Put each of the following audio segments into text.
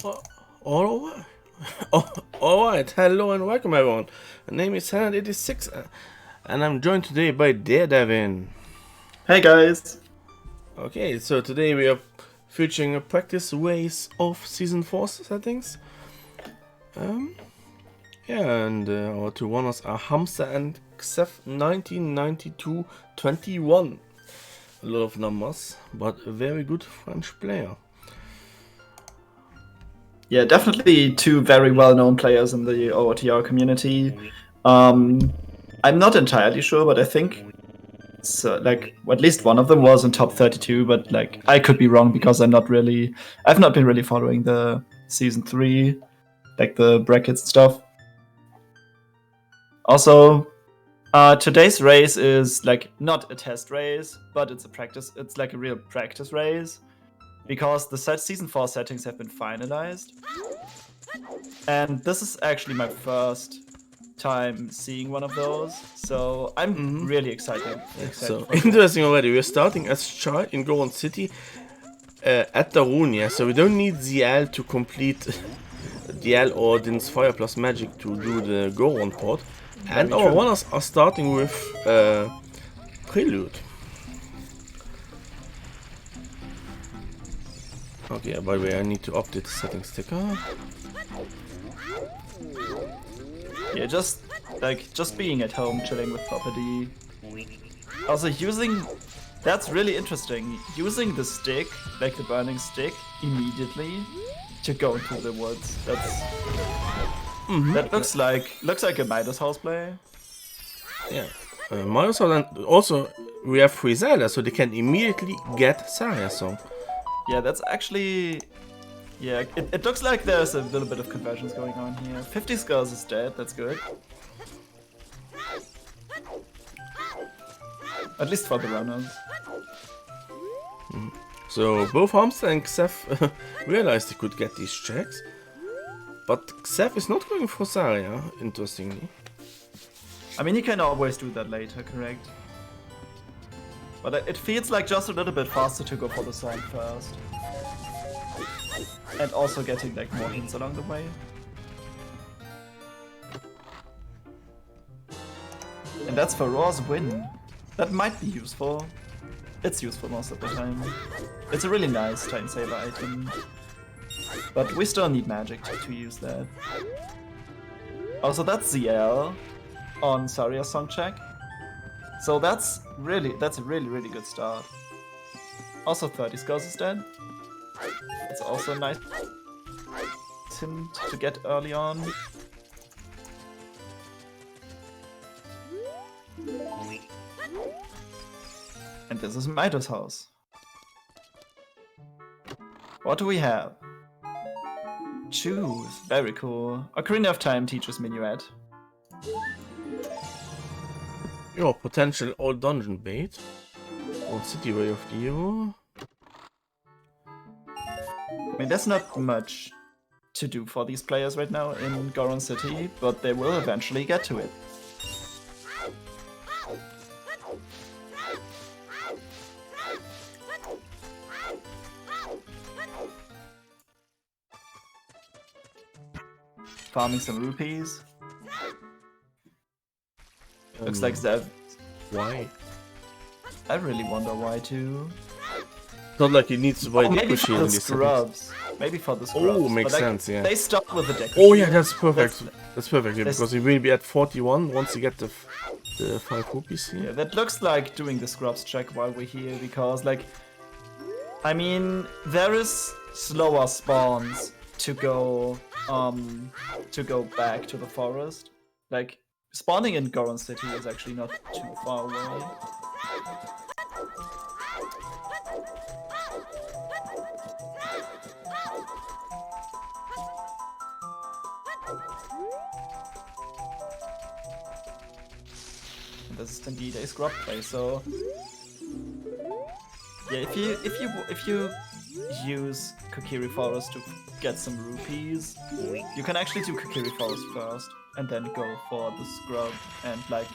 Oh, all right. All right. Hello and welcome, everyone. My name is xef199221, and I'm joined today by DareDevin. Hey guys! Okay, so today we are featuring a practice race of Season 4 settings. And our two runners are Hamsda and xef199221. A lot of numbers, but a very good French player. Yeah, definitely two very well-known players in the OOTR community. I'm not entirely sure, but I think like at least one of them was in top 32. But like I could be wrong because I've not been really following the season 3, like the brackets and stuff. Also, today's race is like not a test race, but it's a practice. It's like a real practice race. Because the season 4 settings have been finalized. And this is actually my first time seeing one of those, so I'm really excited. So interesting already. We're starting as Chai in Ganon City at Darunia, so we don't need ZL to complete DL or Din's Fire plus Magic to do the Goron port. And our runners are starting with Prelude. Okay, by the way, I need to update the settings sticker. Yeah, just being at home, chilling with property. Also that's really interesting. Using the stick, like the burning stick, immediately to go into the woods. That looks like a Midas House play. Yeah, Midas House, and also we have free Zelda, so they can immediately get Saria Song. Yeah, that's actually... Yeah, it looks like there's a little bit of conversions going on here. 50 Skulls is dead, that's good. At least for the runners. So both Hamsda and Xef realized they could get these checks. But Xef is not going for Saria, interestingly. I mean, you can always do that later, correct? But it feels like just a little bit faster to go for the song first. And also getting like more hints along the way. And that's for Raw's win. That might be useful. It's useful most of the time. It's a really nice time saver item. But we still need magic to use that. Also, that's ZL on Saria's song check. So that's a really good start. Also 30 Skulls is dead. It's also a nice hint to get early on. And this is Midas House. What do we have? Choose. Very cool. Ocarina of Time teaches Minuet. Your potential old dungeon bait. Old city way of the hero. I mean, there's not much to do for these players right now in Goron City, but they will eventually get to it. Farming some rupees. Looks like Zev. Why? I really wonder why too. Not like he needs to buy maybe Deku for the in these scrubs. Maybe for the scrubs. Oh, makes but, sense, yeah. They start with the Deku. Oh yeah, that's perfect. That's perfect, yeah, That's- because he will be at 41 once you get the 5 rupees here. Yeah, that looks like doing the scrubs check while we're here, because like, I mean, there is slower spawns to go back to the forest. Like, spawning in Goron City is actually not too far away. And this is indeed a scrub play, so yeah, if you use Kokiri Forest to get some rupees, you can actually do Kokiri Forest first and then go for the scrub and like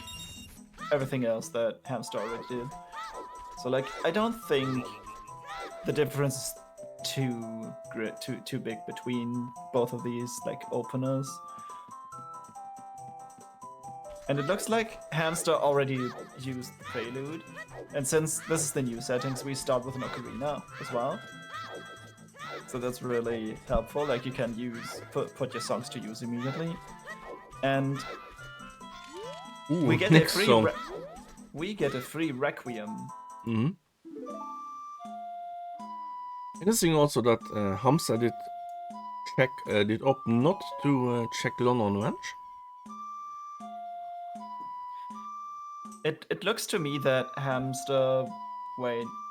everything else that Hamsda already did. So like, I don't think the difference is too big between both of these like openers. And it looks like Hamsda already used the prelude. And since this is the new settings, we start with an Ocarina as well. So that's really helpful. Like you can put your songs to use immediately. And Ooh, we get a free Requiem. Mm-hmm. Interesting also that Hamsda did opt not to check London Ranch. It looks to me that Hamsda,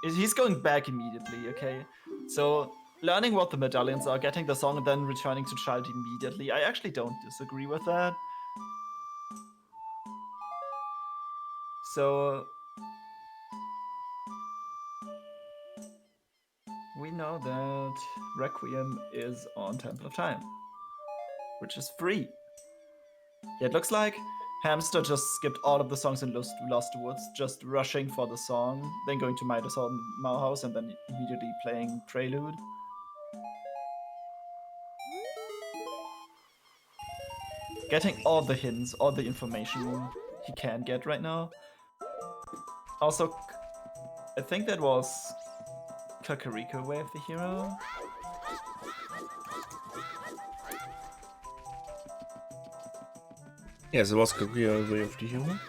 he's going back immediately, okay? So learning what the medallions are, getting the song, and then returning to child immediately. I actually don't disagree with that. So we know that Requiem is on Temple of Time, which is free. Yeah, it looks like Hamsda just skipped all of the songs in Lost Woods, just rushing for the song, then going to Midas Mauhaus, and then immediately playing Prelude. Getting all the hints, all the information he can get right now. Also, I think that was Kakariko Wave the hero. Yes, it was Kakariko Wave the hero.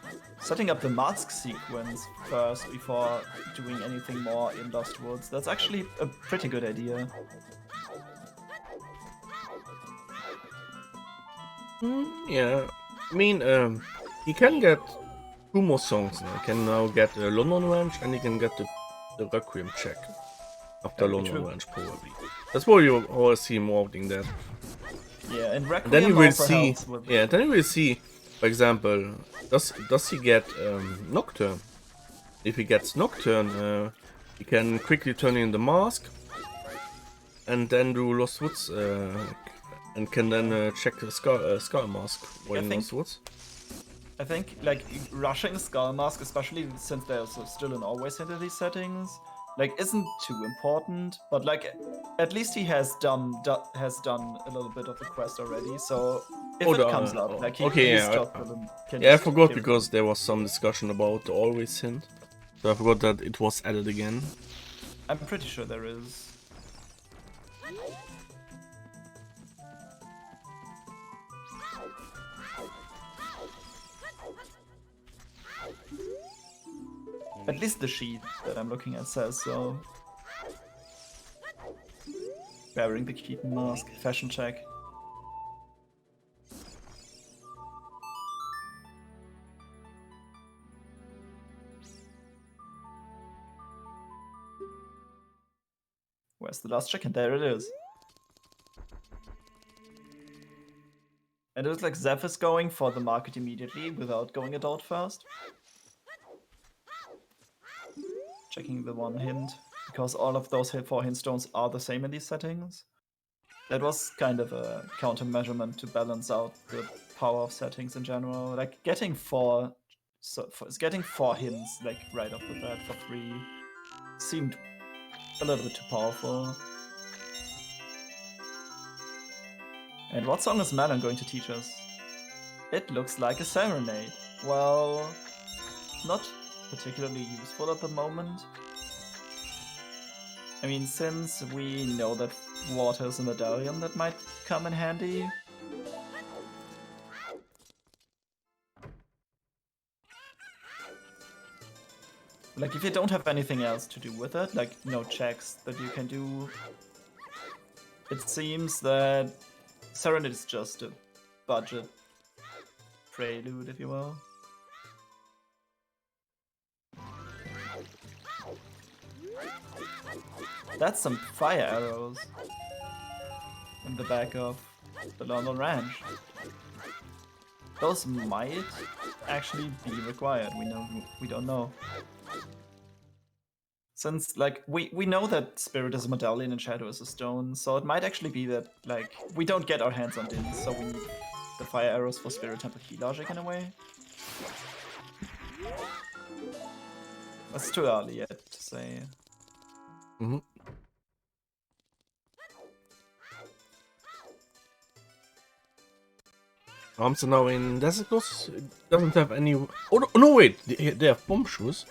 Setting up the mask sequence first before doing anything more in Lost Woods. That's actually a pretty good idea. Yeah, I mean, he can get 2 more songs now. He can now get London Ranch and he can get the Requiem check after London Ranch, probably. That's why you always see him opting that. Yeah, and Requiem then you will also see. helps with... Yeah, then you will see. For example, does he get Nocturne? If he gets Nocturne, he can quickly turn in the mask and then do Lost Woods. And can then check the Skull Mask while in Lost Woods. I think like rushing Skull Mask, especially since there's still an always into these settings, like isn't too important. But like at least he has done a little bit of the quest already. So if it comes up, like I forgot because there was some discussion about the always hint. So I forgot that it was added again. I'm pretty sure there is. At least the sheet that I'm looking at says so. Wearing the Keaton mask, fashion check. Where's the last check? And there it is. And it looks like Xef is going for the market immediately without going adult first. Checking the one hint, because all of those 4 hint stones are the same in these settings. That was kind of a counter-measurement to balance out the power of settings in general. Like getting 4 hints like right off the bat for free seemed a little bit too powerful. And what song is Medaillon going to teach us? It looks like a serenade. Well, not particularly useful at the moment. I mean, since we know that water is a medallion, that might come in handy. Like, if you don't have anything else to do with it, like no checks that you can do, it seems that Serenade is just a budget prelude, if you will. That's some fire arrows in the back of the London Ranch. Those might actually be required. We don't know. Since like we know that Spirit is a medallion and Shadow is a stone, so it might actually be that like we don't get our hands on Dins, so we need the fire arrows for Spirit Temple key logic in a way. It's too early yet to say. Mm-hmm. Hamsda now in Desert doesn't have any. Oh no, wait, they have bomb shoes.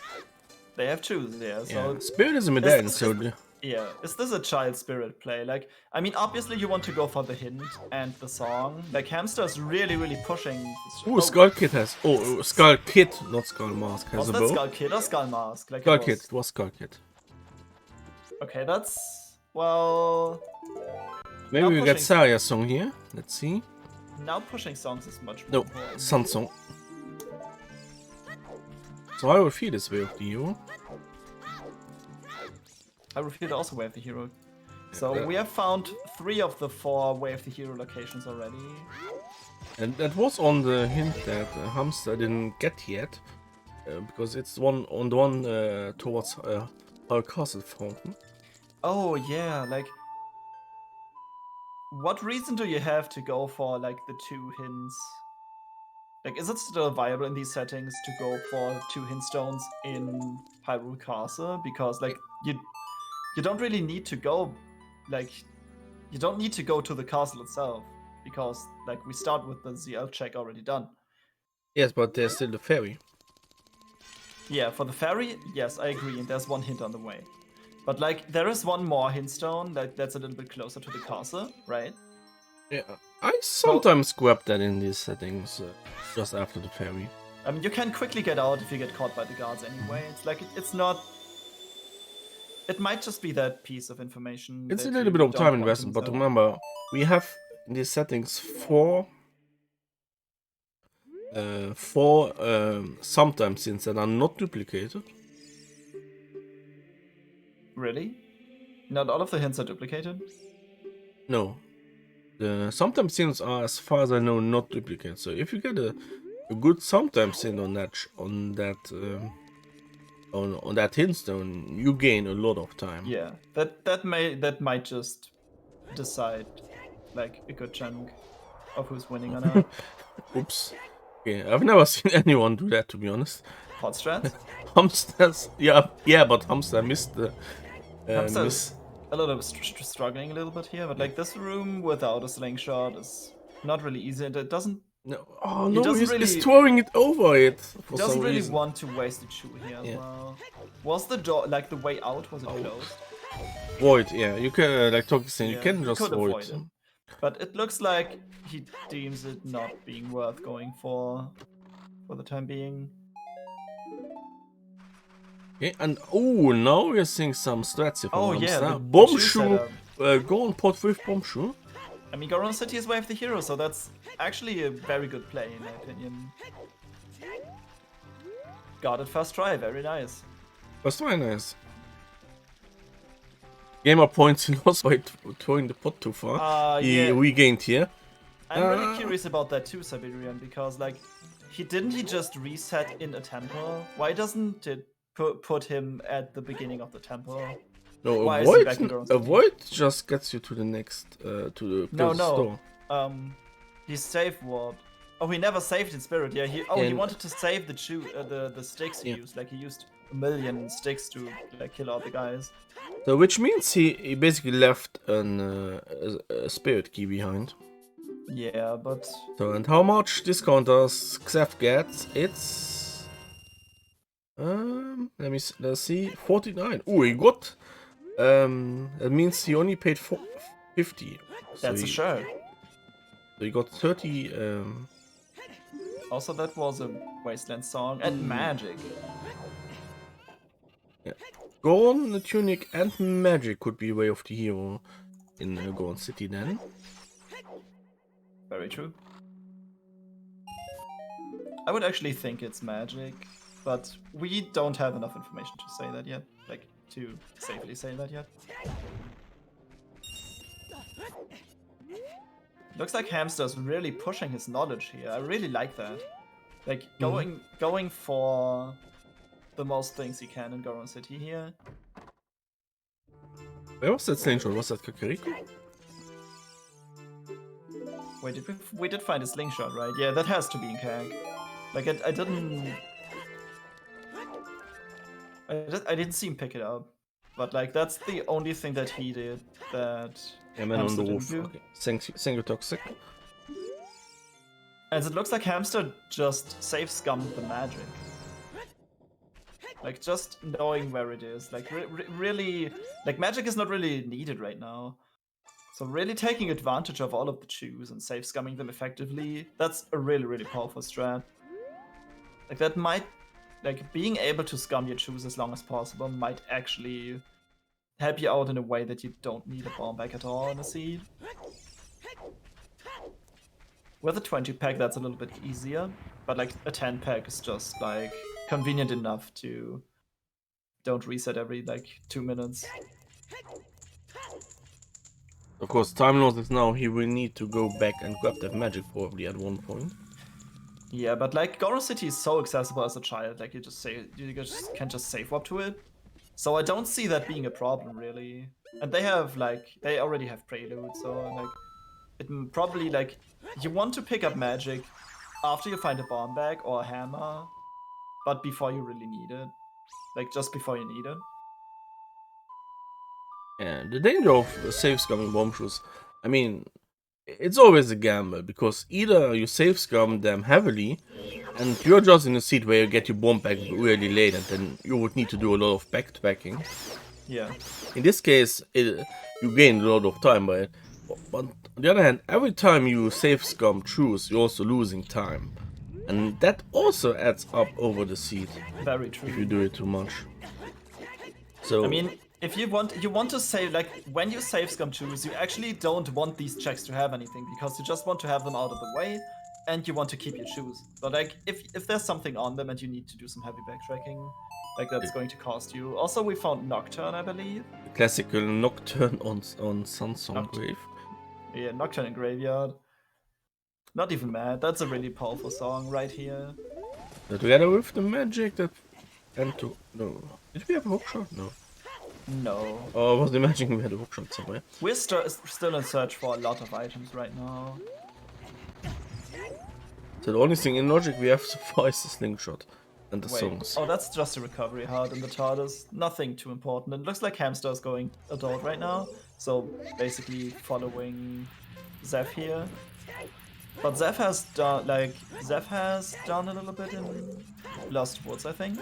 They have shoes, yeah. So Yeah. Spirit is a medallion, so yeah, is this a child spirit play? Like, I mean, obviously you want to go for the hint and the song. Like, Hamsda is really pushing. Ooh, Skull Kid has. Oh, Skull Kid, not Skull Mask, has was a that bow. Skull Kid or Skull Mask? Like, Skull Kid, it was Skull Kid. Okay, that's well. Maybe we get Saria's song here. Let's see. Now pushing songs is much more. No, important. Sun Song. So I will feel this way of the hero. I revealed also Way of the Hero. So we have found 3 of the 4 Way of the Hero locations already. And that was on the hint that Hamsda didn't get yet. Because it's one on the one towards our castle fountain. Oh yeah, like... What reason do you have to go for like the 2 hints? Like, is it still viable in these settings to go for 2 hint stones in Hyrule Castle? Because like, you don't really need to go, like, you don't need to go to the castle itself, because, like, we start with the ZL check already done. Yes, but there's still the ferry. Yeah, for the ferry, yes, I agree, and there's 1 hint on the way. But, like, there is 1 more hint stone that's a little bit closer to the castle, right? Yeah, I sometimes grab that in these settings, just after the ferry. I mean, you can quickly get out if you get caught by the guards anyway. It's like, it's not... It might just be that piece of information. It's a little bit of time investment, but remember, we have in these settings 4 sometimes since that are not duplicated. Really? Not all of the hints are duplicated? No. The sometimes scenes are, as far as I know, not duplicated. So if you get a good sometimes scene on that hint stone, you gain a lot of time. Yeah, that might just decide like a good chunk of who's winning or not. Oops. Okay, I've never seen anyone do that, to be honest. Hot strats? Hamsda's, yeah, but Hamsda missed the. Hamsda's a little struggling a little bit here, but like this room without a slingshot is not really easy, and it doesn't. No, oh no, really, he's throwing it over it. He doesn't really want to waste the chew here as well. Was the door, like the way out, was it closed? Void, yeah, you can, like Toki saying, you can just avoid it. But it looks like he deems it not being worth going for the time being. Okay, and oh, now we're seeing some strats here from yeah, bomb shoe, go on pot with bomb shoe. I mean, Ganon City is Way of the Hero, so that's actually a very good play in my opinion. Got it first try, very nice. First try, nice. Gamer points he lost by throwing the pot too far. He regained here. I'm really curious about that too, Siberian, because like, he just reset in a temple? Why doesn't it put him at the beginning of the temple? No, avoid just gets you to the next, to the store. He saved what? Oh, he never saved in spirit. Yeah, he wanted to save the sticks he used. Like he used 1,000,000 sticks to like kill all the guys. So which means he basically left a spirit key behind. Yeah, but so and how much discount does Xef get? It's let's see, 49. Oh, he got. That means he only paid 50. That's a shirt. So he got 30. Also, that was a Wasteland song and magic. Yeah, Goron, the tunic, and magic could be Way of the Hero in Goron City then. Very true. I would actually think it's magic, but we don't have enough information to say that yet. Like, to safely say that yet. Looks like Hamsda's really pushing his knowledge here. I really like that. Like, going for the most things he can in Goron City here. Where was that slingshot? Was that Kakariko? Wait, we did find a slingshot, right? Yeah, that has to be in Kag. Like, I didn't see him pick it up. But, like, that's the only thing that he did that... Yeah, man on the roof. Okay. Thank you, Toxic. As it looks like Hamsda just safe scummed the magic. Like, just knowing where it is. Like, really... Like, magic is not really needed right now. So really taking advantage of all of the chews and safe scumming them effectively, that's a really, really powerful strat. Like, that might... Like, being able to scum your chews as long as possible might actually help you out in a way that you don't need a bomb back at all in a seed. With a 20 pack, that's a little bit easier, but like a 10 pack is just like convenient enough to don't reset every like 2 minutes. Of course, time losses now, he will need to go back and grab that magic probably at one point. Yeah, but like Goro City is so accessible as a child, like you can just save up to it. So I don't see that being a problem really. And they already have Prelude, so like it probably like you want to pick up magic after you find a bomb bag or a hammer, but before you really need it. Like just before you need it. Yeah, the danger of safe scumming bomb shoes, I mean, it's always a gamble, because either you safe scum them heavily and you're just in a seat where you get your bomb back really late and then you would need to do a lot of backtracking. Yeah. In this case, you gain a lot of time by it. But on the other hand, every time you safe scum choose, you're also losing time. And that also adds up over the seat. Very true. If you do it too much. So I mean, if you want to save, like when you save scum choose, you actually don't want these checks to have anything because you just want to have them out of the way and you want to keep your shoes. But like if there's something on them and you need to do some heavy backtracking, like that's going to cost you. Also, we found Nocturne, I believe. Classical Nocturne on Sunsong Grave. Yeah, Nocturne in Graveyard. Not even mad. That's a really powerful song right here. Together with the magic that no. Did we have a hookshot? No. No. Oh, I was imagining we had a hookshot somewhere. We're still in search for a lot of items right now. So the only thing in Logic we have so far is the slingshot and the songs. Oh, that's just a recovery heart in the TARDIS. Nothing too important. It looks like Hamsda is going adult right now. So basically following Xef here. But Xef has done a little bit in Lost Woods, I think.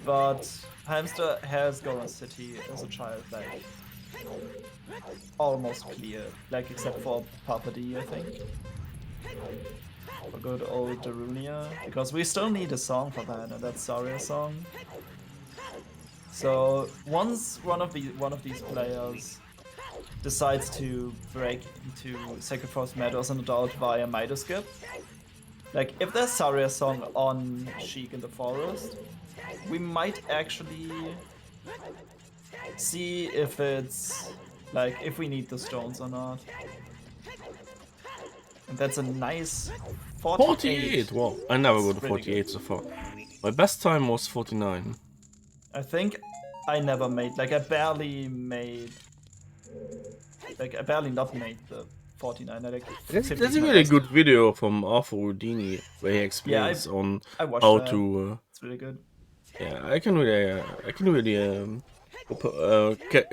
But Hamsda has Goron City as a child, like almost clear, like except for Papa D, I think. For good old Darunia, because we still need a song for that, and that's Saria's song. So once one of these players decides to break into Sacred Forest Meadows and adult via Midoskip, like if there's Saria's song on Sheik in the forest, we might actually see if it's like if we need the stones or not. And that's a nice 48. Wow, I never got to 48 so far. My best time was 49. I think I never made, like I barely not made the 49. There's a really good video from Arthur Houdini where he explains on how that. to. It's really good. Yeah, I can really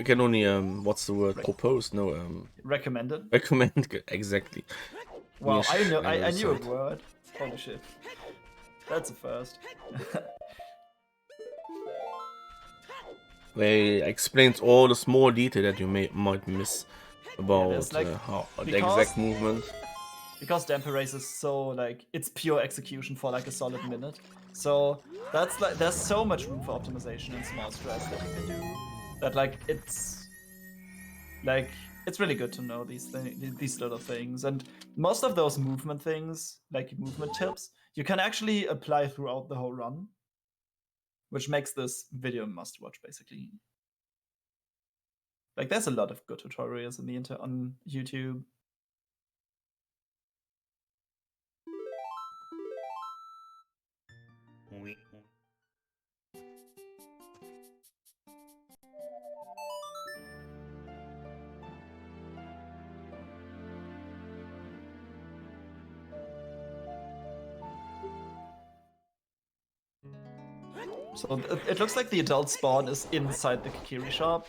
can only what's the word? Propose? No, recommend it. Recommend exactly. Wow, I knew a word. Holy shit, that's a first. Where he explains all the small detail that you might miss about how the exact movement. Because Damper Race is so like it's pure execution for like a solid minute. So that's like there's so much room for optimization and small strats that you can do. That like it's really good to know these little things, and most of those movement things, like movement tips, you can actually apply throughout the whole run, which makes this video must watch basically. Like there's a lot of good tutorials on YouTube. So it looks like the adult spawn is inside the Kakiri shop.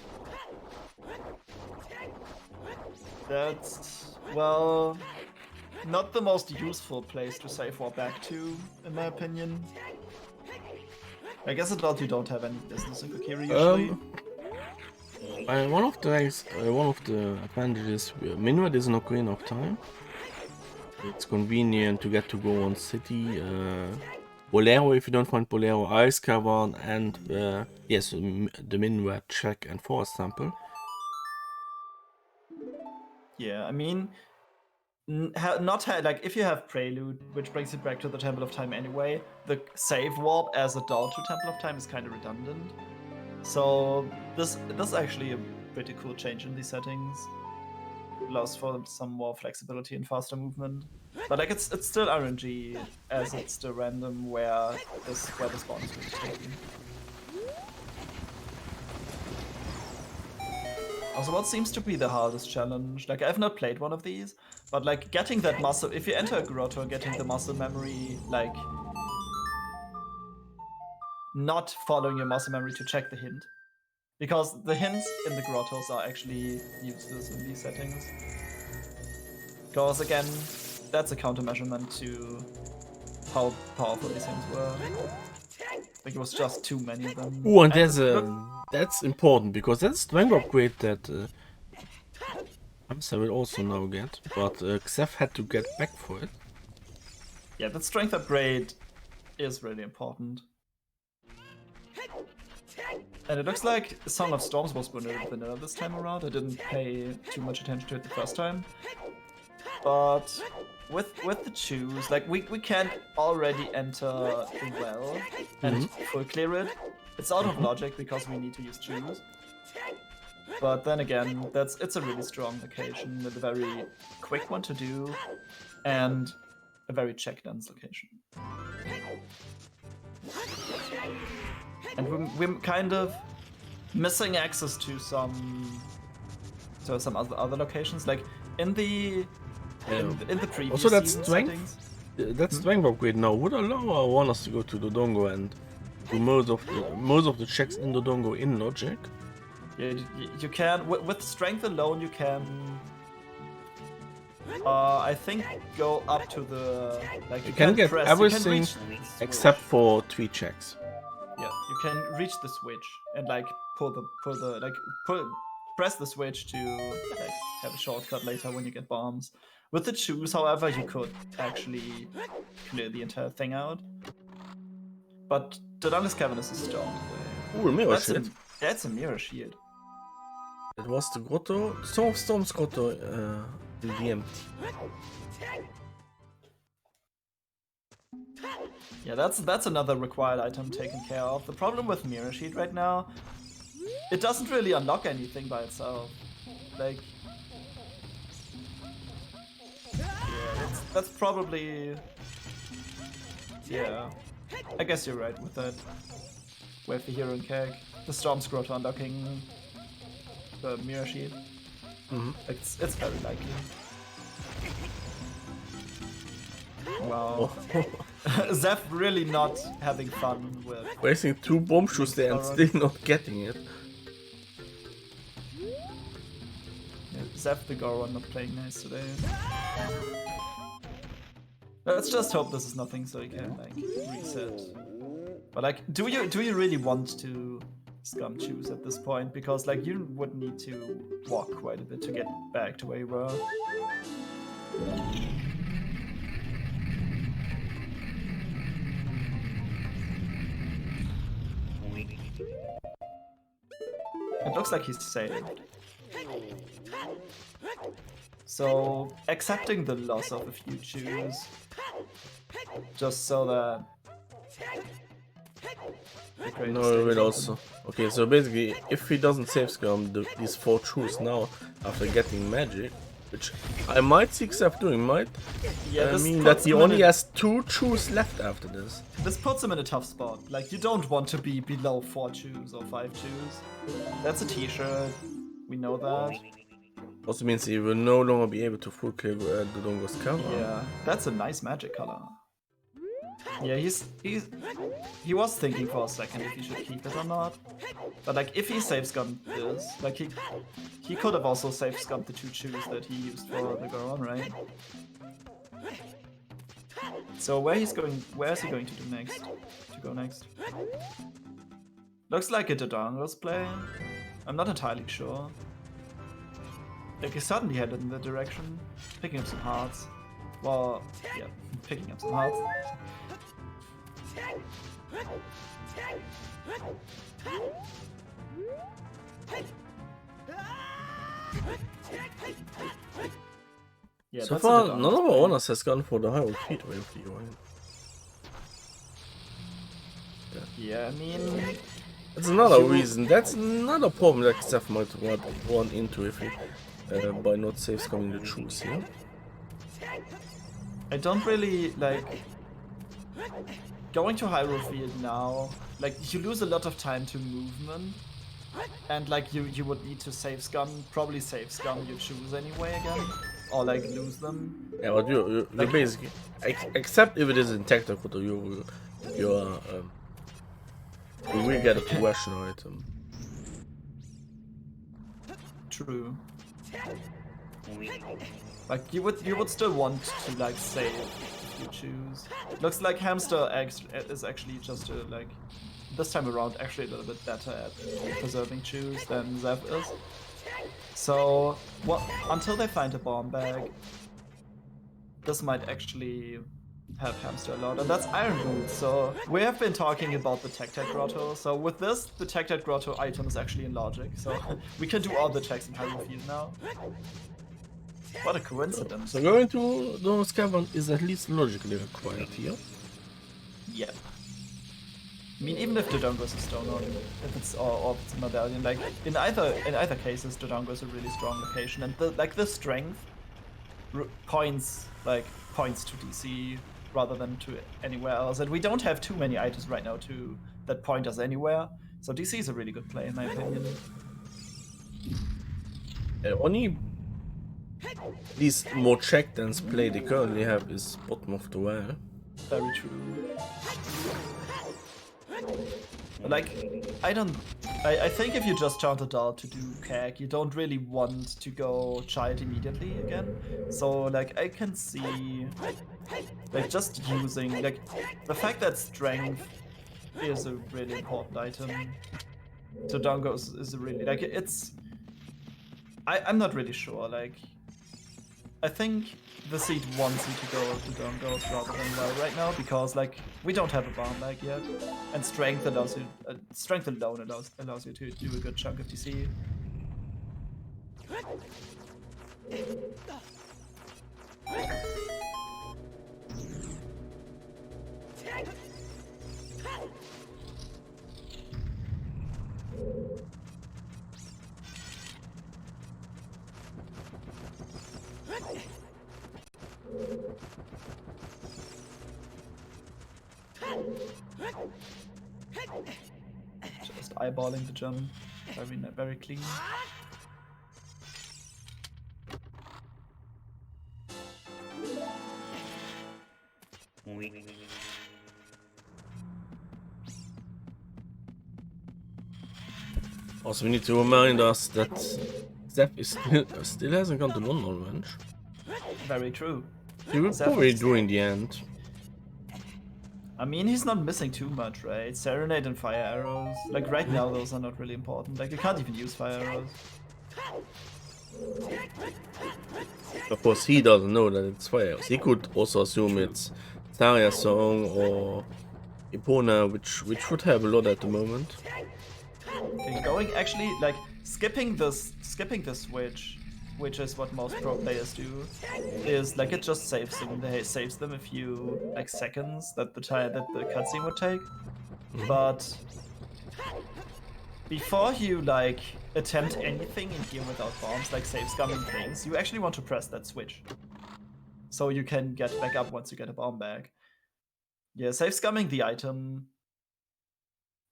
That's, well, not the most useful place to save war back to, in my opinion. I guess adult you don't have any business in Kokiri usually. One of the advantages Minuet is an Ocarina of Time. It's convenient to get to go on city. Bolero if you don't find Bolero, Ice Cavern, and yes, the Minuet Check and Forest Temple. Yeah, I mean, like if you have Prelude, which brings it back to the Temple of Time anyway, the save warp as adult to Temple of Time is kind of redundant. So this is actually a pretty cool change in these settings. Allows for some more flexibility and faster movement. But like it's still RNG, as it's the random where the spawn is going to be taken. Also, what seems to be the hardest challenge? Like, I've not played one of these, but like getting that muscle, if you enter a grotto, getting the muscle memory, like not following your muscle memory to check the hint. Because the hints in the grottos are actually useless in these settings. Because again, that's a countermeasurement to how powerful these hints were. Like it was just too many of them. Oh, and that's important because that's strength upgrade that Hamsda will also now get, but Xef had to get back for it. Yeah, that strength upgrade is really important. And it looks like Song of Storms was vanilla this time around. I didn't pay too much attention to it the first time. But with the choose, like we can already enter the well and full clear it. It's out of logic because we need to use choose. But then again, it's a really strong location with a very quick one to do and a very check dense location. And we're kind of missing access to some other locations, like in the previous also that's season strength. settings. That strength upgrade now would allow one us to go to Dodongo and do most of the checks in Dodongo in logic. Yeah, you can with strength alone you can. I think go up to the like You can get everything except for 3 checks. Yeah, you can reach the switch and like press the switch to like have a shortcut later when you get bombs. With the choose, however, you could actually clear the entire thing out. But Dodongo's Cavernous is strong. Ooh, mirror shield. That's a mirror shield. It was the grotto, Song of Storms grotto in the empty. Yeah, that's another required item taken care of. The problem with Mirror Sheet right now, it doesn't really unlock anything by itself. Like, yeah, that's probably, yeah. I guess you're right with that. With the hero and keg, the Storm Grotto unlocking the Mirror Sheet. It's very likely. Wow. Zeph really not having fun with wasting 2 bomb shoes there and still not getting it. Yeah, Zeph the Goron not playing nice today. Let's just hope this is nothing so he can like reset. But like, do you really want to scum choose at this point? Because like you would need to walk quite a bit to get back to where you were. It looks like he's saved. So, accepting the loss of a few choose, just so that... No, it will also. Okay, so basically, if he doesn't save scum these 4 choose now, after getting magic, which I might see Xef doing, yeah, mean that he only has 2 choose left after this. This puts him in a tough spot. Like, you don't want to be below 4 choose or 5 choose. That's a t-shirt, we know that. Also means he will no longer be able to full kill Dodongo's cover. Yeah, that's a nice magic color. Yeah, he was thinking for a second if he should keep it or not. But like, if he safe scummed this, like he could have also safe scummed the 2 choose that he used for the Ganon, right? So where is he going to do next? To go next? Looks like a Dodongo's play. I'm not entirely sure. Like, he's certainly headed in that direction, picking up some hearts. Well, yeah, picking up some hearts. Yeah, So far, none of our owners has gone for the high feet way of the UI. Yeah, I mean... That's another reason. That's another problem that Xef might run into if he, by not safe scumming the choose here. I don't really, like... Going to Hyrule Field now, like, you lose a lot of time to movement. And, like, you would need to safe scum, probably safe scum you choose anyway again. Or, like, lose them. Yeah, but you like, basically... Except if it is in tactical, you will get a progression item. True. Like, you would still want to, like, save if you choose. Looks like Hamsda is actually just like, this time around, actually a little bit better at preserving choose than Xef is. So, until they find a bomb bag, this might actually help Hamsda a lot, and that's Iron Boots. So we have been talking about the Tech Grotto. So with this, the Tech Grotto item is actually in logic. So we can do all the checks in Hyrule Field now. What a coincidence! So going to those cavern is at least logically required here. Yeah. I mean, even if Dodongo is a stone or if it's or if it's a Medaillon, like in either cases, Dodongo is a really strong location, and the strength points to DC rather than to anywhere else. And we don't have too many items right now that point us anywhere, so DC is a really good play in my opinion. Only these more check dance play they currently have is bottom of the well. Very true. Like, I think if you just chant adult to do CAG, you don't really want to go child immediately again. So, like, I can see, like, just using, like, the fact that strength is a really important item. So Dodongo is a really, like, it's, I'm not really sure, like, I think the seed wants you to go to Dodongos rather than well right now, because like we don't have a bomb bag yet, and strength allows you, strength alone allows you to do a good chunk of DC. Just eyeballing the jump, very clean. Also, we need to remind us that Xef is still hasn't gone to London bench. Very true. He will probably do in the end. I mean, he's not missing too much, right? Serenade and fire arrows. Like right now, those are not really important. Like you can't even use fire arrows. Of course, he doesn't know that it's fire arrows. He could also assume it's Taria's song or Epona, which would have a lot at the moment. Okay, going actually like skipping this switch, which is what most pro players do, is like it just saves them. It saves them a few like seconds that the cutscene would take. But before you like attempt anything in here without bombs, like save scumming things, you actually want to press that switch, so you can get back up once you get a bomb bag. Yeah, save scumming the item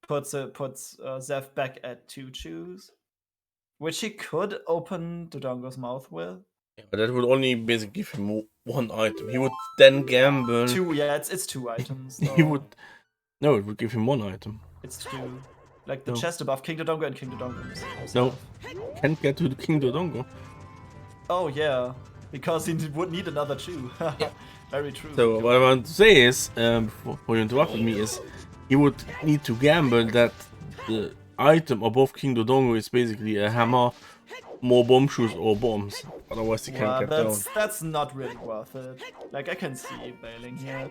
puts Xef back at 2 choose, which he could open Dodongo's mouth with. Yeah, but that would only basically give him one item. He would then gamble. Two, yeah, it's 2 items. He would. No, it would give him 1 item. It's 2. Like the No. chest above King Dodongo and King Dodongo No, himself. can't get to the King Dodongo. Oh yeah, because he would need another 2. Very true. So what I want to say is, before you interrupted me, is he would need to gamble that the item above King Dodongo is basically a hammer, more bomb shoes or bombs. Otherwise he can't get down. That's not really worth it. Like I can see bailing here.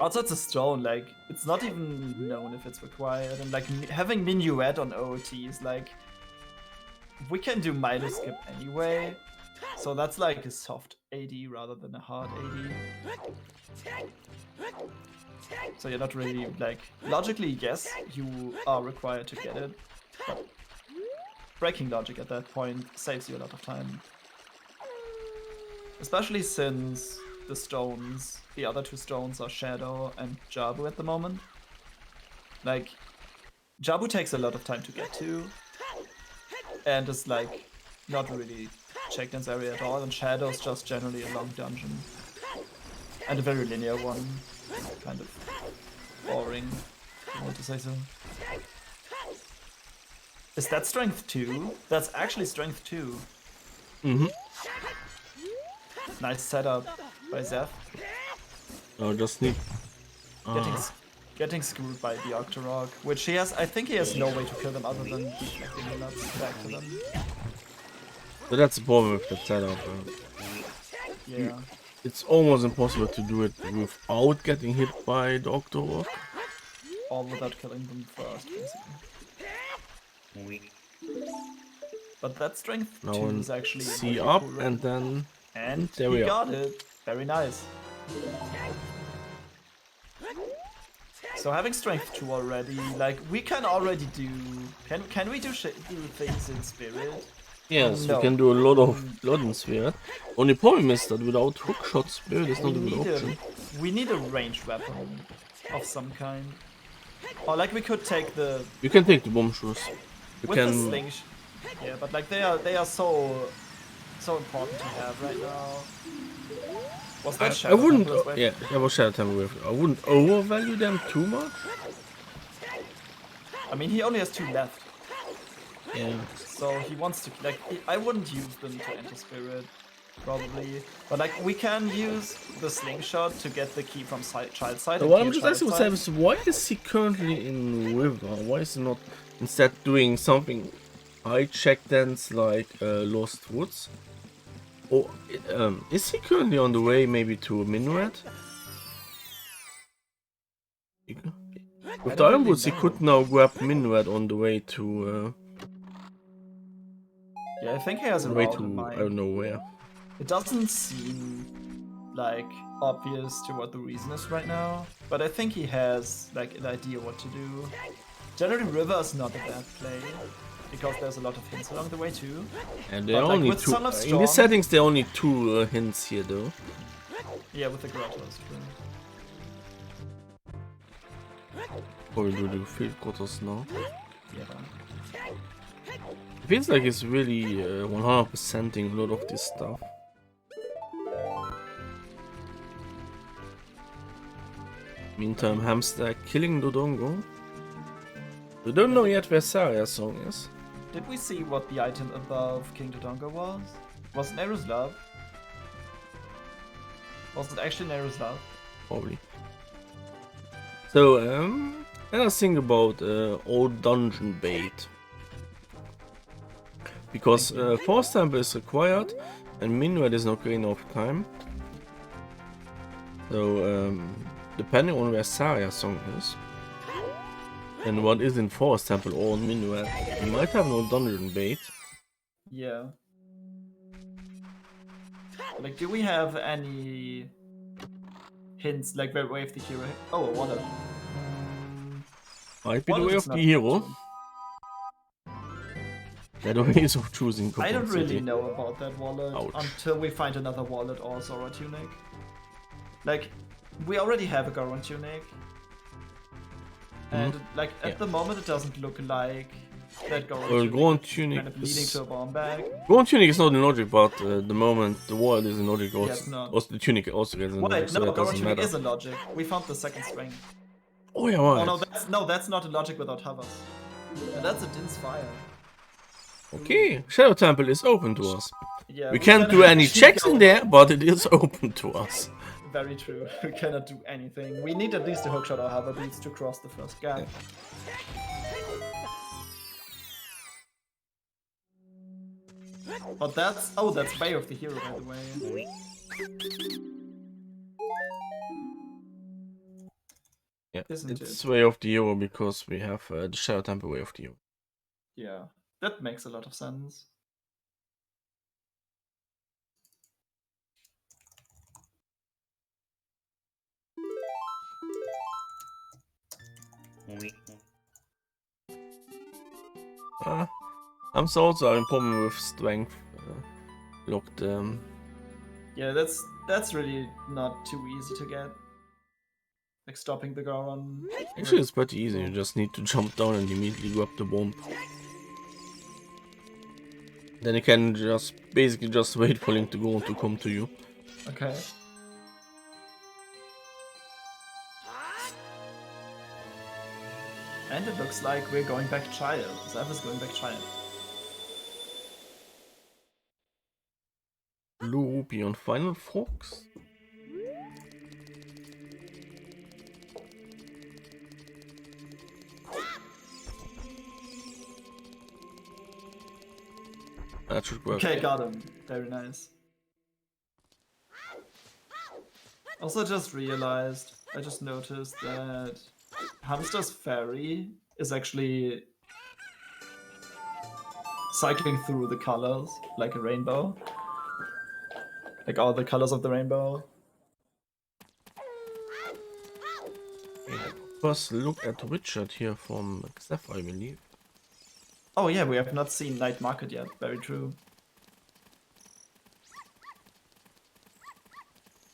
Also, it's a stone. Like it's not even known if it's required, and like having minuet on OOT is like we can do minus skip anyway. So that's like a soft AD rather than a hard AD. So you're not really like logically, yes, you are required to get it, but breaking logic at that point saves you a lot of time. Especially since the stones, the other 2 stones are Shadow and Jabu at the moment. Like, Jabu takes a lot of time to get to, and is like not really checked in this area at all, and Shadow's just generally a long dungeon. And a very linear one. Kind of boring, if you want to say so. Is that strength 2? That's actually strength 2. Mm-hmm. Nice setup by Zeph. No, just need... Getting screwed by the Octorok, which he has. I think he has no way to kill them other than deflecting the nuts back to them. But that's the problem with that setup. Yeah. It's almost impossible to do it without getting hit by the Octorok. Or without killing them first, basically. But that strength 2 is actually C really up cool, and then... and there he we are. got it. Very nice. So having strength 2 already, like we can already do. Can we do things in spirit? Yes, No. we can do a lot in Spirit. Only problem is that without hookshot Spirit is not a good option. We need a ranged weapon of some kind. Or like we could take the You can take the bomb shoes. You with can... the slingshot. Yeah, but like they are so important to have right now. Was that I Shadow wouldn't... Temple as well? Yeah, that was Shadow Temple Wave. I wouldn't overvalue them too much. I mean, he only has 2 left. Yeah. So he wants to, like, I wouldn't use them to enter spirit, probably. But like, we can use the slingshot to get the key from child side. What I'm just asking myself is, why is he currently in River? Why is he not instead doing something high check dance like Lost Woods? Or is he currently on the way maybe to Minuet? With the Iron Boots, he could now grab Minuet on the way to... yeah, I think he has a way route to in I mind. don't know where. It doesn't seem like obvious to what the reason is right now, but I think he has like an idea what to do. Generally, River is not a bad play because there's a lot of hints along the way too. And there are But, like, only with 2. Son of In Storm- these settings, there are only 2 hints here, though. Yeah, with the grottos, true. Probably do the field grottos now. Yeah. It feels like it's really 100%ing a lot of this stuff. Meantime, Hamsda killing Dodongo. We don't know yet where Saria's song is. Did we see what the item above King Dodongo was? Was it Neru's Love? Was it actually Neru's Love? Probably. So, let us think about old dungeon bait. Because Force Temple is required and Minuet is not going off time. So, depending on where Saria's song is and what is in Force Temple or on Minuet, you might have no dungeon bait. Yeah. Like, do we have any hints, like where Wave the Hero? Oh, a wallet. Might be the Wallet way is of the not hero. chosen. Yeah, the ways of choosing I don't really complexity. know about that wallet Ouch. until we find another wallet or Zora Tunic. Like, we already have a Goron Tunic. And like at Yeah. the moment it doesn't look like That Goron Well, tunic Goron is tunic kind of leading is... to a bomb bag. Goron tunic is not in logic, but the moment the world is in logic, Yeah, it's not. also the tunic also gets in logic, Wait, so no, that Goron doesn't tunic matter. is in logic. We found the second string. Oh yeah, Oh right. no, that's not in logic without hovers. And that's a Din's Fire. Okay, Shadow Temple is open to us. Yeah, We can't do any checks in there, but it is open to us. Very true. We cannot do anything. We need at least a hookshot or hover beats to cross the first gap. But that's... Oh, that's Way of the Hero, by the way. Yeah, Isn't it's it? Way of the Hero because we have the Shadow Temple Way of the Hero. Yeah, that makes a lot of sense. I'm so also having problem with strength. Looked Yeah, that's really not too easy to get. Like stopping the Goron. actually it's pretty easy, you just need to jump down and immediately grab the bomb. Then you can just basically just wait for Link to go to come to you. Okay. And it looks like we're going back child. Zeph is going back child. Blue Rupee on Final Fox. That should work. Okay, got him. Very nice. Also just realized, I just noticed that Hamsda's fairy is actually cycling through the colors like a rainbow. Like all the colors of the rainbow. First look at Richard here from xef, I believe. Oh yeah, we have not seen Night Market yet. Very true.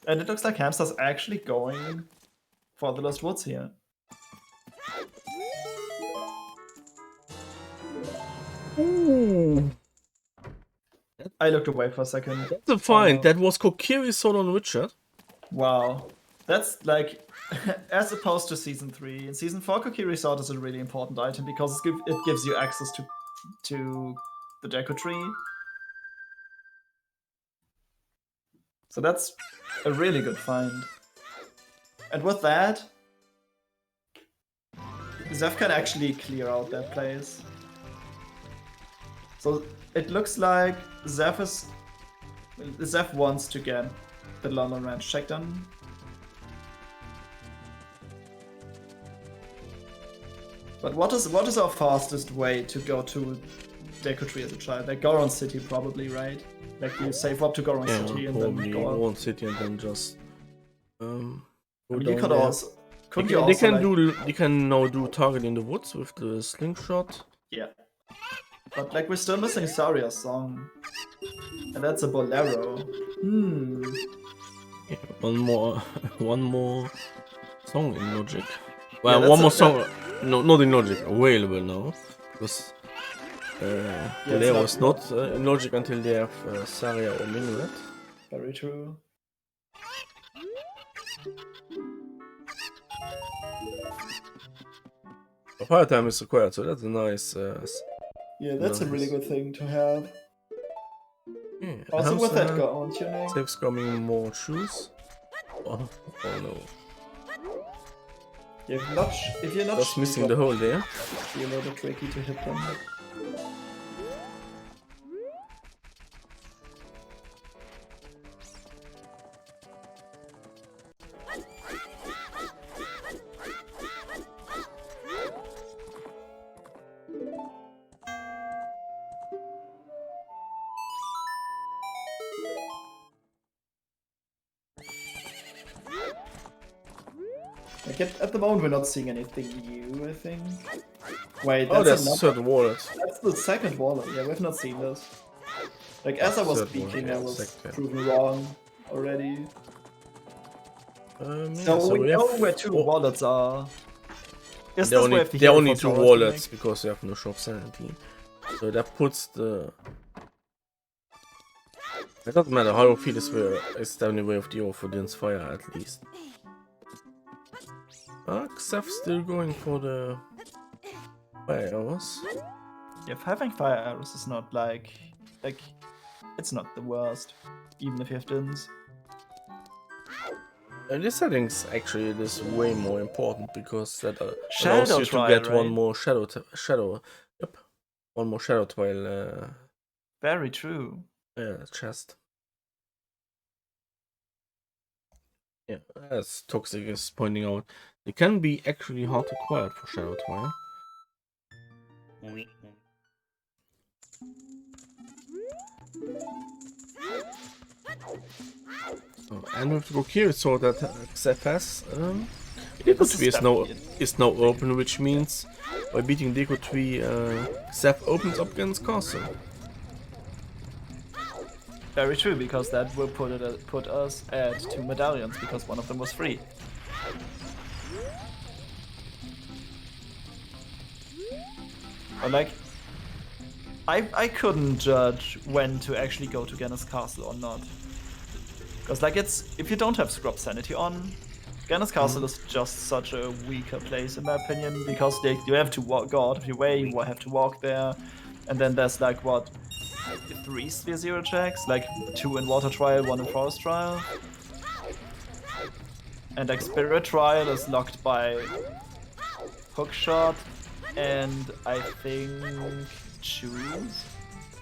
And it looks like Hamsda's actually going for the Lost Woods here. Ooh. I looked away for a second. That's a find. That was Kokiri's sword on Richard. Wow. That's like, as opposed to Season 3. In Season 4, Kokiri's sword is a really important item because it gives you access to the Deku tree. So that's a really good find. And with that, Zeph can actually clear out that place. So it looks like Zeph wants to get the London Ranch check done. But what is our fastest way to go to Deku Tree as a child? Like Goron City probably, right? Like you save up to Goron City and then go up. Goron City and then just You could also they can now do target in the woods with the slingshot. Yeah. But like we're still missing Saria's song. And that's a bolero. Yeah, one more song in logic. Well, yeah, one more song not in logic, available now. Because bolero was not in logic until they have Saria or Minuet. Very true. Fire time is required, so that's a nice. Yeah, that's a really good thing to have. Yeah, also with that Ganon tuning. Saves coming more shoes. Oh no. If you're not just missing the hole there. It's a little tricky to hit them. Like at the moment we're not seeing anything new, I think. Wait, that's the third wallet. That's the second wallet, yeah, we've not seen this. Like as I was speaking, I was proven wrong already. So we know where two wallets are. Is There this only, wave the there are hero only for 2 Sora's wallets gimmick? because you have no shop sanity. So that puts the... It doesn't matter how you feel, it's the only way of the hero for Din's fire at least. Xef still going for the fire arrows. If having fire arrows is not like it's not the worst, even if you have Dins. And this settings actually it is way more important because that allows Shadow you trial, to get one right? more shadow. Yep, one more shadow trial. Very true. Chest. Yeah, as Toxic is pointing out, it can be actually hard acquired for shadow trial. And we have to go here so that xef has Deku 3 is now open, which means by beating Deku 3, xef opens up against Castle. Very true, because that will put us at 2 medallions, because one of them was free. But like, I couldn't judge when to actually go to Ganon Castle or not. Because like if you don't have Scrub Sanity on, Ganon Castle is just such a weaker place in my opinion, because you have to go out of your way, you have to walk there, and then there's like what, 3 Sphere Zero checks, like 2 in Water Trial, 1 in Forest Trial. And like Spirit Trial is locked by Hookshot, and I think Choose.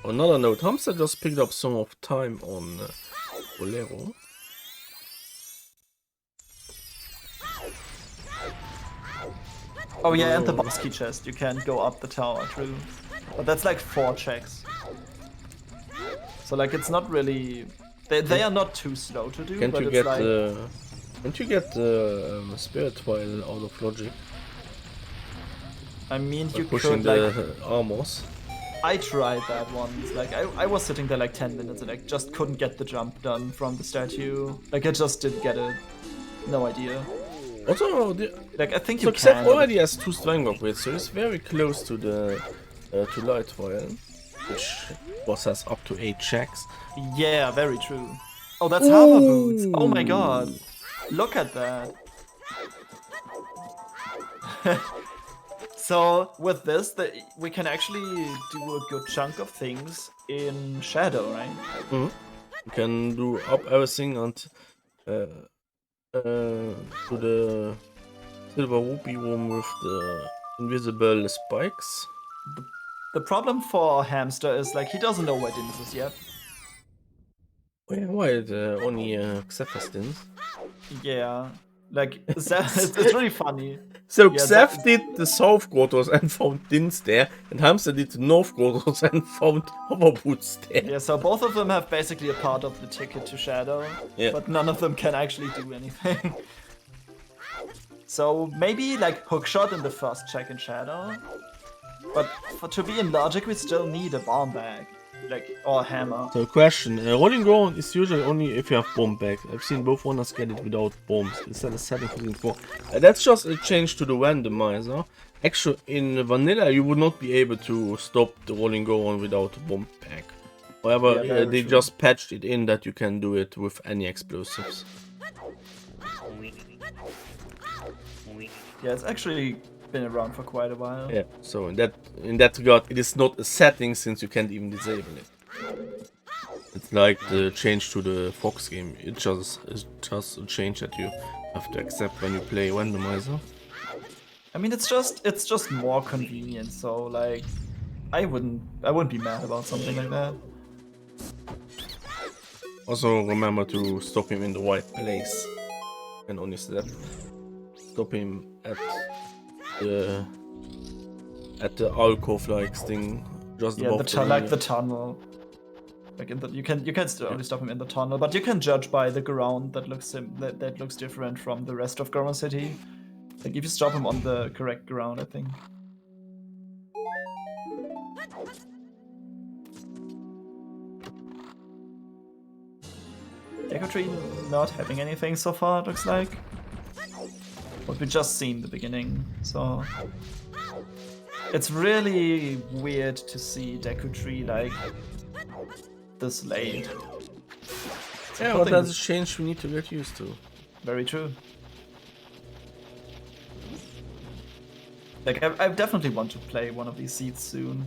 On another note, Hamsda just picked up some of time on Bolero. Oh yeah, and the boss key chest, you can't go up the tower, true. But that's like 4 checks. So like it's not really... They are not too slow to do, Can't but you it's get like... Can't you get the Spirit Trial out of logic? I mean, By you pushing could the like... armors. I tried that once, like I was sitting there like 10 minutes and I just couldn't get the jump done from the statue. Like I just didn't get it. No idea. Also, like I think so you xef can. already has 2 strength upgrades, so he's very close to the to Light Trial, which boss has up to 8 checks. Yeah, very true. Oh, that's Hava boots. Oh my god. Look at that. So with this, we can actually do a good chunk of things in Shadow, right? You can do up everything and to the Silver Rupee room with the invisible spikes. The problem for Hamsda is like he doesn't know where Dins is yet. Why only xef has Dins? Yeah, like it's really funny. So Yeah, xef did the south quarters and found Dins there, and Hamsda did the north quarters and found hover boots there. Yeah, so both of them have basically a part of the ticket to Shadow, but none of them can actually do anything. So maybe like Hookshot in the first check in Shadow, but to be in Logic we still need a bomb bag, like, or a hammer. So question, rolling ground is usually only if you have bomb bags. I've seen both runners get it without bombs. Is that a setting for season 4? That's just a change to the randomizer. Actually, in vanilla you would not be able to stop the rolling ground without a bomb bag. However, Yeah, they just patched it in that you can do it with any explosives. Yeah, it's actually been around for quite a while. Yeah, so in that regard, it is not a setting since you can't even disable it. It's like the change to the Fox game. It's just a change that you have to accept when you play randomizer. I mean, it's just more convenient. So like, I wouldn't be mad about something like that. Also remember to stop him in the right place. And only stop him at the alcove like thing just above the tunnel. Like you can still only stop him in the tunnel, but you can judge by the ground that looks different from the rest of Ganon City. Like if you stop him on the correct ground, I think. Deku Tree not having anything so far, it looks like. what we just seen in the beginning. So it's really weird to see Deku Tree like this late. Yeah, but that's a change we need to get used to. Very true. Like, I definitely want to play one of these seeds soon.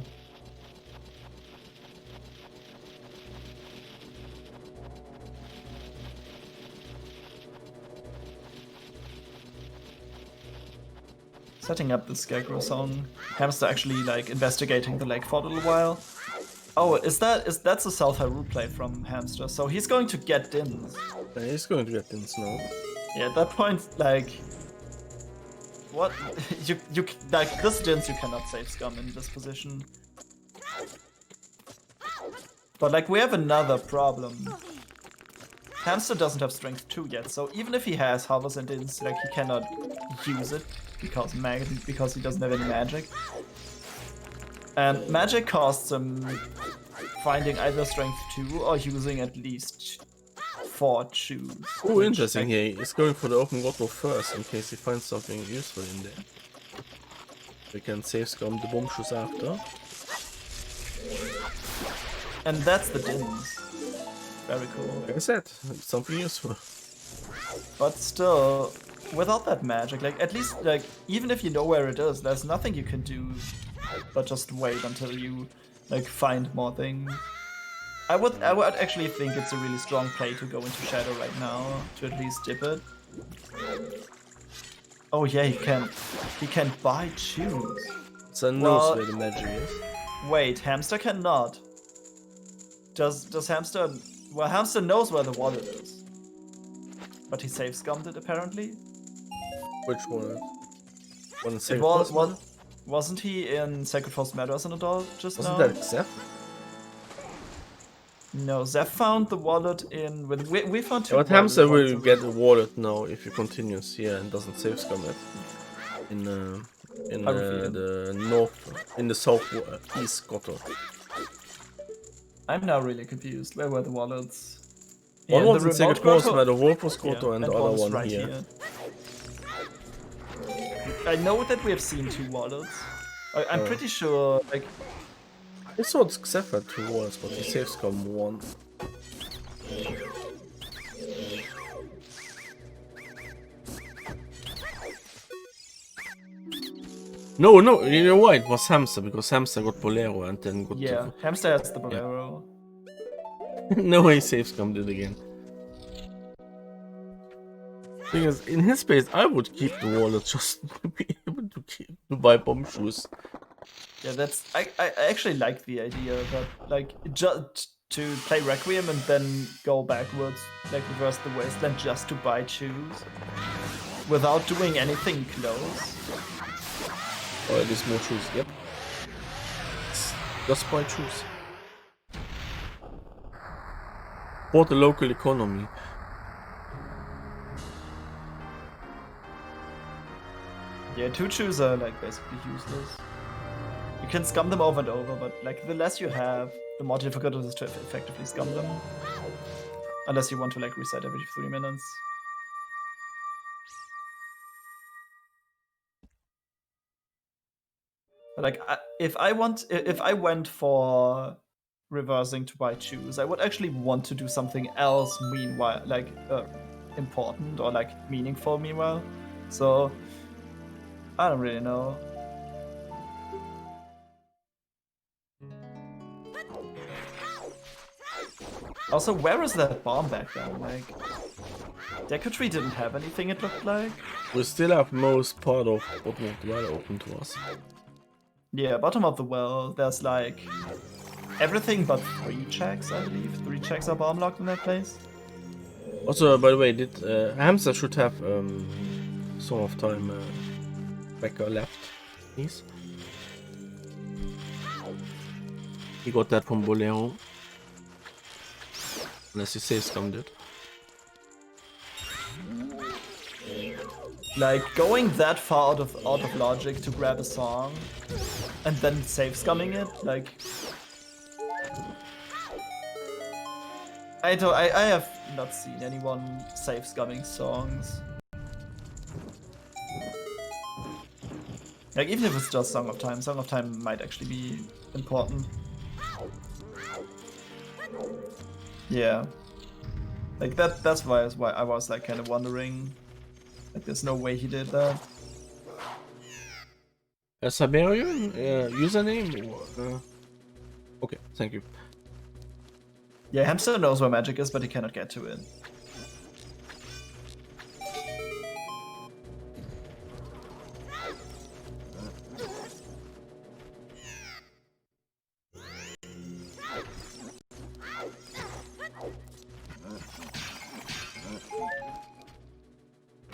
Setting up the Scarecrow song. Hamsda actually like investigating the lake for a little while. Oh, that's a South Hyrule play from Hamsda, so he's going to get Dins. Yeah, he's going to get Dins now. Yeah, at that point, like, what you like this Dins you cannot save scum in this position. But like we have another problem. Hamsda doesn't have strength 2 yet, so even if he has hovers and Dins, like he cannot use it because he doesn't have any magic. And magic costs him finding either strength 2 or using at least 4 shoes. Oh, interesting. He is going for the open grotto first in case he finds something useful in there. We can save scum the bomb shoes after. And that's the Dins. Very cool. Like I said, something useful. But still, without that magic, like at least like even if you know where it is, there's nothing you can do but just wait until you like find more things. I would actually think it's a really strong play to go into Shadow right now to at least dip it. Oh yeah, he can buy shoes. So knows where the magic is. Wait, Hamsda cannot. Does Hamsda? Well, Hamsda knows where the wallet is, but he save scummed it apparently. Which one? Wasn't he in Sacred Force Meadow as an adult just now? Wasn't that xef? No, Zeph found the wallet in... We found 2 But Hamsda will get a wallet now if he continues here and doesn't save scum it. In the north... in the southeast grotto. I'm now really confused. Where were the wallets? One yeah, was in Sacred Force Meadow, Wolf's grotto, and the other one right here. I know that we have seen 2 wallets. I'm pretty sure, like... I saw xef had 2 wallets, but he saved scum 1. No, you know why? It was Hamsda, because Hamsda got Bolero and then got... Yeah, Hamsda has the Bolero. Yeah. No, he saved scummed it again. Because in his space, I would keep the wallet just to be able to buy bomb shoes. Yeah, that's... I actually like the idea, but like, just to play Requiem and then go backwards, like reverse the wasteland just to buy shoes, without doing anything close. Or at least more shoes, yep. Just buy shoes. For the local economy. Yeah, 2 shoes are like basically useless. You can scum them over and over, but like the less you have, the more difficult it is to effectively scum them. Unless you want to like reset every 3 minutes. But like, if I went for reversing to buy shoes, I would actually want to do something else meanwhile, like important or like meaningful meanwhile. So I don't really know. Also, where is that bomb back then? Like, Deku Tree didn't have anything, it looked like. We still have most part of bottom of the well open to us. Yeah, bottom of the well, there's like everything but 3 checks, I believe. 3 checks are bomb locked in that place. Also, by the way, did Hamsda should have some of time back or left, please. He got that from Bolero. Unless he save scummed it. Like going that far out of logic to grab a song and then save scumming it, like I have not seen anyone save scumming songs. Like, even if it's just Song of Time might actually be important. Yeah. Like, that's why I was, like, kind of wondering. Like, there's no way he did that. A Siberian username? Okay, thank you. Yeah, Hamsda knows where magic is, but he cannot get to it.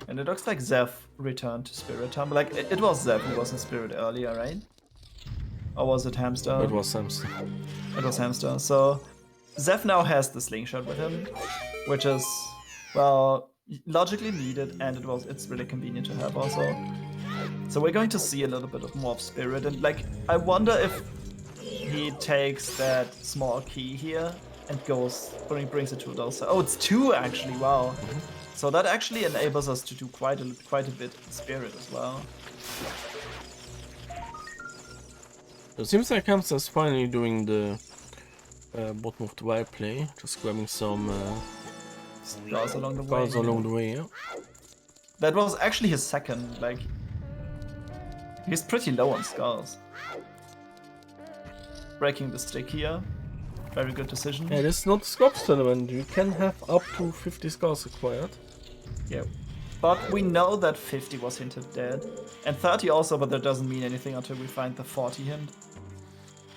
And it looks like Xef returned to Spirit Town. Like, it was Xef who was in Spirit earlier, right? Or was it Hamsda? It was Hamsda. It was Hamsda. So, Xef now has the slingshot with him, which is, well, logically needed, and it's really convenient to have also. So we're going to see a little bit of more of Spirit, and like, I wonder if he takes that small key here and brings it to those. Oh, it's 2 actually, wow. So that actually enables us to do quite a bit in Spirit as well. It seems like Hamsda's finally doing the bottom of the wire play, just grabbing some Scars along the way. scars along the way, yeah. That was actually his second, like, he's pretty low on scars. Breaking the stick here, very good decision. Yeah, this is not a Scopes tournament, you can have up to 50 scars acquired. Yeah, but we know that 50 was hinted dead, and 30 also, but that doesn't mean anything until we find the 40 hint.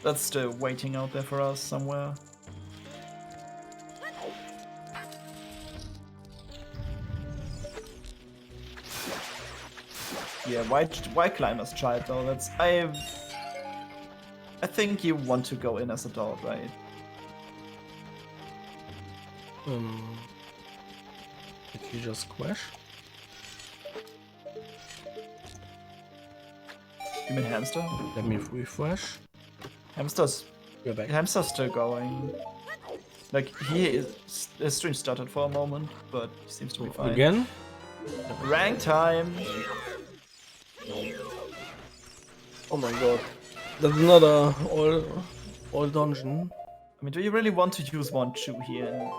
That's still waiting out there for us somewhere. Yeah, why Climber's Child though? That's I think you want to go in as adult, right? Did you just crash? You mean Hamsda? Let me refresh. Hamster's We're back. Hamster's still going. Like his stream started for a moment, but he seems to be fine. Again? Rank time. Oh my god. That's another all dungeon. I mean, do you really want to use 1 Chu here?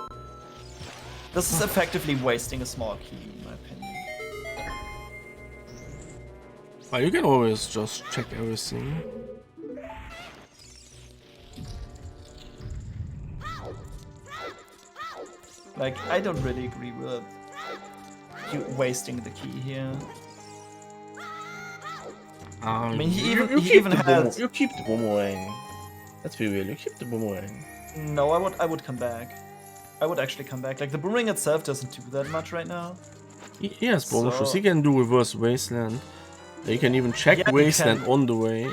This is effectively wasting a small key, in my opinion. Oh, you can always just check everything. Like, I don't really agree with you wasting the key here. I mean, he even has. You keep the boomerang. Let's be real. You keep the boomerang. No, I would come back. I would actually come back. Like, the boomerang itself doesn't do that much right now. He has bonuses. He can do reverse wasteland. You can even check wasteland on the way.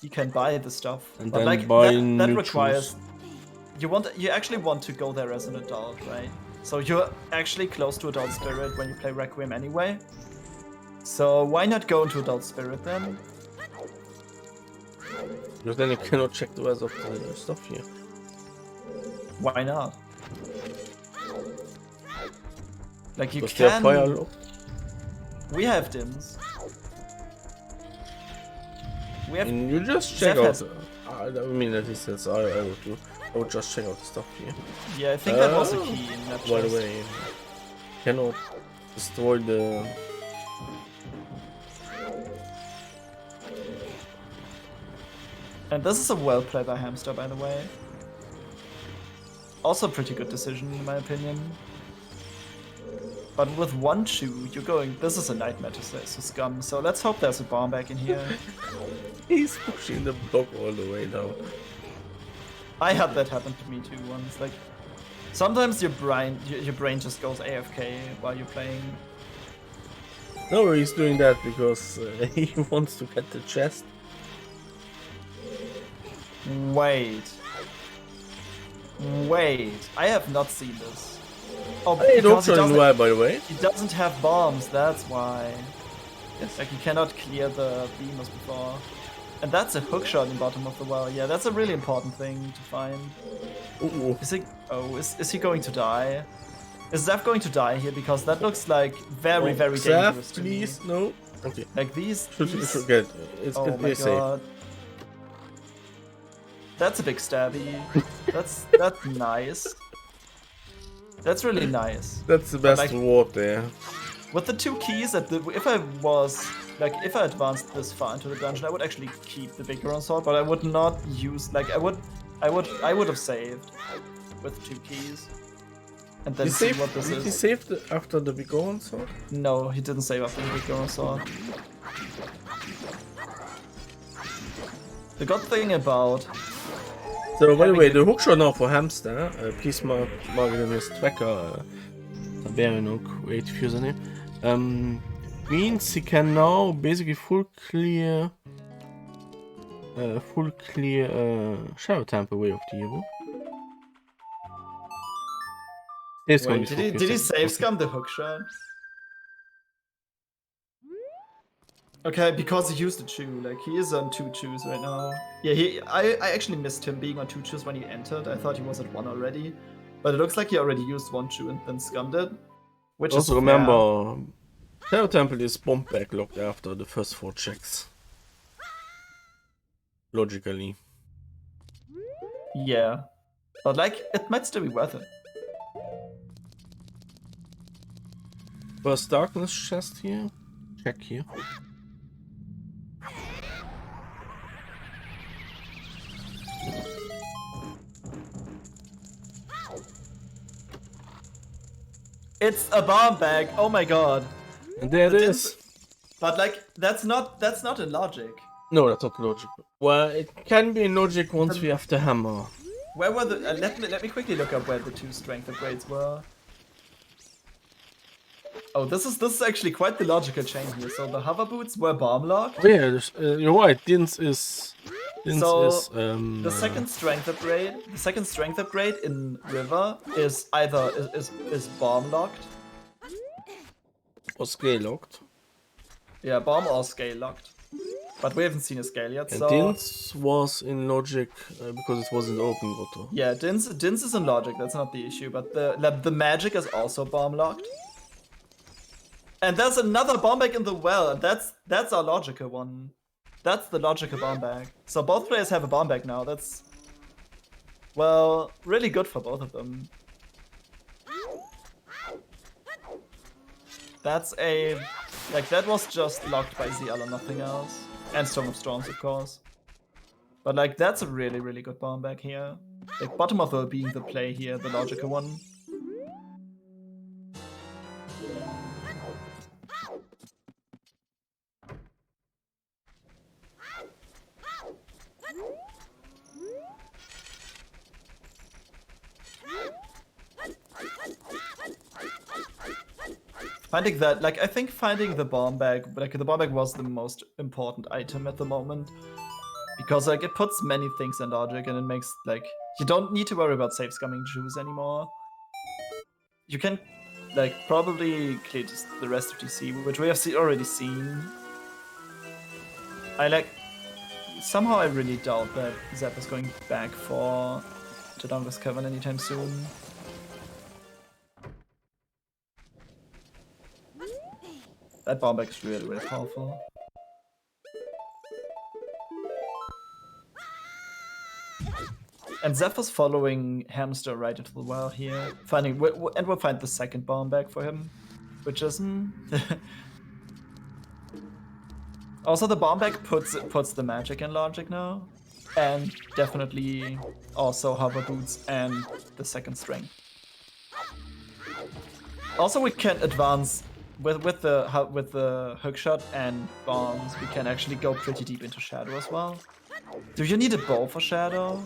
You can buy the stuff, And but then like buy that new requires. You actually want to go there as an adult, right? So you're actually close to adult spirit when you play Requiem anyway. So why not go into adult spirit then? Because then you cannot check the rest of the stuff here. Why not? Like you Because they are fire can. low. We have dims. We have. And you just check out. Has... I mean, at least that's I would do. I would just check out the stuff here. Yeah, I think that was a key in that By the chest. way, cannot destroy the. And this is a well play by Hamsda, by the way. Also a pretty good decision, in my opinion. But with 1 Chu, you're going. This is a nightmare to say, so scum. So let's hope there's a bomb back in here. He's pushing the block all the way down. I had that happen to me too once. Like sometimes your brain just goes AFK while you're playing. No, he's doing that because he wants to get the chest. Wait, I have not seen this. Oh, Hey, don't because show by the way. he doesn't have bombs. That's why. Yes. Like he cannot clear the beam as before. And that's a hook shot in the bottom of the well. Yeah, that's a really important thing to find. Ooh. Is he? Oh, is he going to die? Is Xef going to die here? Because that looks like very dangerous to please, me. no. Okay. Like these. Should get it's Oh my safe. god. That's a big stabby. that's nice. That's really nice. That's the best like, reward there. With the 2 keys, if I advanced this far into the dungeon, I would actually keep the big Ganon sword, but I would not use I would have saved with 2 keys. And then see what this is. Did he save after the big Ganon sword? No, he didn't save after the big Ganon sword. The good thing about... So, by the way, the hookshot now for Hamsda, please mark it in his tracker, DareDevinX creative username, means he can now basically full clear Shadow Temple way of the hero. Wait, did he save scum the hookshot? Okay, because he used the chew, like he is on 2 chews right now. Yeah, I actually missed him being on 2 chews when he entered. I thought he was at 1 already. But it looks like he already used 1 chew and then scummed it. Which also is remember, Shadow Temple is bomb backlogged after the first 4 checks. Logically. Yeah. But like, it might still be worth it. First darkness chest here. Check here. It's a bomb bag. Oh my god. And there it is. But like, that's not in logic. No, that's not logic. Well, it can be in logic once we have the hammer. Where were the? Let me quickly look up where the 2 strength upgrades were. Oh, this is actually quite the logical chain here. So the hover boots were bomb locked. Oh, yeah, you're right. Dins is. The second strength upgrade in River is either is bomb locked or scale locked. Yeah, bomb or scale locked. But we haven't seen a scale yet. And so Dins was in logic because it was in the open grotto. yeah, Dins is in logic. That's not the issue. But the magic is also bomb locked. And there's another bomb bag in the well, and that's our logical one. That's the logical bomb bag. So both players have a bomb bag now. That's, well, really good for both of them. That's a, like, that was just locked by ZL and nothing else. And Storm of Storms, of course. But like, that's a really, really good bomb bag here. Like, bottom of the being the play here, the logical one. Finding that, like, I think finding the bomb bag, like, the bomb bag was the most important item at the moment. Because, like, it puts many things in logic and it makes, like, you don't need to worry about safe scumming Jews anymore. You can, like, probably clear just the rest of TC, which we have already seen. Somehow I really doubt that Zep is going back for Jadonga's Cavern anytime soon. That bomb bag is really, really powerful. And Zeph was following Hamsda right into the well here, and we'll find the second bomb bag for him, which is also the bomb bag puts the magic in logic now, and definitely also hover boots and the second strength. Also, we can advance with the hookshot and bombs. We can actually go pretty deep into Shadow as well. Do you need a bow for Shadow?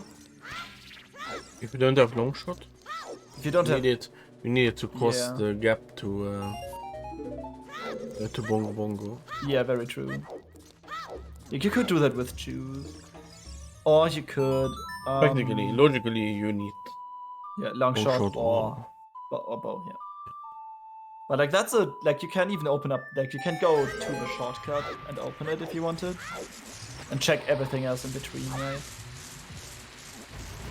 If you don't have long shot, if you don't have it, you need it to cross the gap to Bongo Bongo. Yeah, very true. You could do that with Chews, or you could. Technically, logically, you need. Yeah, long shot or bow. Yeah. But like that's you can even open up, like you can go to the shortcut and open it if you wanted, and check everything else in between, right?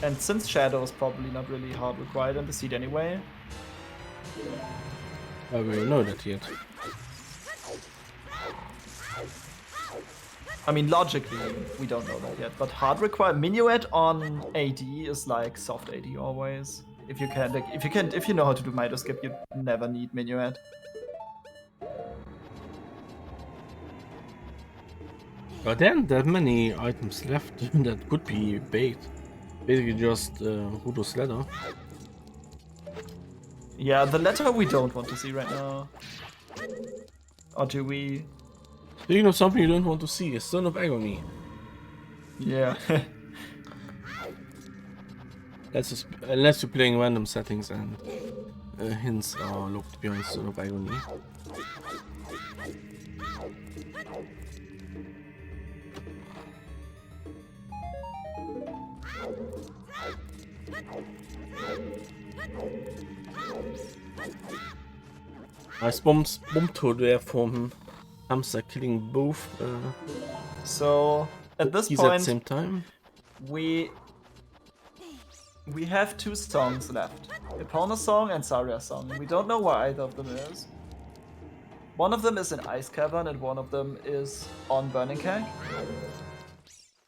And since Shadow is probably not really hard required in the seed anyway. We don't know that yet. I mean, logically, we don't know that yet, but hard require minuet on AD is like soft AD always. If you can, like, if you know how to do Mido skip, you never need minuet. But then there are many items left that could be bait. Basically just Rudo's ladder. Yeah, the letter we don't want to see right now. Or do we? Speaking of something you don't want to see, a Son of Agony. Yeah. Unless you're playing random settings and hints are locked behind Son of Agony. Nice bomb to there from Hamsda killing both. So at this He's point, at the same time. we have 2 songs left: Epona's song and Saria's song. We don't know where either of them is. One of them is in Ice Cavern and one of them is on Burning Keg.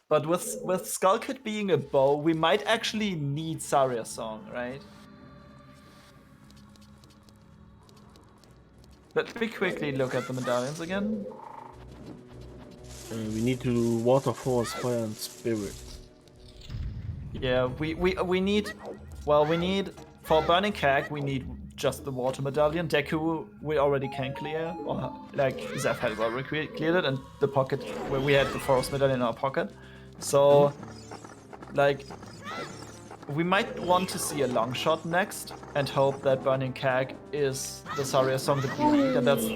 But with Skull Kid being a bow, we might actually need Saria's song, right? Let me quickly look at the medallions again. We need to do Water, Force, Fire, and Spirit. Yeah, we need, well, we need, for Burning Keg, we need just the Water Medallion. Deku, we already can clear, or like Zeph had already cleared it, and the pocket, where we had the Forest Medallion in our pocket. So, like, we might want to see a long shot next, and hope that Burning Keg is the Saria song that we need, and that's,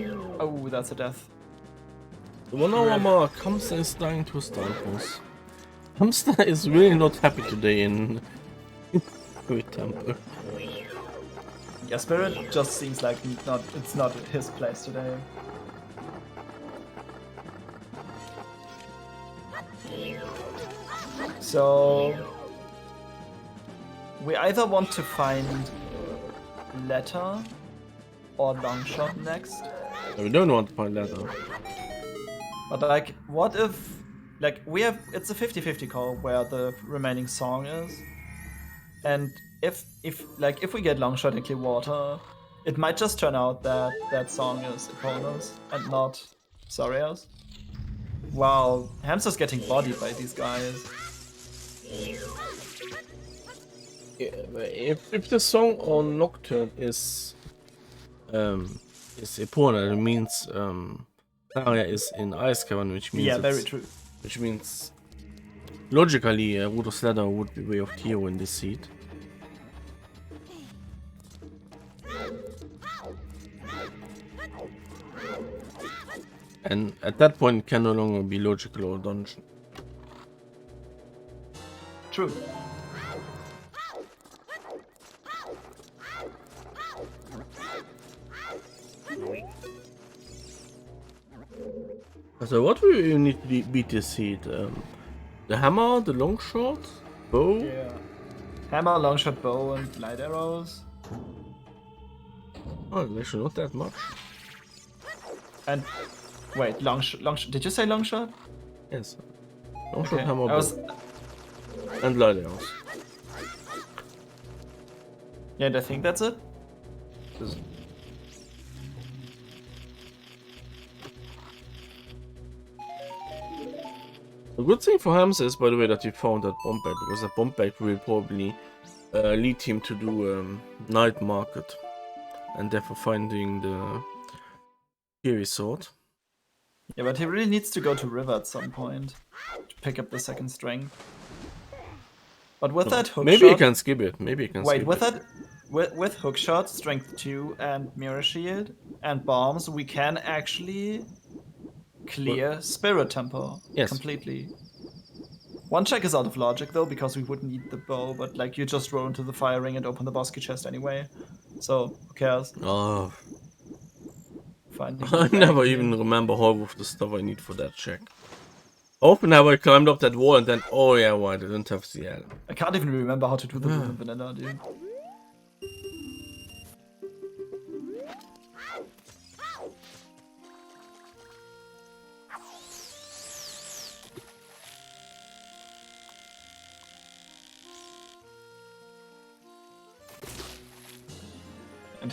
oh, that's a death. The 1 hour mark, Hamsda is dying to a star pulse. Hamsda is really not happy today in Spirit Temple. Yeah, Spirit just seems like it's not his place today. So we either want to find letter or long shot next. We don't want to find letter. But like, what if, like, we have, it's a 50-50 call where the remaining song is, and if we get long shot and clear water, it might just turn out that that song is Epona's and not Saria's. Wow, Hamster's getting bodied by these guys. Yeah, if the song on Nocturne is Epona, it means Saria is in Ice Cavern, which means, yeah, very true. Which means logically Rudo's ladder would be Way of Tio in this seat. And at that point it can no longer be logical or dungeon. True. So what will you need to beat this seat? The hammer, the long shot, bow? Yeah. Hammer, long shot, bow, and light arrows. Oh, actually not that much. And wait, long shot. Did you say long shot? Yes. Long shot, Okay. hammer, bow. And light arrows. Yeah, and I think that's it. The good thing for Hamsda is, by the way, that he found that bomb bag, because that bomb bag will probably lead him to do night market, and therefore finding the Fury Sword. Yeah, but he really needs to go to river at some point to pick up the second strength. But with that hook maybe shot, he can skip it. Maybe he can. wait, skip with it. that, with hook shot, strength 2, and mirror shield, and bombs, we can actually clear Spirit Temple completely. One check is out of logic though, because we wouldn't need the bow, but like you just roll into the fire ring and open the Bosky chest anyway. So who cares? Oh, I never even remember half of the stuff I need for that check. Often have I climbed up that wall and then, oh yeah, well, I didn't have CL. I can't even remember how to do the room in vanilla, dude.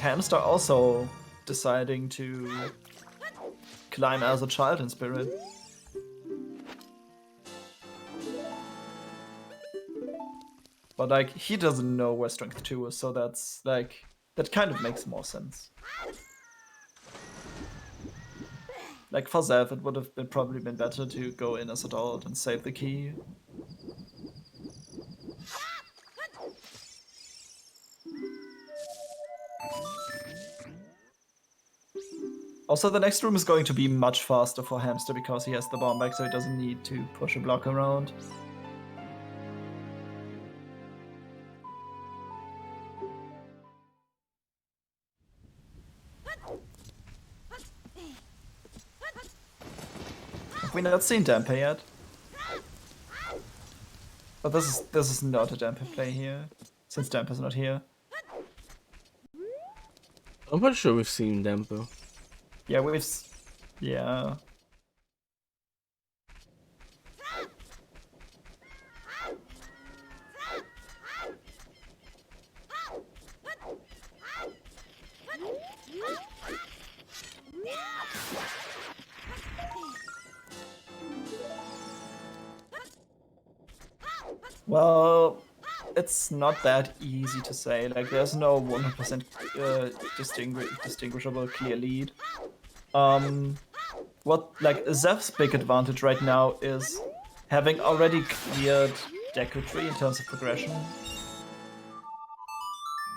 Hamsda also deciding to climb as a child in spirit. But like, he doesn't know where strength 2 is, so that's like, that kind of makes more sense. Like for Zev, it would have probably been better to go in as adult and save the key. Also, the next room is going to be much faster for Hamsda because he has the bomb back, so he doesn't need to push a block around. Have we not seen Damper yet? But this is not a Damper play here, since Damper's not here. I'm pretty sure we've seen Damper. Yeah, yeah. Well, it's not that easy to say. Like, there's no 100% distinguishable clear lead. What, like, Zev's big advantage right now is having already cleared Deku tree in terms of progression.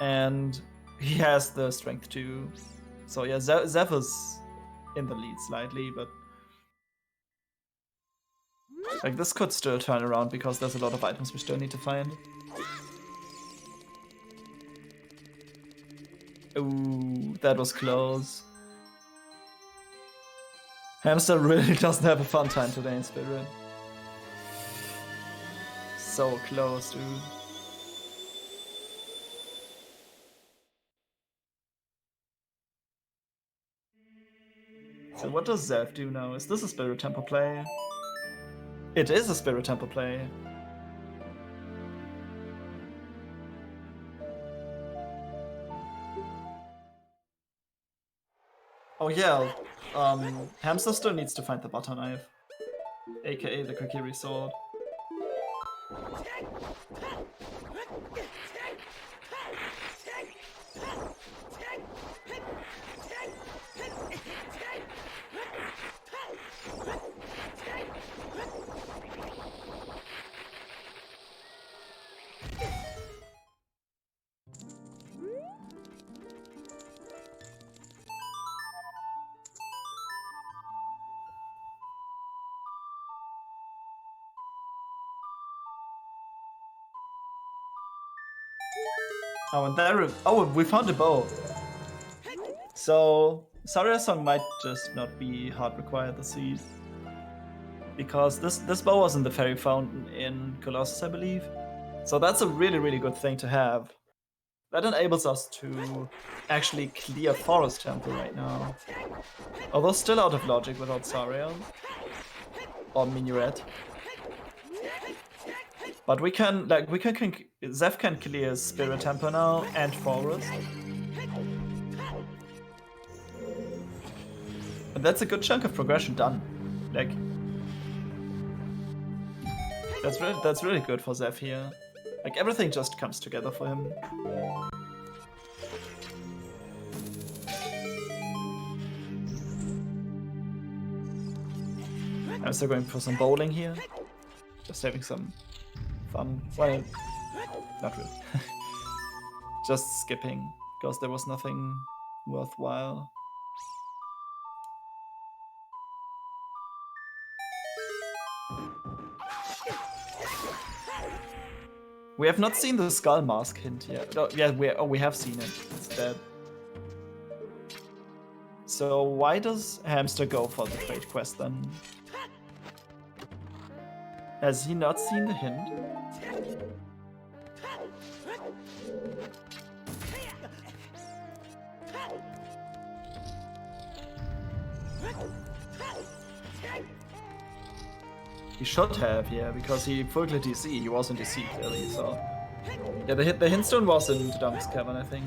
And he has the strength too. So yeah, Zev is in the lead slightly, but like, this could still turn around because there's a lot of items we still need to find. Ooh, that was close. Hamsda really doesn't have a fun time today in Spirit. So close, dude. So what does Zev do now? Is this a Spirit Temple play? It is a Spirit Temple play. Oh yeah, Hamsda still needs to find the butter knife, aka the Kokiri sword. Oh, and there, oh, we found a bow. So Saria's song might just not be hard required this season, because this bow was in the fairy fountain in Colossus, I believe. So that's a really good thing to have. That enables us to actually clear Forest Temple right now. Although still out of logic without Saria or Minuet. But we can, like, Zev can clear Spirit Temple now and Forest. And that's a good chunk of progression done. Like, that's really good for Zev here. Like, everything just comes together for him. I'm still going for some bowling here. Just having some fun. Well, not really. Just skipping, because there was nothing worthwhile. We have not seen the skull mask hint yet. Oh, yeah, we have seen it. It's dead. So why does Hamsda go for the trade quest then? Has he not seen the hint? He should have, yeah, because he full cleared DC. He was in DC clearly, so yeah, the hintstone was in the Dump's Cavern, I think.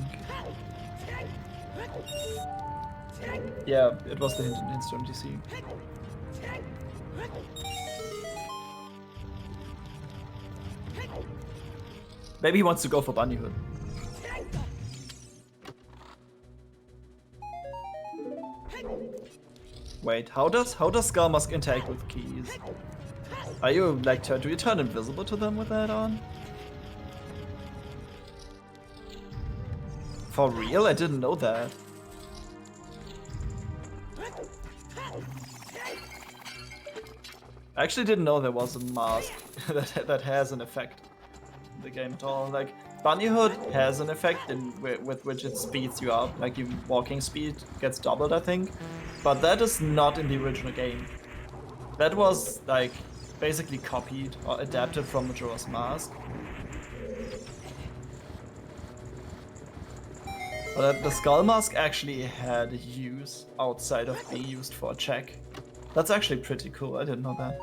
Yeah, it was the hint in Storm DC. Maybe he wants to go for Bunny Hood. Wait, how does Skarmask interact with keys? Are you like do you turn invisible to them with that on? For real? I didn't know that. I actually didn't know there was a mask that has an effect in the game at all. Like, Bunny Hood has an effect with which it speeds you up. Like, your walking speed gets doubled, I think. But that is not in the original game. That was, like, basically copied or adapted from Majora's Mask. But the Skull Mask actually had a use outside of being used for a check. That's actually pretty cool, I didn't know that.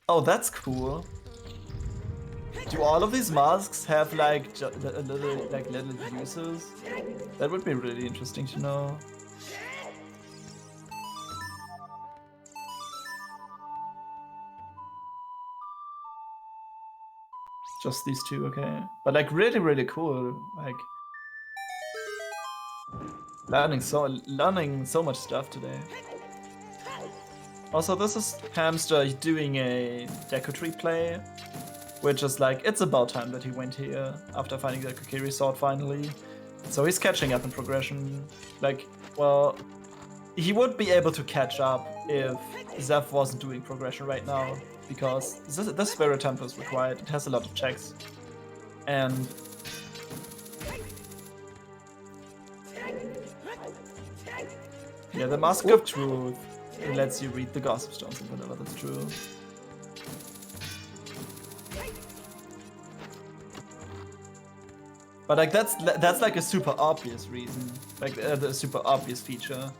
Oh, that's cool. Do all of these masks have like little uses? That would be really interesting to know. Just these two, okay. But like really cool. Like learning so much stuff today. Also, this is Hamsda doing a Deku tree play, which is like, it's about time that he went here after finding the Kokiri sword finally. So he's catching up in progression. Like, well, he would be able to catch up if Zeph wasn't doing progression right now, because this Spirit Temple is required. It has a lot of checks. And yeah, the Mask of Truth lets you read the Gossip Stones and whatever, that's true. But like that's like a super obvious reason, like the super obvious feature.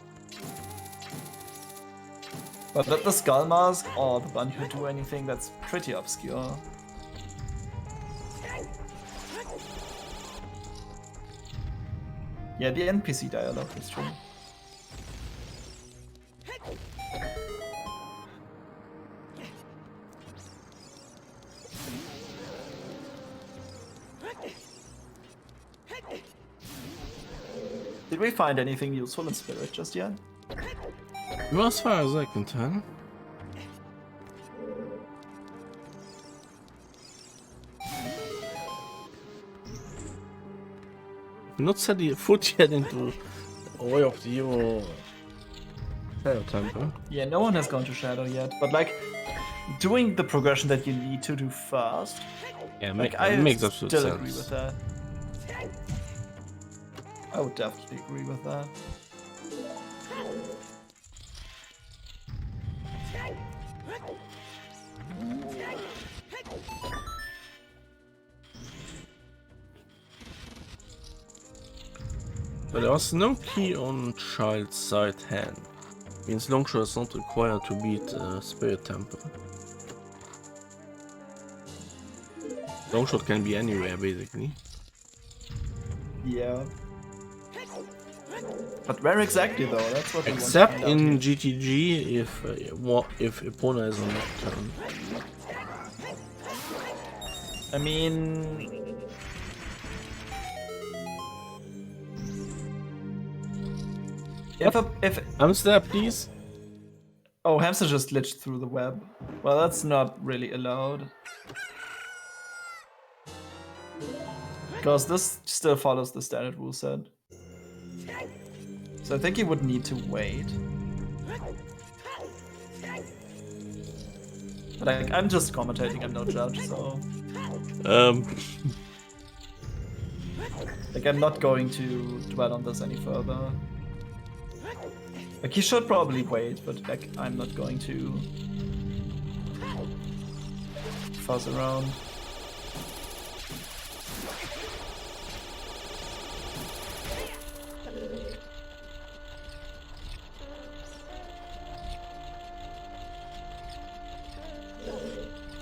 But let the Skull Mask or the Bunny Hood do anything that's pretty obscure. Yeah, the NPC dialogue is true. Did we find anything useful in Spirit just yet? Well, as far as I can tell. Not set the foot yet into Way of the Hero Shadow Temple. Yeah, no one has gone to Shadow yet, but like doing the progression that you need to do first. Yeah, like, I makes absolute still sense. agree with that. I would definitely agree with that. But there was no key on Child's side hand. Means Longshot is not required to beat Spirit Temple. Longshot can be anywhere basically. Yeah. But where exactly though? That's what we Except want to find in out here. GTG if Epona is on Nocturne. I mean, if Hamsda, please. oh, Hamsda just glitched through the web. Well, that's not really allowed. Because this still follows the standard rule set. So I think you would need to wait. But like, I'm just commentating, I'm no judge, so... Like, I'm not going to dwell on this any further. Like, he should probably wait, but like, I'm not going to fuzz around.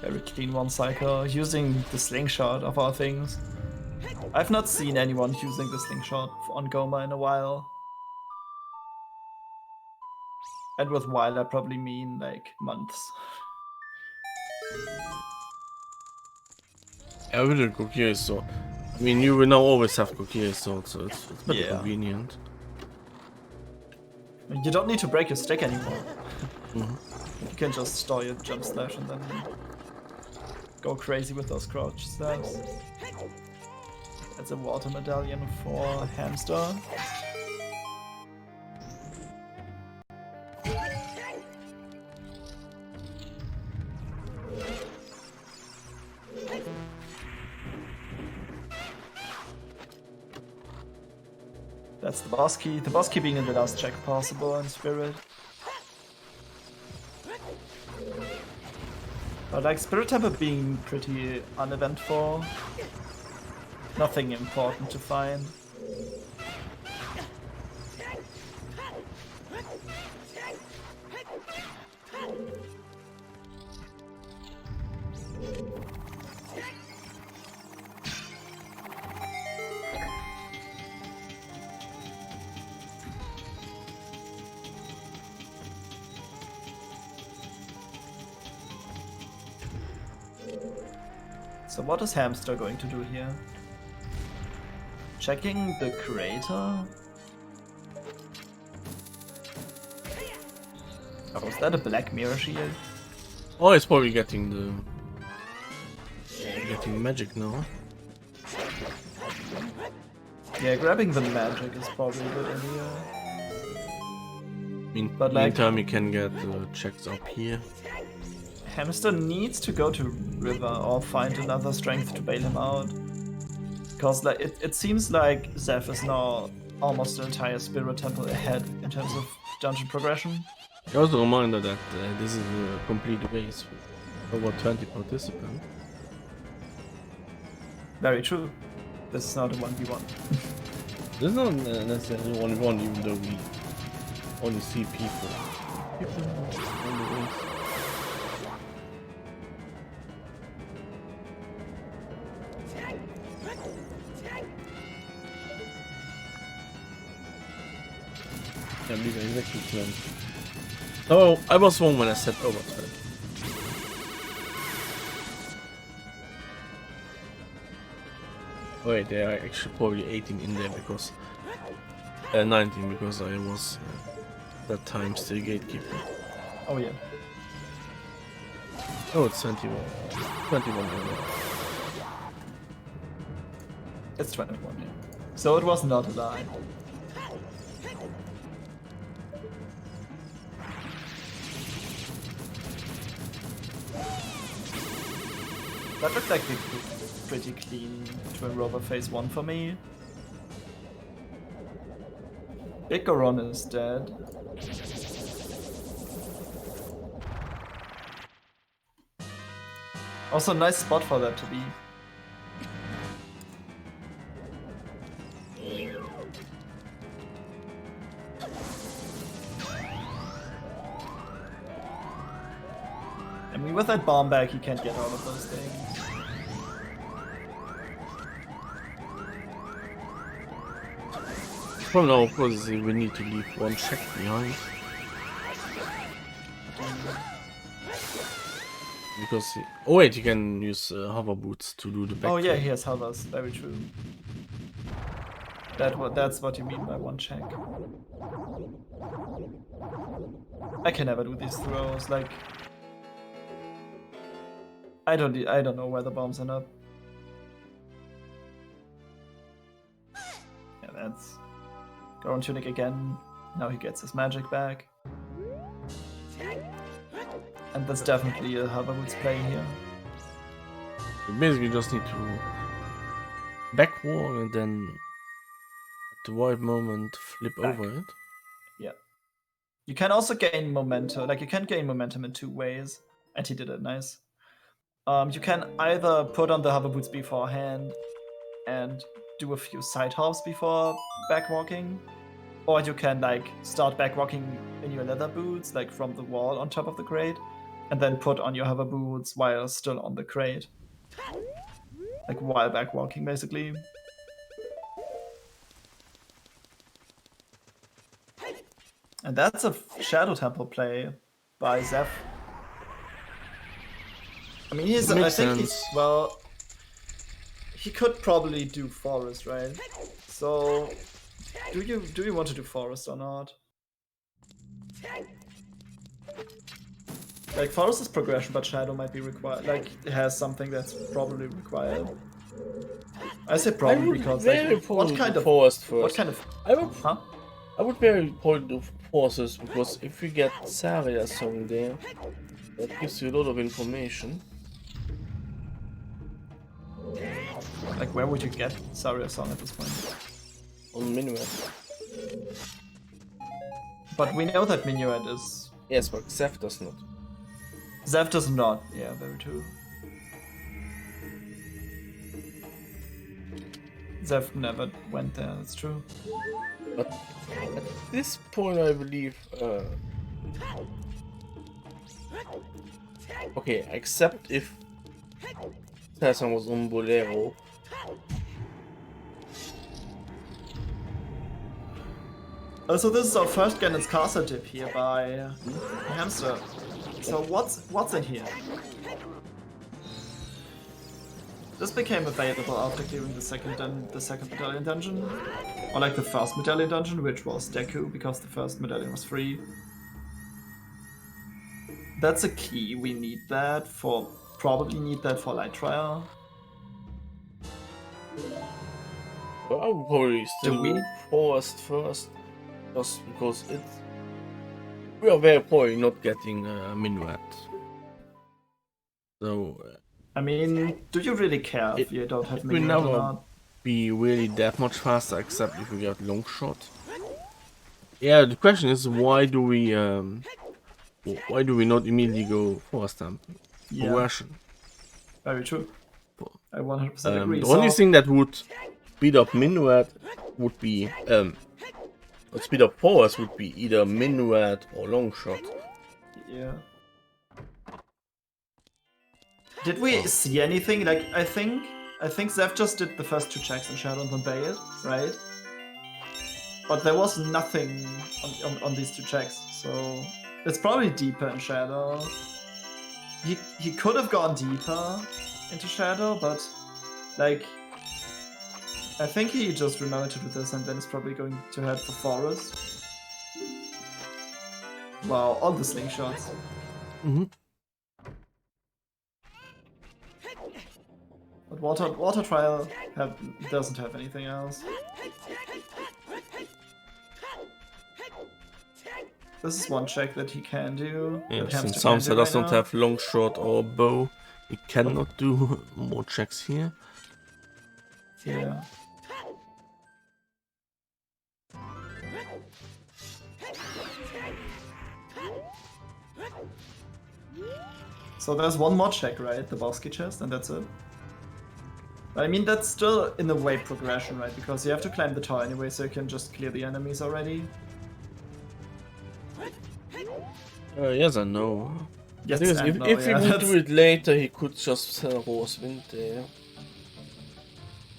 Very very clean one cycle, using the slingshot of all things. I've not seen anyone using the slingshot on Goma in a while. And with while I probably mean like months. I wouldn't cook here, so I mean you will now always have cook here, so it's better Yeah. convenient. You don't need to break your stick anymore. You can just store your jump slash and then go crazy with those crouch stabs. That's a water medallion for Hamsda. That's the boss key. The boss key being in the last check possible in Spirit. But like Spirit Temple being pretty uneventful. Nothing important to find. So what is Hamsda going to do here? Checking the crater? Oh, is that a black mirror shield? Oh, it's probably getting magic now. Yeah, grabbing the magic is probably a good idea. But like, Meantime, you can get checks up here. Hamsda needs to go to River or find another strength to bail him out. Because like it seems like Xef is now almost an entire Spirit Temple ahead in terms of dungeon progression. Also a reminder that this is a complete race with over 20 participants. Very true. This is not a 1v1. This is not necessarily 1v1, even though we only see people on the race. I believe exactly 20. Oh, I was wrong when I said over 20. Wait, they are actually probably 18 in there because 19 because I was that time still gatekeeper. Oh yeah. Oh, it's 21. 21. It's 21, yeah. So it was not a lie. That looked like a pretty clean Twin Rover phase 1 for me. Big Ganon is dead. Also, nice spot for that to be. I mean, with that bomb bag, you can't get all of those things. Well, no, of course, we need to leave one check behind. Because oh wait, you can use hover boots to do the back. Oh yeah, he has hovers. Very true. That's what you mean by one check. I can never do these throws. Like, I don't know where the bombs end up. Yeah, that's Garon Tunic again. Now he gets his magic back. And that's definitely a hover boots play here. You basically just need to back walk and then at the right moment flip Back. over it. Yeah. You can also gain momentum. Like, you can gain momentum in two ways. And he did it nice. You can either put on the hover boots beforehand and do a few side hops before backwalking, or you can like start backwalking in your leather boots, like from the wall on top of the crate, and then put on your hover boots while still on the crate. Like while back walking, basically. And that's a Shadow Temple play by Xef. I mean, I think sense. he's, well, he could probably do Forest, right? So, do you want to do Forest or not? Like, Forest is progression, but Shadow might be required. Like, it has something that's probably required. I say probably because, like, what kind of Forest first? What kind of? I would very probably do Forces, because if you get Saria song there, that gives you a lot of information. Like, where would you get Saria's song at this point? On Minuet. But we know that Minuet is... Yes, but Xef does not. Xef does not. Yeah, very true. Xef never went there, that's true. But at this point, I believe... okay, except if Tassan was on Bolero. So this is our first Ganon's Castle dip here by Hamsda. So what's in here? This became available after clearing the second medallion dungeon, or like the first medallion dungeon, which was Deku, because the first medallion was free. That's a key. We need that for Light Trial. Well, I would probably still do Forest first, just because we are very probably not getting Minuet. So. I mean, do you really care if you don't have Minuet or not? Be really that much faster, except if we get long shot. Yeah, the question is why do we not immediately go Forest Temp progression? Very true. I 100% agree. The only thing that would speed up Minuet would be speed up Forest would be either Minuet or long shot. Yeah. Did we see anything? Like, I think Xef just did the first two checks in Shadow and then bailed, right? But there was nothing on these two checks, so it's probably deeper in Shadow. He could have gone deeper into Shadow, but like I think he just remembered to do this and then is probably going to head for Forest. Wow, all the slingshots. But water trial doesn't have anything else. This is one check that he can do. Yeah, since Hamsda does not have long shot or bow, he cannot do more checks here. Yeah. So there's one more check, right? The Bosky chest, and that's it. But I mean, that's still in a way progression, right? Because you have to climb the tower anyway, so you can just clear the enemies already. Yes and no. Yes, if he would do it later, he could just sell Rose Winter.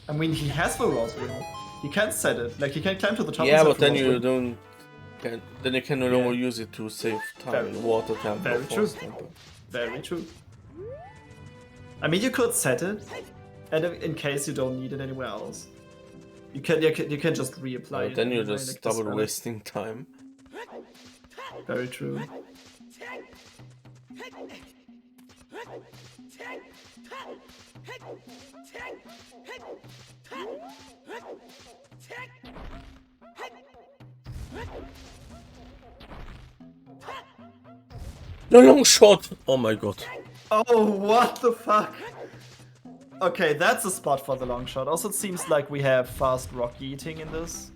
I mean, he has the Rose Winter. He can set it. Like, he can climb to the top. Yeah, but then you don't. Then you can no longer use it to save time in Water Temple. Very true. Very true. I mean, you could set it, and in case you don't need it anywhere else, you can just reapply it. Then you're just double wasting time. Very true. No long shot! Oh my god. Oh, what the fuck? Okay, that's a spot for the long shot. Also, it seems like we have fast rock eating in this.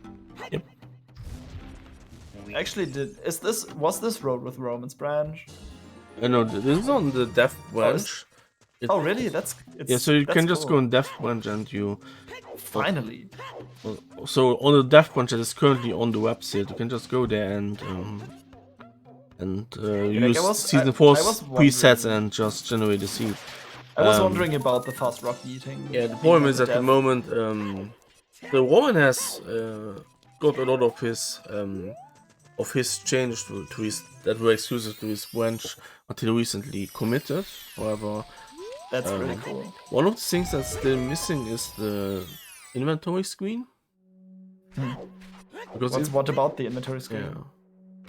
Yep. Actually, was this road with Roman's branch? No, this is on the Death branch. Oh really? Yeah. So you can just go on Death branch and you. Finally. So on the Death branch that is currently on the website, you can just go there and and Like, use season 4 presets and just generate the seed. I was wondering about the fast rock eating. Yeah, the problem is at the moment the woman has got a lot of his changes to his that were exclusive to his branch until recently committed. However, that's really cool. One of the things that's still missing is the inventory screen. Because what about the inventory screen? Yeah.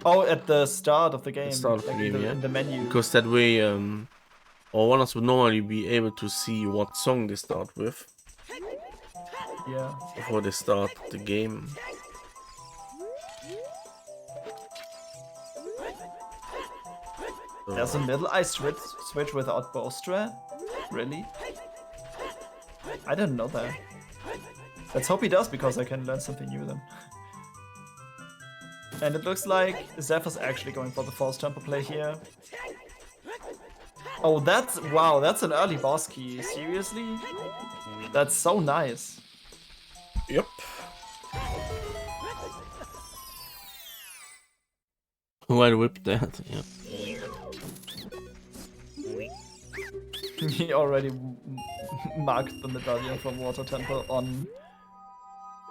Oh, at the start of the game. Start of the game, in the menu. Because that way, or runners would normally be able to see what song they start with. Yeah. Before they start the game. There's a middle eye switch without bow strat? Really? I didn't know that. Let's hope he does, because I can learn something new then. And it looks like Zephyr's actually going for the false jumper play here. Oh, wow, that's an early boss key. Seriously? That's so nice. Yep. Why whip that? Yeah. He already marked the Medaillon from Water Temple on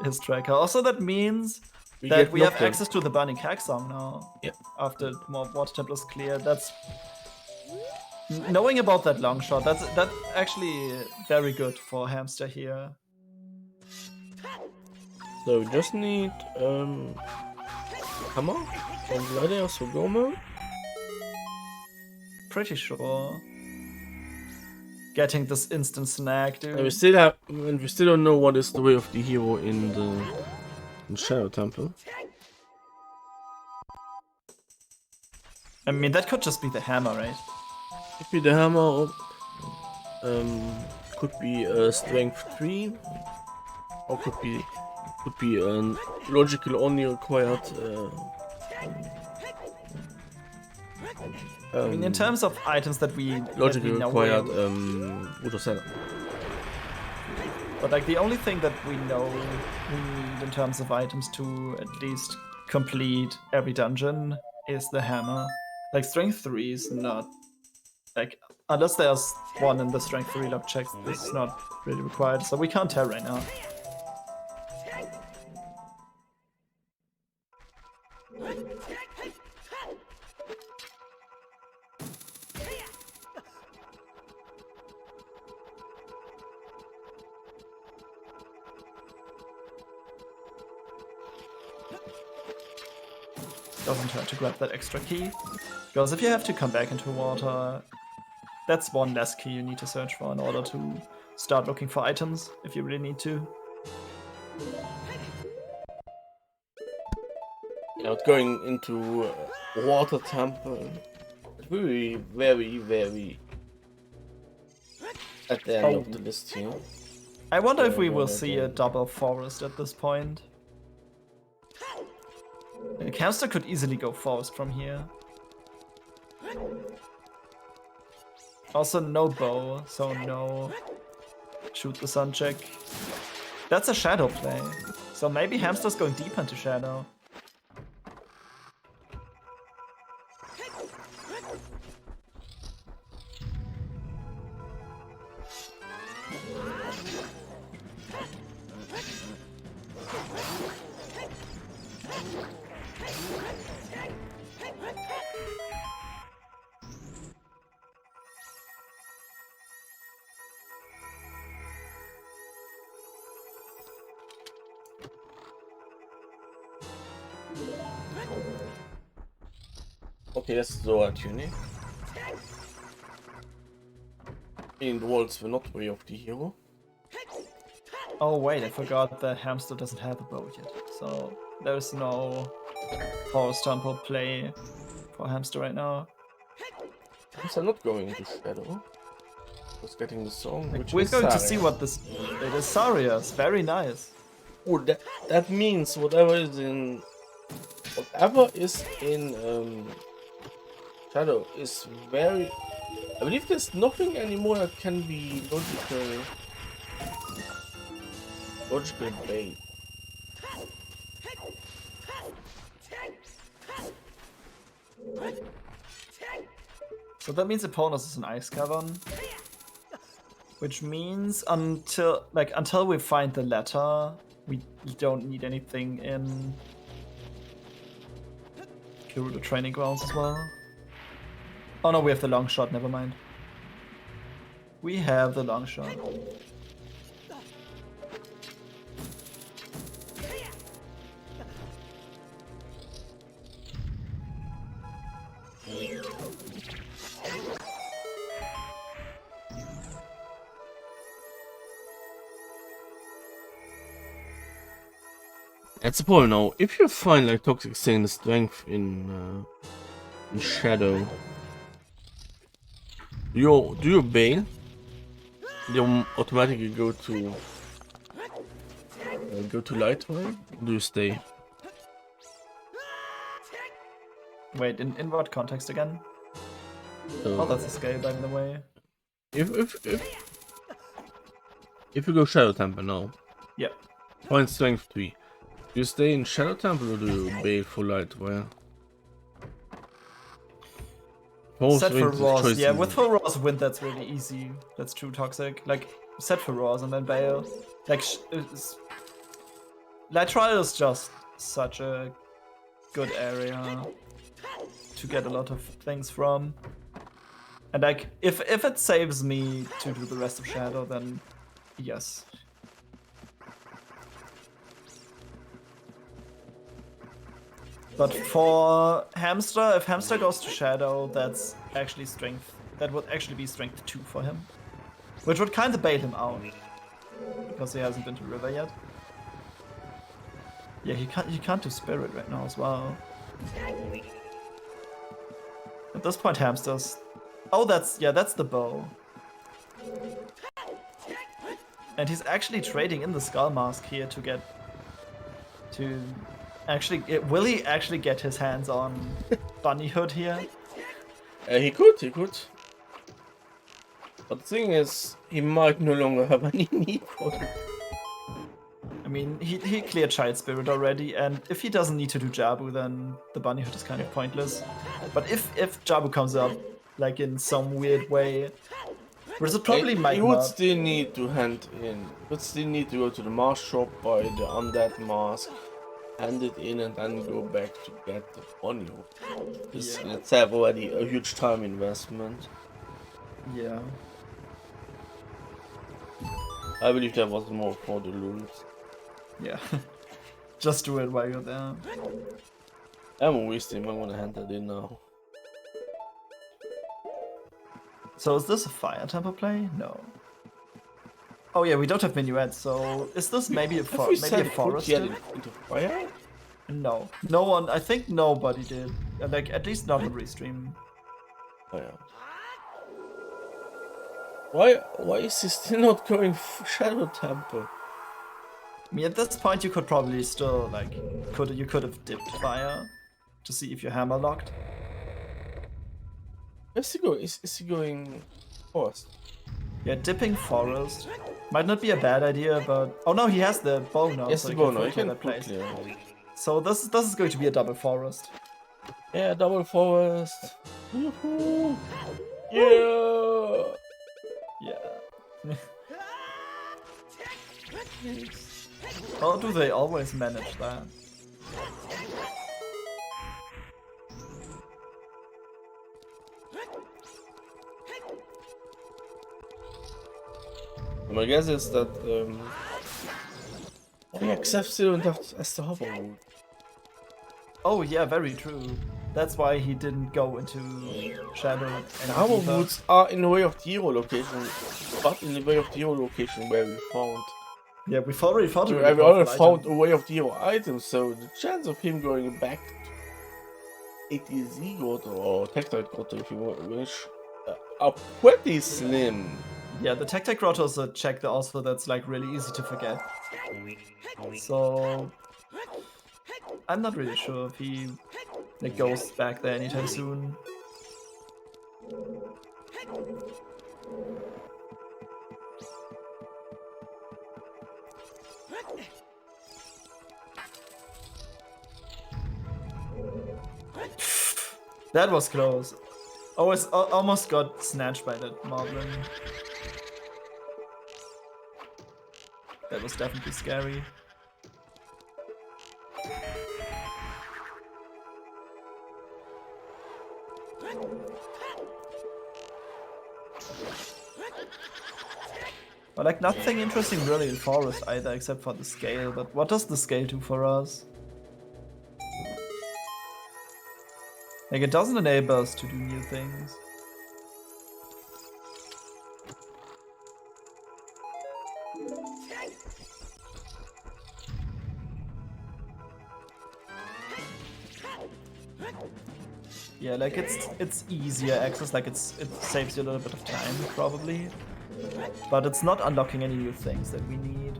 his tracker. Also, that means that we have access to the Burning Cag song now. Yep. After more Water Temple is clear. That's knowing about that long shot. That's actually very good for Hamsda here. So we just need hammer from Gladius or Gomo. Pretty sure. Getting this instant snag, dude. And we still don't know what is the way of the hero in Shadow Temple. I mean, that could just be the hammer, right? Could be the hammer, or could be strength 3, or could be logical only required. I mean, in terms of items that we logically required OoTR. But like the only thing that we know we need in terms of items to at least complete every dungeon is the hammer. Like strength 3 is not like, unless there's one in the strength 3 log checks, this is not really required, so we can't tell right now. Doesn't hurt to grab that extra key, because if you have to come back into water, that's one less key you need to search for in order to start looking for items, if you really need to. Yeah, going into Water Temple, it will be very, very at the end of the list here. I wonder if we will see a double forest at this point. Hamsda could easily go forest from here. Also no bow, so no shoot the sun check. That's a shadow play. So maybe Hamsda's going deep into shadow. Okay, das ist so tuning. In the walls were not way of the hero. Oh wait, I forgot that Hamsda doesn't have a bow yet, so there's no forest temple play for Hamsda right now. Hamsda not going into shadow. Just getting the song. Like, we're going to see what this. It is Saria's. Very nice. Oh, that means whatever is in shadow is very. I believe there's nothing anymore that can be logical bait. So that means Eponus is an ice cavern. Which means until we find the letter, we don't need anything in Gerudo Training Grounds as well. Oh no, we have the long shot, never mind. We have the long shot. That's the point now. If you find like toxic stain strength in shadow, do you bail? You automatically go to light, right? Do you stay? Wait, in what context again? Oh, that's a scale, by the way. If you go Shadow Temple now, yeah, find strength 3. Do you stay in Shadow Temple or do you bail for light wire? Set for Raws, yeah, with full Raws Wind that's really easy. That's true toxic. Like, set for Raws and then bail. Like, Light Trial is just such a good area to get a lot of things from. And like, if it saves me to do the rest of Shadow, then yes. But for Hamsda, if Hamsda goes to Shadow, that's actually strength. That would actually be strength 2 for him. Which would kind of bail him out. Because he hasn't been to River yet. Yeah, he can't do Spirit right now as well. At this point, Hamster's... Oh, that's the bow. And he's actually trading in the Skull Mask here to get... to... Actually, will he actually get his hands on Bunny Hood here? He could. But the thing is, he might no longer have any need for it. I mean, he cleared Child Spirit already, and if he doesn't need to do Jabu, then the Bunny Hood is kind of pointless. But if Jabu comes up, like in some weird way, which it probably might not. He would still need to hand in. Would still need to go to the mask shop, buy the undead mask, hand it in, and then go back to get the Bunny Hood. Let's have already a huge time investment. Yeah. I believe that was more for the loot. Yeah. Just do it while you're there. I'm wasting. I'm gonna hand that in now. So is this a Fire Temple play? No. Oh yeah, we don't have minuets, so is this maybe a forest? Into fire? No. No one, I think nobody did. Like, at least not on Restream. Oh yeah. Why is he still not going Shadow Temple? I mean, at this point you could probably still, like, you could have dipped fire to see if your hammer locked. Where's he going? Is he going forest? Yeah, dipping forest might not be a bad idea, but oh no, he has the bow now. Yes, so the bow now. he You can that place. clear. So this is going to be a double forest. Yeah, double forest. Woohoo! Yeah. Yeah. How do they always manage that? My guess is that yeah, xef still don't have as the hover move. Oh yeah, very true. That's why he didn't go into Shadow. And hover boots are in the way of the hero location, but in the way of the hero location where we found. Yeah, we've already found we already found a way of the hero item, so the chance of him going back to ATZ Grotto or Tektite Grotto, if you wish, are pretty slim. Yeah, the Tektite Grotto is a check that also that's like really easy to forget. So I'm not really sure if he like goes back there anytime soon. That was close. Almost got snatched by that moblin. That was definitely scary. But like nothing interesting really in Forest either, except for the scale. But what does the scale do for us? Like it doesn't enable us to do new things. Yeah, like it's easier access, like it saves you a little bit of time probably, but it's not unlocking any new things that we need.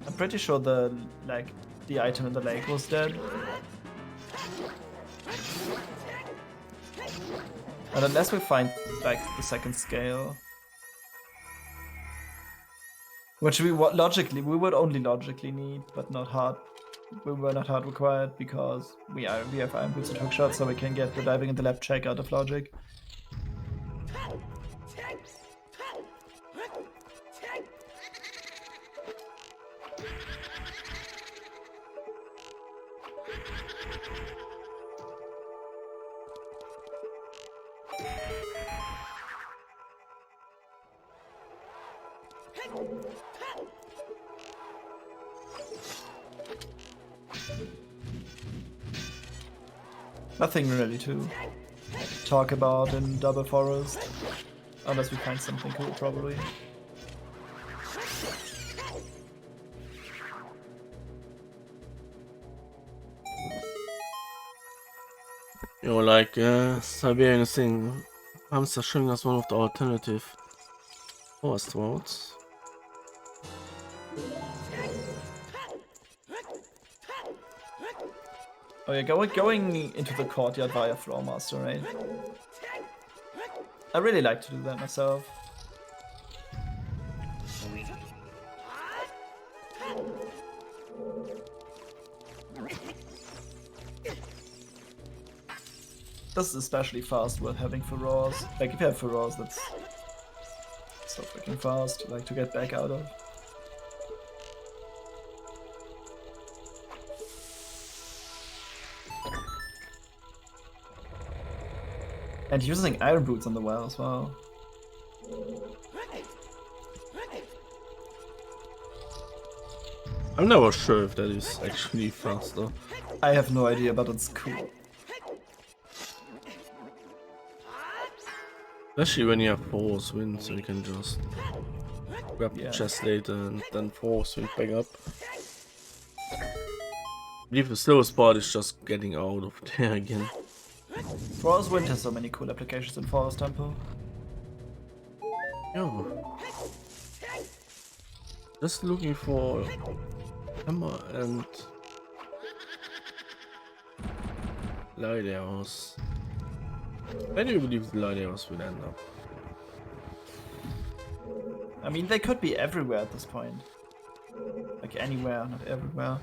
I'm pretty sure the item in the lake was dead. And unless we find like the second scale, which we would only logically need, but not hard. We were not hard required because we have Iron Boots and Hookshot, so we can get the diving in the left check out of logic. Nothing really to talk about in Double Forest, unless we find something cool, probably. You know, like Siberian is saying, Hamsda showing us one of the alternative forest routes. Oh yeah, going into the courtyard via Flowmaster, right? I really like to do that myself. This is especially fast with having Furrows. Like if you have Furrows, that's so freaking fast, like to get back out of. And using Iron Boots on the well as well. I'm never sure if that is actually faster. I have no idea, but it's cool. Especially when you have force wind, so you can just grab the chest later and then force wind back up. I believe the slowest part is just getting out of there again. Forest Wind has so many cool applications in Forest Temple. Yeah. Just looking for hammer and light arrows. Where do you believe the light arrows will end up? I mean, they could be everywhere at this point. Like anywhere, not everywhere.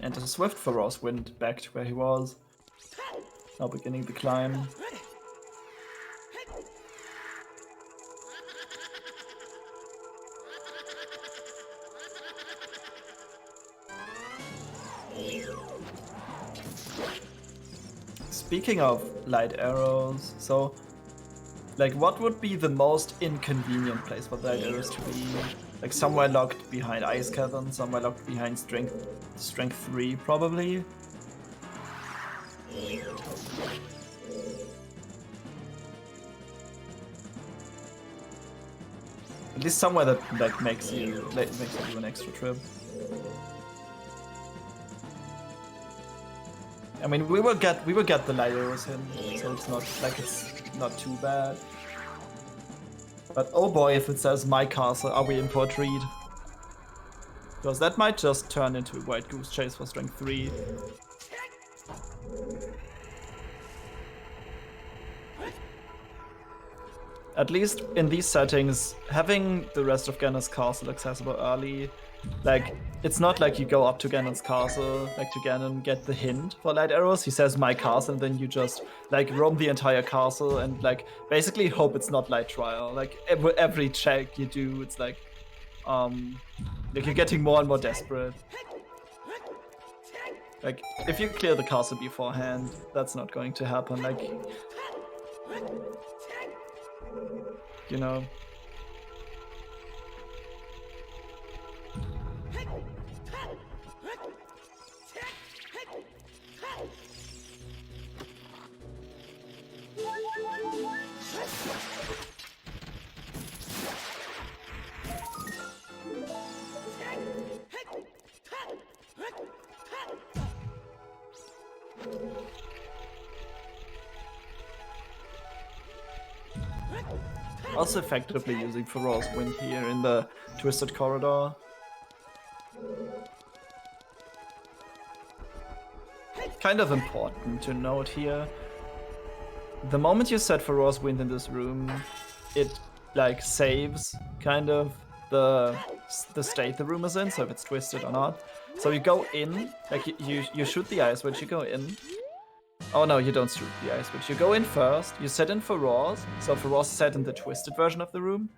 And a swift Furrows Wind back to where he was. Now beginning the climb. Speaking of light arrows, so like what would be the most inconvenient place for the light arrows to be? Like somewhere locked behind Ice Cavern, somewhere locked behind Strength 3 probably. At least somewhere that like makes you do an extra trip. I mean, we will get the light arrows in, so it's not too bad. But oh boy, if it says my castle, are we in for a treat? Because that might just turn into a White Goose Chase for strength 3. At least in these settings, having the rest of Ganon's castle accessible early, like, it's not like you go up to Ganon's castle, like to Ganon, get the hint for light arrows, he says my castle, and then you just, like, roam the entire castle and, like, basically hope it's not light trial. Like, every check you do, it's like you're getting more and more desperate. Like, if you clear the castle beforehand, that's not going to happen, like, you know. Also effectively using Feror's Wind here in the Twisted Corridor. Kind of important to note here. The moment you set Feror's Wind in this room, it like saves kind of the state the room is in, so if it's twisted or not. So you go in, like you shoot the ice switch, you go in. Oh no, you don't shoot the ice switch. You go in first, you set in Feror's, so Feror's set in the twisted version of the room.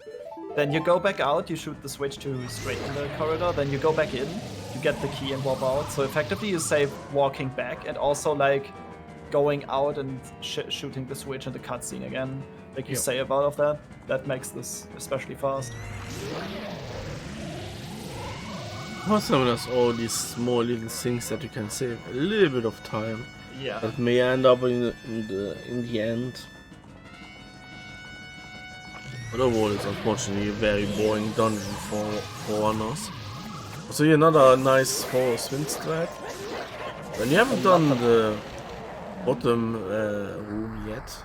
Then you go back out, you shoot the switch to straighten the corridor, then you go back in, you get the key and warp out. So effectively you save walking back and also like going out and shooting the switch in the cutscene again. Like you save out of that. That makes this especially fast. Awesome, there's all these small little things that you can save a little bit of time. Yeah. That may end up in the end. But overall, it's unfortunately a very boring dungeon for runners. So yeah, another nice Forest Wind strat. When you haven't done the bottom room yet,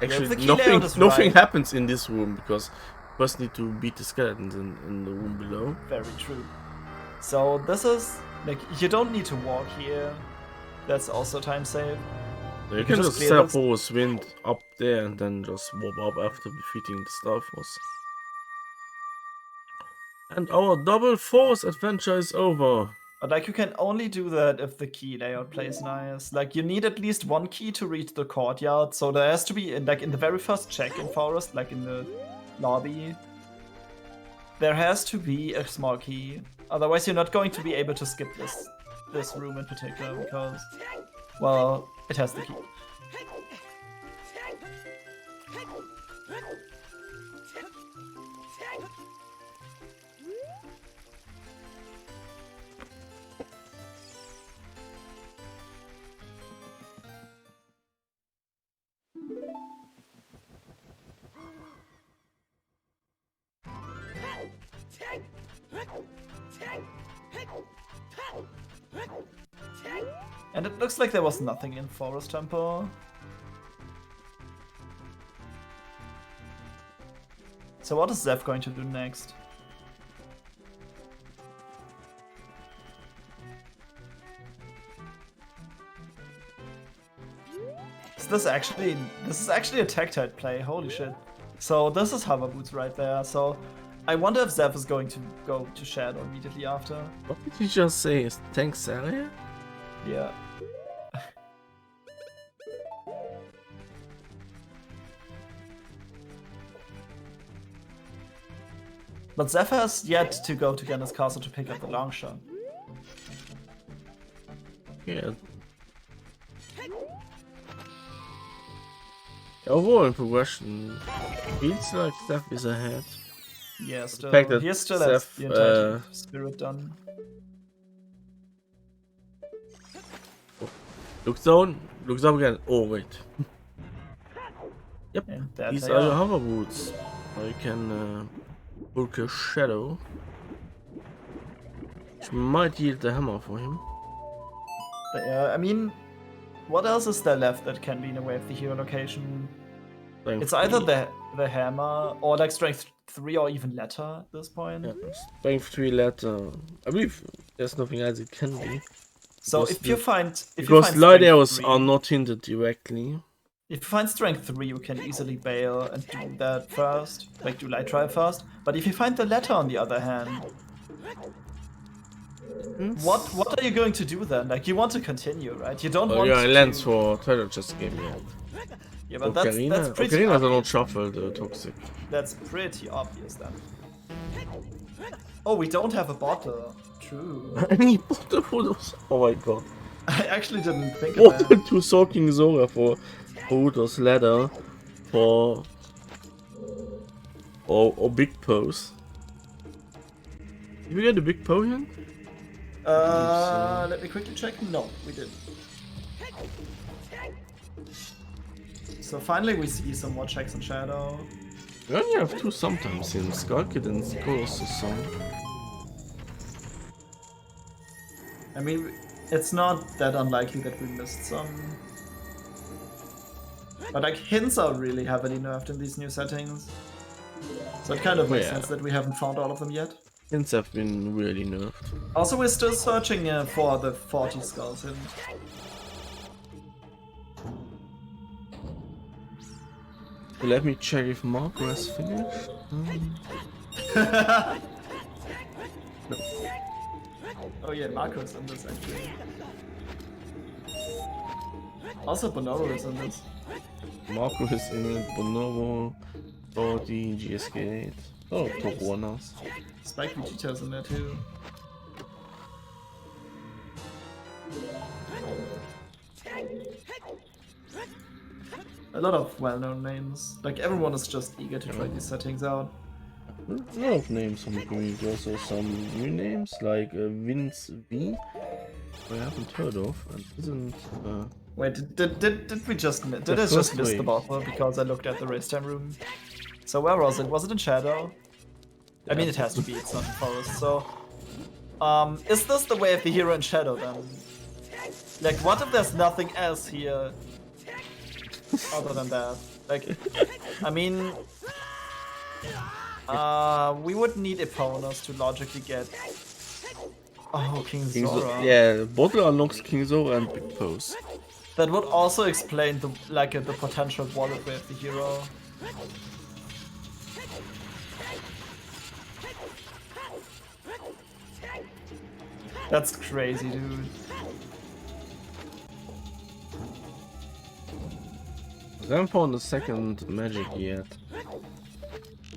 actually nothing happens in this room because you first need to beat the skeletons in the room below. Very true. So this is like you don't need to walk here. That's also time save. So you can just set Forest Wind up there and then just warp up after defeating the Star Force. And our double Force adventure is over. But like you can only do that if the key layout plays nice. Like you need at least one key to reach the courtyard. So there has to be like in the very first check in Forest, like in the lobby, there has to be a small key. Otherwise you're not going to be able to skip this room in particular because, well, it has the key. And it looks like there was nothing in Forest Temple. So what is Xef going to do next? Is this is actually a Tektite play, holy shit. So this is Hover Boots right there, so I wonder if Xef is going to go to Shadow immediately after. What did you just say? Thanks, area? Yeah. But Xef has yet to go to Ganon's castle to pick up the long shot. Yeah. Overall in progression, feels like Xef is ahead. Yeah, still. The fact that He still has Xef, the entire spirit done. Looks down, looks up again. Oh wait. Yep, Yeah, these are your hover boots. Or you can Okay, Shadow. Which might yield the hammer for him. But yeah, I mean, what else is there left that can be in a way of the hero location? Strength It's either 3. the hammer or like strength 3 or even letter at this point. Yeah, strength 3 letter. I believe there's nothing else it can be. So Because if you find light strength arrows 3, are not hindered directly. if you find strength 3, you can easily bail and do that first, like do light trial first. But if you find the letter on the other hand, what are you going to do then? Like you want to continue, right? You don't want Yeah, to. lands for title just game yet. Yeah, but Ocarina? that's pretty Ocarina are not obvious. shuffled, toxic. That's pretty obvious then. Oh, we don't have a bottle. True. Any bottle for those? Oh my god. I actually didn't think of What that. to Soaking Zora for Udo's ladder for or big pose. Did we get a big potion? Let me quickly check. No, we didn't. So finally we see some more checks in Shadow. We only have 2 sometimes in Skull Kid and Colossus Song. I mean, it's not that unlikely that we missed some. But like hints are really heavily nerfed in these new settings. So it kind of makes sense that we haven't found all of them yet. Hints have been really nerfed. Also, we're still searching for the 40 skulls hint. Let me check if Marco has finished. No. Oh yeah, Marco's in this actually. Also, Bonoro is in this. Marco is in it, Bonobo, Brody, GSK8. Oh, top runners. Spike Vegeta's in there too. A lot of well-known names. Like everyone is just eager to try these settings out. A lot of names from the community, also some new names like Vince V, I haven't heard of, and isn't. Wait, did we just did I just miss the bottle because I looked at the race time room? So where was it? Was it in Shadow? Yeah. I mean, it has to be. It's not in Forest. So, is this the way of the hero in Shadow then? Like, what if there's nothing else here other than that? Like, I mean, we would need Eponas to logically get. Oh, King Zora. Yeah, bottle unlocks King Zora and Big Pose. That would also explain the the potential wallet way of the hero. That's crazy, dude. I haven't found the second magic yet.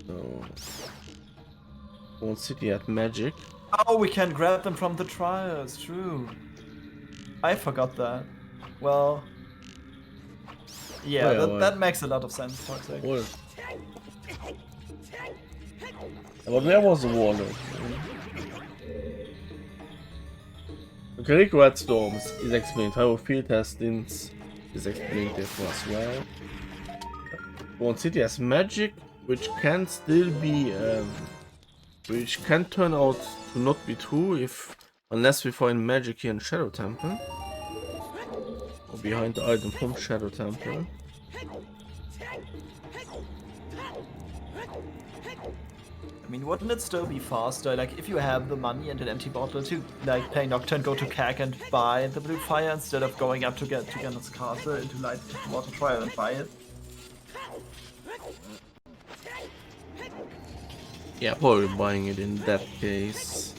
So, Old City had magic. Oh, we can grab them from the trials, true. I forgot that. Well, yeah, that makes a lot of sense, Toxic. What? But where was the wallet? Kakariko at Storms is explained. How field testings is explained therefore as well. One City has magic, which can still be, which can turn out to not be true unless we find magic here in Shadow Temple or behind the item from Shadow Temple. I mean, wouldn't it still be faster, like, if you have the money and an empty bottle to, like, play Nocturne, go to CAC and buy the blue fire instead of going up to Ganon's castle into Light Water Trial and buy it? Yeah, probably buying it in that case.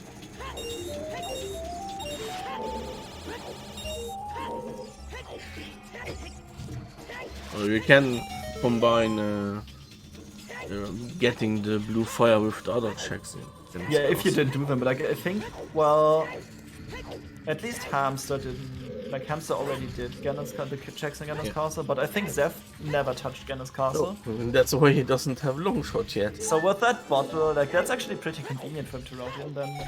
Or you can combine getting the blue fire with the other checks in. Yeah, if you didn't do them, but like, I think, well, at least Hamsda didn't, like, Hamsda already did Ganon's the checks in Ganon's castle, but I think Xef never touched Ganon's castle. No, and that's why he doesn't have long shot yet. So with that bottle, like, that's actually pretty convenient for him to route in then.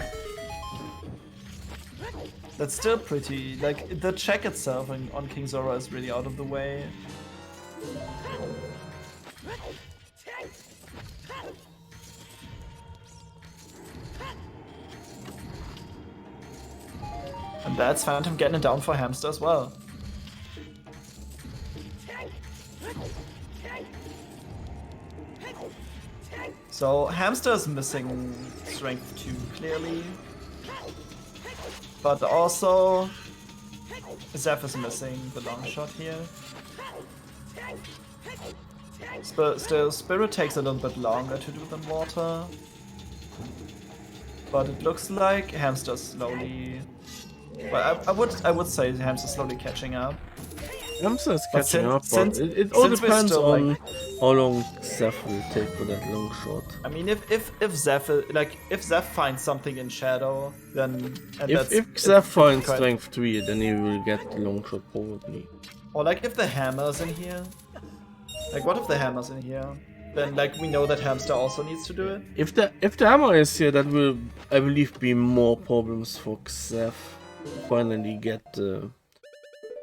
That's still pretty, like, the check itself on King Zora is really out of the way. And that's Phantom getting it down for Hamsda as well. So Hamsda is missing strength 2 clearly. But also Xef is missing the long shot here. Still, Spirit takes a little bit longer to do than Water. But it looks like Hamster's slowly... Well, I would say Hamster's slowly catching up. Hamster's catching up, but it all depends on like, how long Xef will take for that long shot. I mean, if Xef finds something in Shadow, then... If Xef finds strength 3, then he will get the long shot probably. Or like if the hammer's in here. Like what if the hammer's in here? Then like we know that Hamsda also needs to do it. If the hammer is here, that will, I believe, be more problems for Xef. Finally get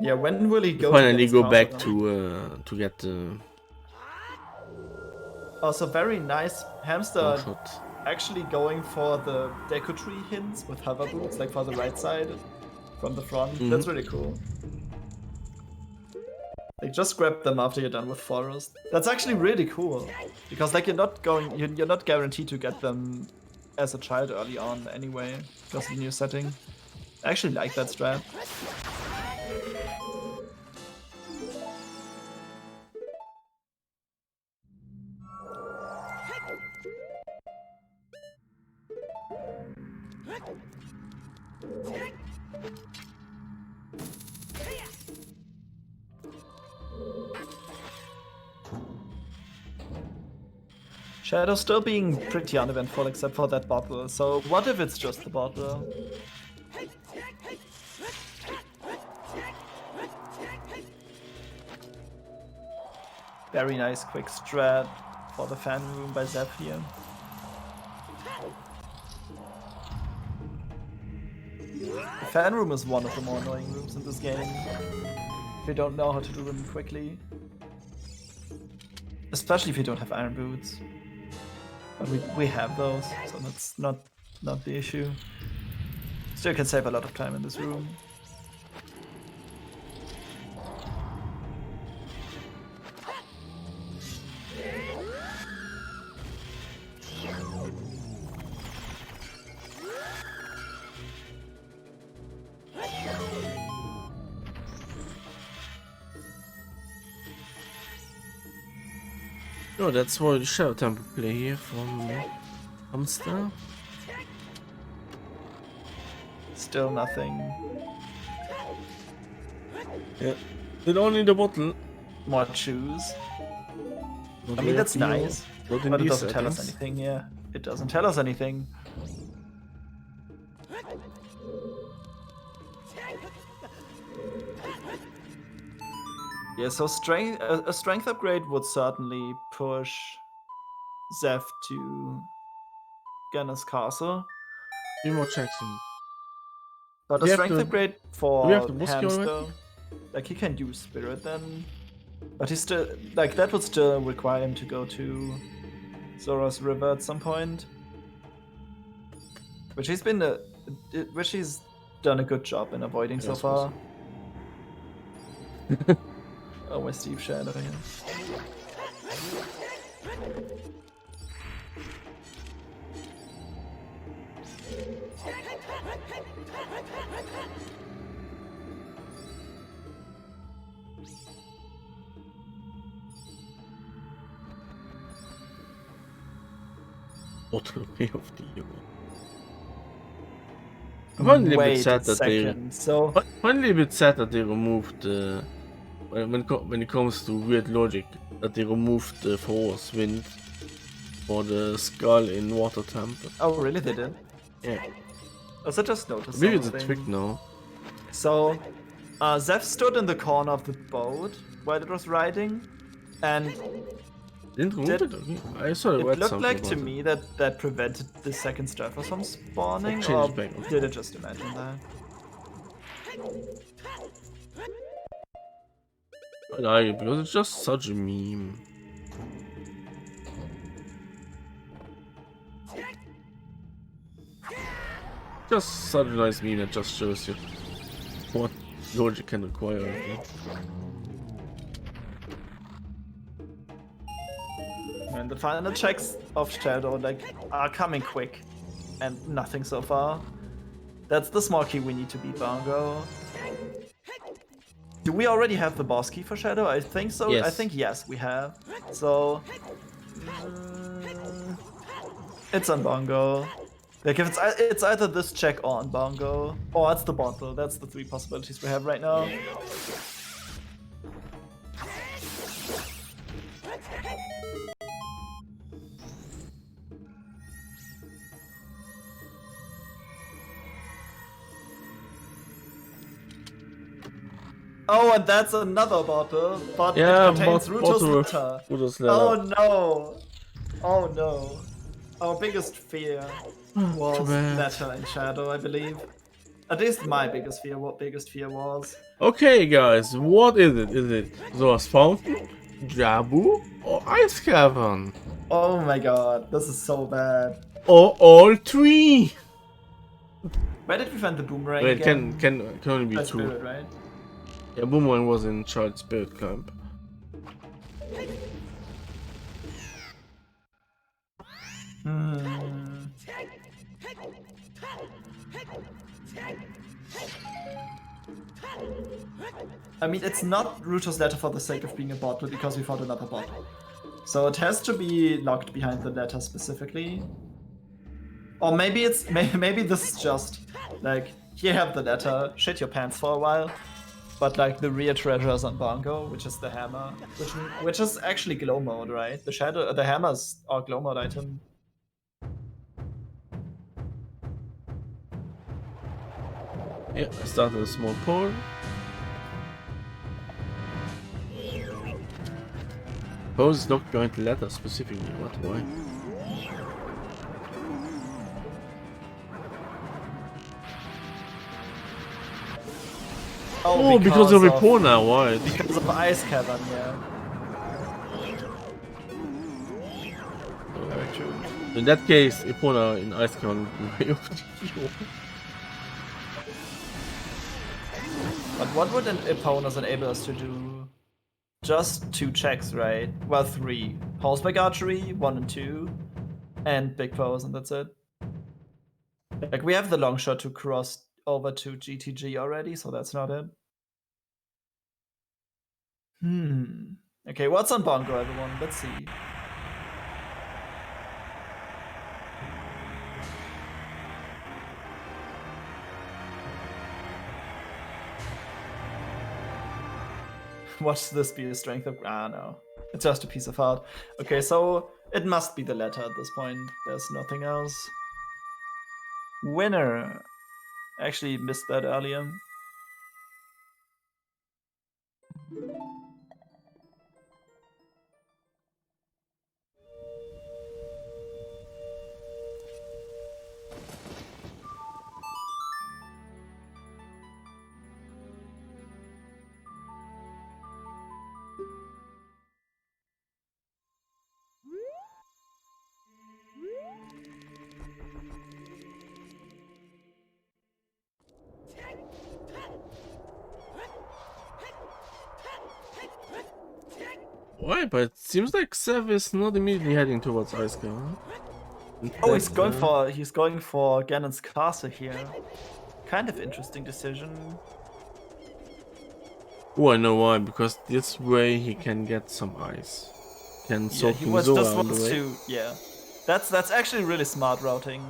yeah, when will he go? Finally go back to get the. Also very nice, Hamsda actually going for the Deku tree hints with hover boots, like for the right side from the front. That's really cool. Like just grab them after you're done with Forest. That's actually really cool because like you're not guaranteed to get them as a child early on anyway because of the new setting. I actually like that strat. Shadow's still being pretty uneventful except for that bottle, so what if it's just the bottle? Very nice quick strat for the fan room by Xef here. The fan room is one of the more annoying rooms in this game. If you don't know how to do them quickly. Especially if you don't have iron boots. But we have those, so that's not the issue. Still can save a lot of time in this room. Oh, that's why the Shadow Temple play here from Hamsda. Still nothing. Yeah, did only the bottle. More shoes. I mean, that's nice, but it doesn't tell us anything. Yeah, it doesn't tell us anything. Yeah, so a strength upgrade would certainly push Xef to Ganon's castle. 3 more checks. But a strength upgrade for Hamsda, like he can use Spirit then, but he's still like that would still require him to go to Zora's River at some point, which he's done a good job in avoiding so far. Oh, my Steve Shadow here. Bottle of the year. Finally a bit sad that they removed when it comes to weird logic, that they removed the Force Wind for the skull in Water Temple. Oh really, they did? Yeah. I just noticed maybe it's a trick now. So Xef stood in the corner of the boat while it was riding and didn't remove it? I saw it looked like to me that prevented the second Surfer from spawning, or did it just imagine that? I like it because it's just such a meme. Just such a nice meme that just shows you what Lord you can acquire. Okay? And the final checks of Shadow like are coming quick, and nothing so far. That's the small key we need to beat Bongo. Do we already have the boss key for Shadow? I think so. Yes. I think yes, we have. So it's on Bongo. Like if it's either this check or on Bongo, or it's the bottle. That's the three possibilities we have right now. Oh, and that's another bottle, but Yeah, it contains Ruto's letter. Oh no! Oh no! Our biggest fear was letter in Shadow, I believe. At least my biggest fear. What biggest fear was? Okay, guys, what is it? Is it Zora's Fountain, Jabu, or Ice Cavern? Oh my god, this is so bad. Or all three? Where did we find the boomerang? Wait, again? can only be By two. Spirit, right? Yeah, Boomerang was in Child Spirit Camp. I mean, it's not Ruto's letter for the sake of being a bottle because we found another bottle. So it has to be locked behind the letter specifically. Or maybe it's maybe this is just like, here have the letter, shit your pants for a while. But like the real treasure is on Bongo, which is the hammer, which is actually glow mode, right? The hammers are glow mode item. Yeah, I started a small poll. Pose is locked behind the letter specifically. What? Why? Oh, because of Epona, why? Because of Ice Cavern, yeah. Very true. In that case, Epona in Ice Cavern would be over to you. But what would an Eponas enable us to do? Just 2 checks, right? Well, 3. Horseback Archery, 1 and 2. And Big Pose, and that's it. Like, we have the long shot to cross over to GTG already, so that's not it. Okay, what's on Bongo, everyone? Let's see. Watch this be a strength of... Ah, no. It's just a piece of art. Okay, so it must be the letter at this point. There's nothing else. Winner. Actually missed that earlier. Why? But it seems like Xef is not immediately heading towards Ice Cavern. Oh, he's going for Ganon's castle here. Kind of interesting decision. Oh, I know why. Because this way he can get some ice. Can soak him Zora on the way. Yeah, that's actually really smart routing.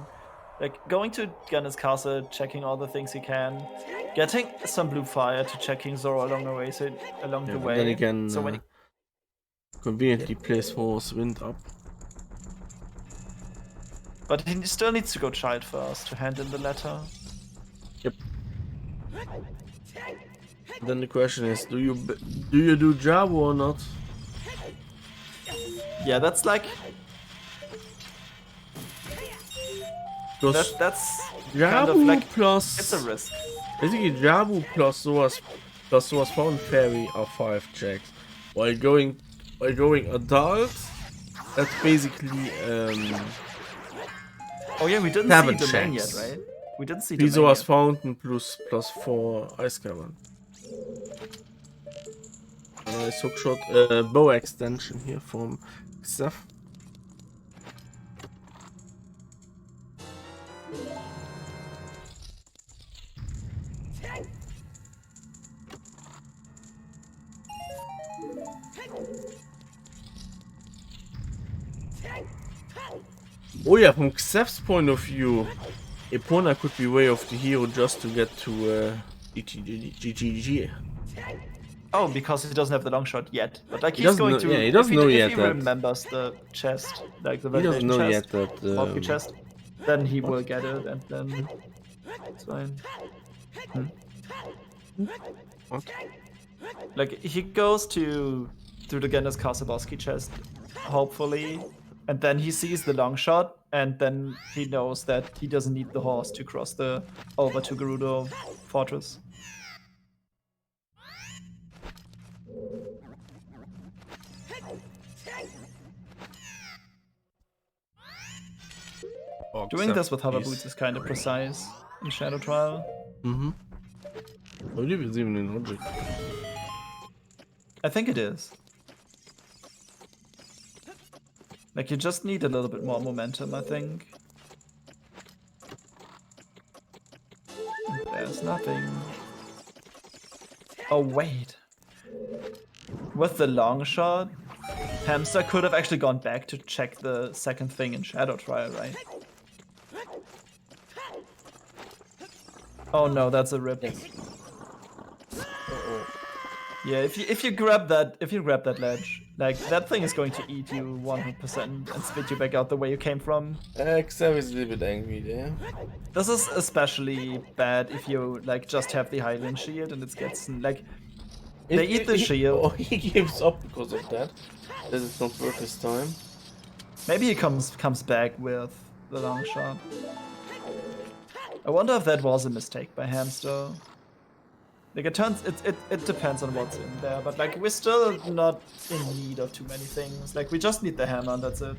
Like going to Ganon's castle, checking all the things he can, getting some blue fire to checking Zora along the way. Then he can conveniently place Force Wind up. But he still needs to go Child first to hand in the letter. Yep. Then the question is, do you do Jabu or not? Yeah, that's like... That's Jabu kind of like... plus... It's a risk. Basically, Jabu plus Zora's Fountain Fairy are 5 checks. While going adult, that's basically oh yeah, we didn't see the main yet, right? We didn't see the Pisoas Fountain +4 Ice Cavern. A nice hookshot, bow extension here from xef. Oh yeah, from xef's point of view, Epona could be way off the hero just to get to GGG. Oh, because he doesn't have the long shot yet. But like He he's doesn't going know- to. yeah, he doesn't know yet if he that- remembers the chest, like the He doesn't validation know chest, yet that Valkyrie chest, then he will get it, and then it's fine. What? Like he goes to the Genus Kasabowski chest, hopefully, and then he sees the long shot, and then he knows that he doesn't need the horse to cross the over to Gerudo Fortress. Oh, Doing xef this with hover is boots is kind of great. precise in Shadow Trial. I believe it's even in logic. I think it is. Like you just need a little bit more momentum, I think. There's nothing. Oh wait. With the long shot, Hamsda could have actually gone back to check the second thing in Shadow Trial, right? Oh no, that's a rip. Yeah, if you grab that ledge, like that thing is going to eat you 100% and spit you back out the way you came from. xef is a little bit angry there. This is especially bad if you like just have the Highland shield and it gets like they eat the shield. Oh, he gives up because of that. That is not worth his time. Maybe he comes back with the long shot. I wonder if that was a mistake by Hamsda. Like it depends on what's in there, but like we're still not in need of too many things. Like we just need the hammer and that's it.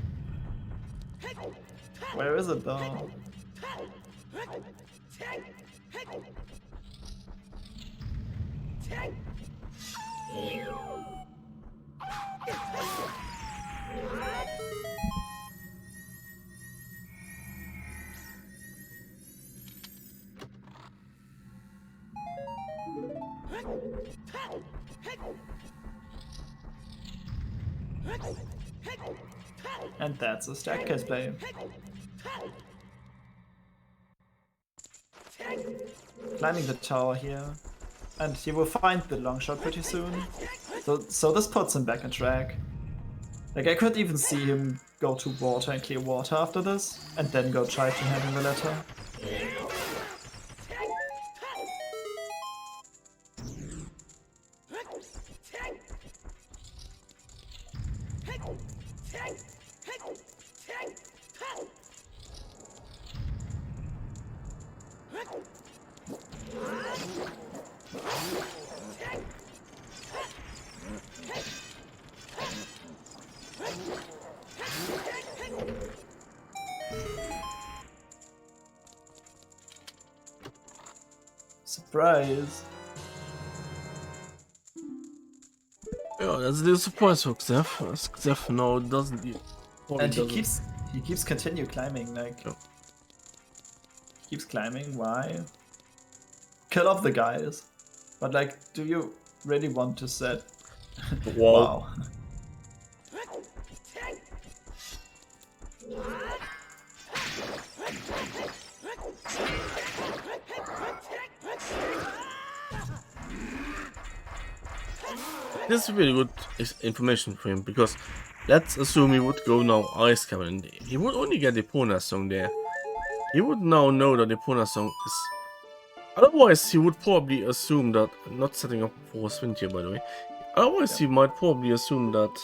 Where is it though? And that's a stack case play. Climbing the tower here. And he will find the long shot pretty soon. So this puts him back on track. Like I could even see him go to water and clear water after this, and then go try to handle the letter. Surprise! Yeah, that's the surprise for xef. xef now doesn't. And he keeps continue climbing, like keeps climbing. Why? Kill off the guys, but like, do you really want to set? Wow. This is really good information for him, because let's assume he would go now Ice Cavern. He would only get the Epona song there. He would now know that the Epona song is... Otherwise, he would probably assume that... Not setting up for a sprint here, by the way. Otherwise, he might probably assume that...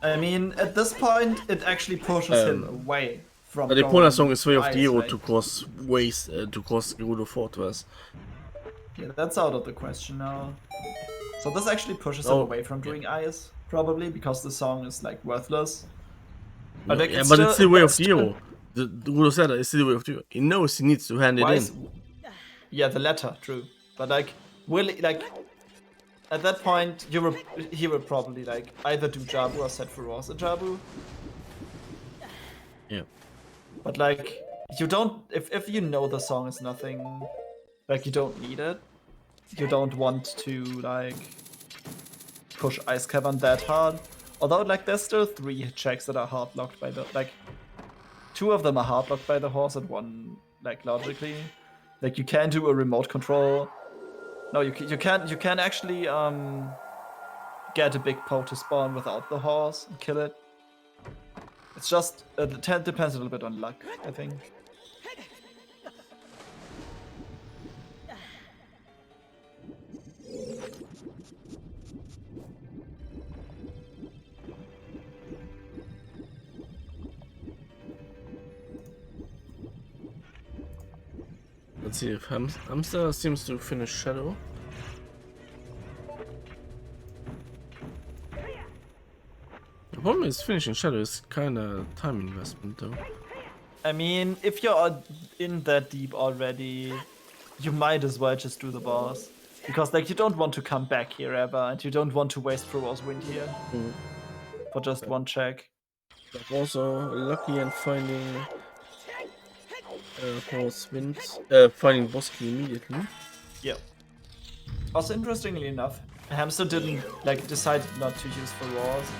I mean, at this point, it actually pushes him away from. The Epona song is way of Ice, the hero right? to cross ways, to cross Gerudo Fortress. Yeah, that's out of the question now. So this actually pushes him away from doing ice, probably because the song is like worthless. But like, Yeah, but it's the way of the still- hero. the Udo said it's the way of doing it. He knows he needs to hand it in. Yeah, the letter, true. But like, at that point, he would probably like either do Jabu or set for Ross a Jabu. Yeah. But like, you don't, if you know the song is nothing, like you don't need it. You don't want to like push Ice Cavern that hard. Although like there's still 3 checks that are hard locked by the, like 2 of them are hard locked by the horse and 1 like logically. Like you can do a remote control. No, you can actually get a big Poe to spawn without the horse and kill it. It's just it depends a little bit on luck, I think. Let's see if Hamsda seems to finish Shadow. The problem is finishing Shadow is kinda time investment though. I mean, if you're in that deep already, you might as well just do the boss. Because like you don't want to come back here ever, and you don't want to waste Fro's Wind here for just 1 check. But also lucky and finding horse wind, finding boss key immediately. Yeah. Also, interestingly enough, Hamsda didn't like decide not to use Fro's.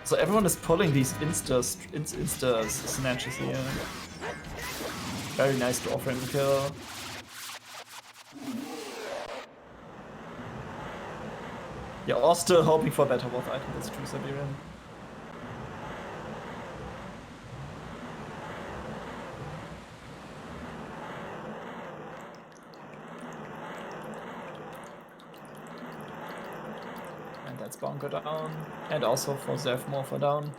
So everyone is pulling these insta snatches here. Very nice draw frame kill. Yeah, or still hoping for better Wolf item, that's true, Siberian. And that's Bonker down. And also for Zeph Morpher down.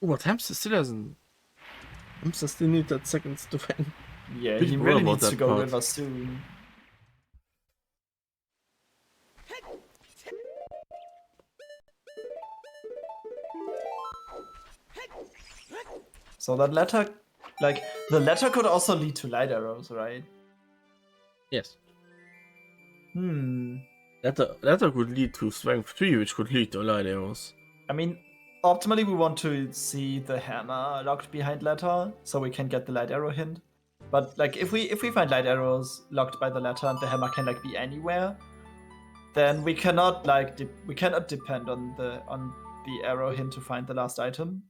What Hamsda still hasn't. Hamsda still needs that second to win. Yeah, he really needs to go river soon. So that letter, like, the letter could also lead to light arrows, right? Yes. Letter could lead to strength 3, which could lead to light arrows. I mean, optimally we want to see the hammer locked behind letter, so we can get the light arrow hint. But like, if we find light arrows locked by the letter and the hammer can like be anywhere, then we cannot like depend on the arrow hint to find the last item.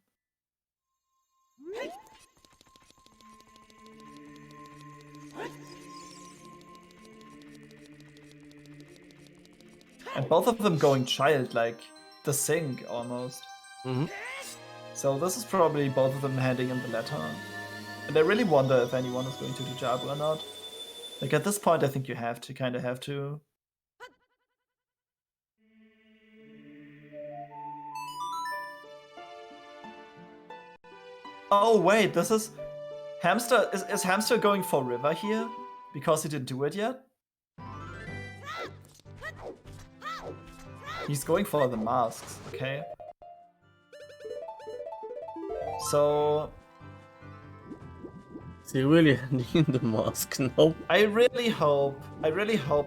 And both of them going child, like the sink almost. So this is probably both of them handing in the letter. And I really wonder if anyone is going to do Jabu or not. Like at this point I think you kind of have to. Oh wait, this is... Hamsda, is Hamsda going for river here? Because he didn't do it yet? He's going for the masks, okay. So... Is he really handing in the mask? No. I really hope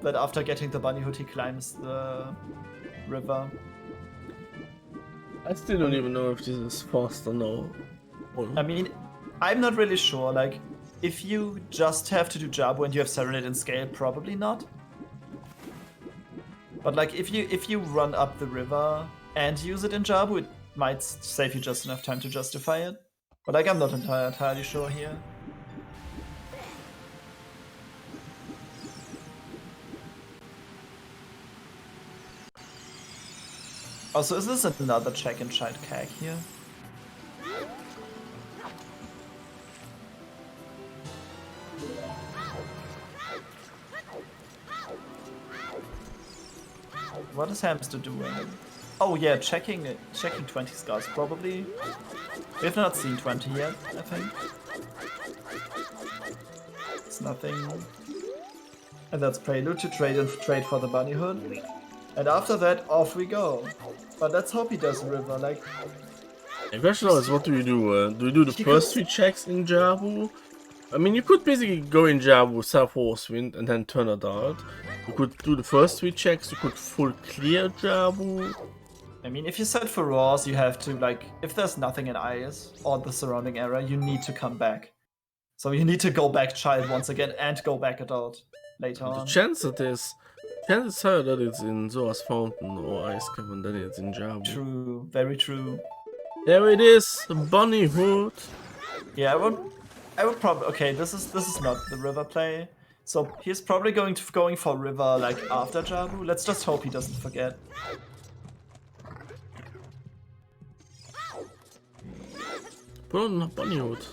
that after getting the bunny hood he climbs the river. I still don't even know if this is fast or no. I mean, I'm not really sure, like, if you just have to do Jabu and you have Serenade in scale, probably not. But like, if you run up the river and use it in Jabu, it might save you just enough time to justify it. But like, I'm not entirely sure here. Also, is this another check and child keg here? What is Hamsda doing? Oh yeah, checking 20 scars probably. We have not seen 20 yet, I think. It's nothing. And that's Prelude to trade for the bunny hood. And after that, off we go. But let's hope he does river, like... The question is, what do we do? Do we do the first 3 checks in Jabu? I mean, you could basically go in Jabu, South Horse Wind, and then turn it out. You could do the first 3 checks, you could full clear Jabu. I mean, if you set for Raws, you have to, like, if there's nothing in Ice or the surrounding area, you need to come back. So you need to go back Child once again and go back Adult later on. The chance is higher that it's in Zora's Fountain or Ice Cavern than it's in Jabu. True, very true. There it is, the bunny hood. Yeah, I would probably... Okay, this is not the river play. So he's probably going for river, like, after Jabu. Let's just hope he doesn't forget. Put on a bunny hood.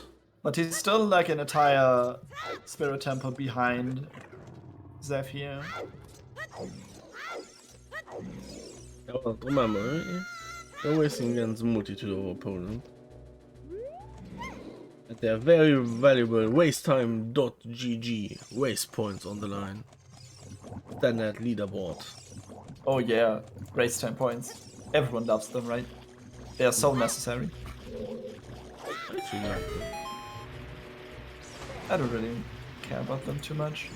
But he's still like an entire Spirit Temple behind Xef here. Yeah, well, remember, you're wasting against multi to your opponent. And they are very valuable wastetime.gg waste points on the line. Standard leaderboard. Oh yeah, race time points. Everyone loves them, right? They are so necessary. Actually, like them. I don't really care about them too much.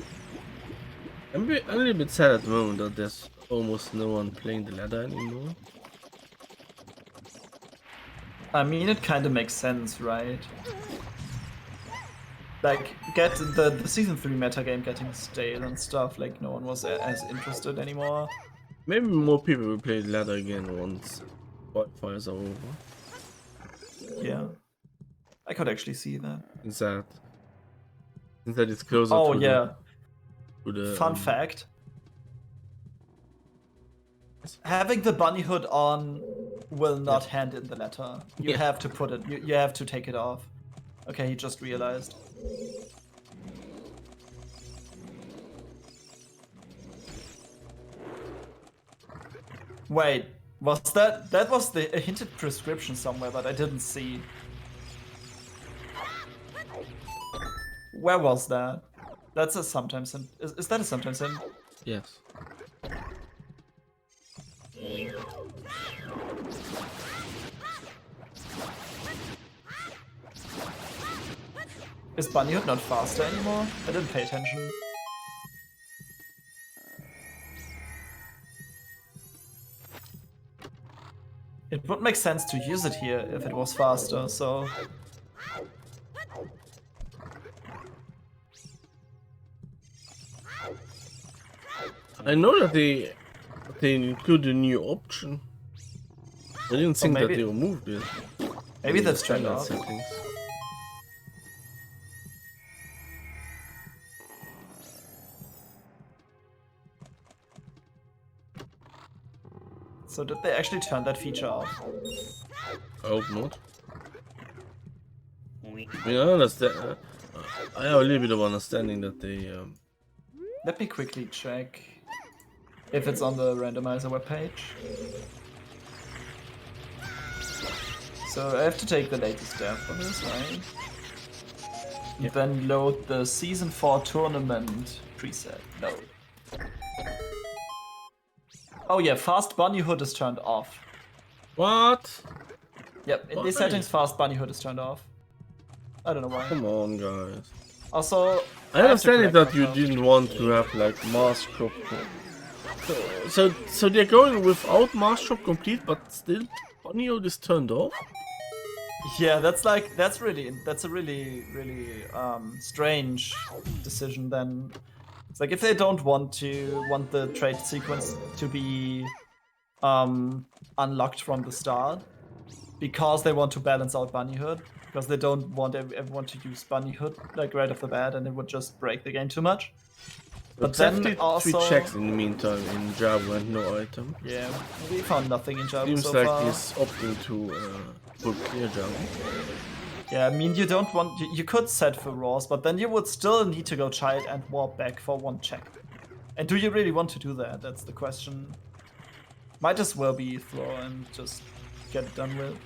I'm a little bit sad at the moment that there's almost no one playing the ladder anymore. I mean, it kind of makes sense, right? Like, get the Season 3 metagame getting stale and stuff, like no one was as interested anymore. Maybe more people will play the ladder again once wildfires are over. Yeah. I could actually see that. Since that it's closer oh, to yeah. the Fun fact. Having the bunny hood on will not hand in the letter. You have to put it, you have to take it off. Okay, he just realized. Wait, was that was a hinted prescription somewhere, but I didn't see. Where was that? That's a sometimes hint. Is that a sometimes hint? Yes. Is Bunny Hood not faster anymore? I didn't pay attention. It would make sense to use it here if it was faster, so... I know that they include a new option. I didn't think that they removed it. Maybe that's turned off. Settings. So did they actually turn that feature off? I hope not. I mean, I understand. I have a little bit of understanding that they. Let me quickly check if it's on the randomizer webpage. So I have to take the latest dev for this, right? Yep. Then load the Season 4 tournament preset. Load. Oh yeah, Fast Bunny Hood is turned off. What? Yep, in these settings, Fast Bunny Hood is turned off. I don't know why. Come on, guys. Also, I understand it that you didn't want to have like Mask Shop. So they're going without Mask Shop complete, but still Bunny Hood is turned off. Yeah, that's a really strange decision. Then it's like if they don't want the trade sequence to be unlocked from the start because they want to balance out Bunny Hood. Because they don't want everyone to use Bunny Hood like right off the bat, and it would just break the game too much. But then also 3 checks in the meantime in Jabu and no item. Yeah, we found nothing in Jabu Seems so like far. he's opting to put clear Jabu. Yeah, I mean you don't want you could set for Raws, but then you would still need to go Child and warp back for 1 check. And do you really want to do that? That's the question. Might as well be floor and just get it done with.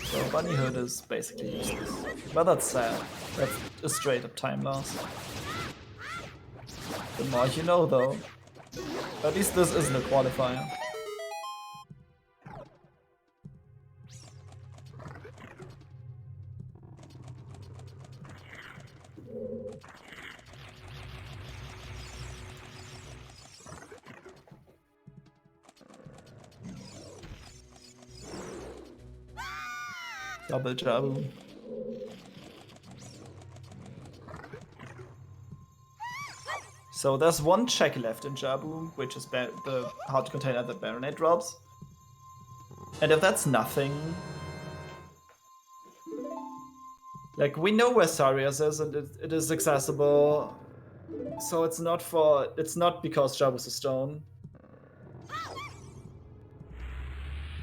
So Bunny Hood is basically useless. But that's sad. That's a straight up time loss. The more you know though. At least this isn't a qualifier. Double Jabu. So there's one check left in Jabu, which is the how to contain other Baronet drops. And if that's nothing... Like, we know where Sarias is and it is accessible. So it's not because Jabu's a stone.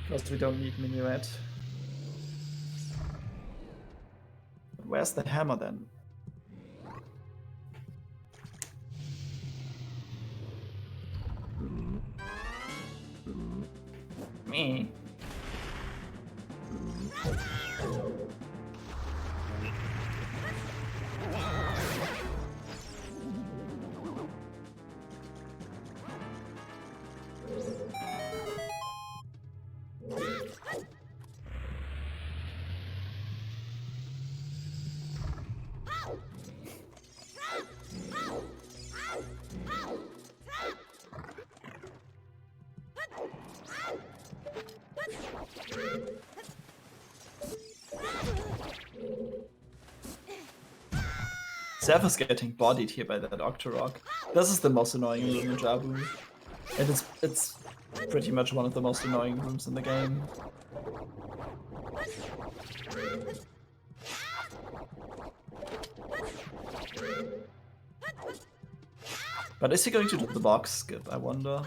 Because we don't need Minuet. Where's the hammer then? Me. Zeph is getting bodied here by that Octorok. This is the most annoying room in Jabu. And it's pretty much one of the most annoying rooms in the game. But is he going to do the box skip, I wonder?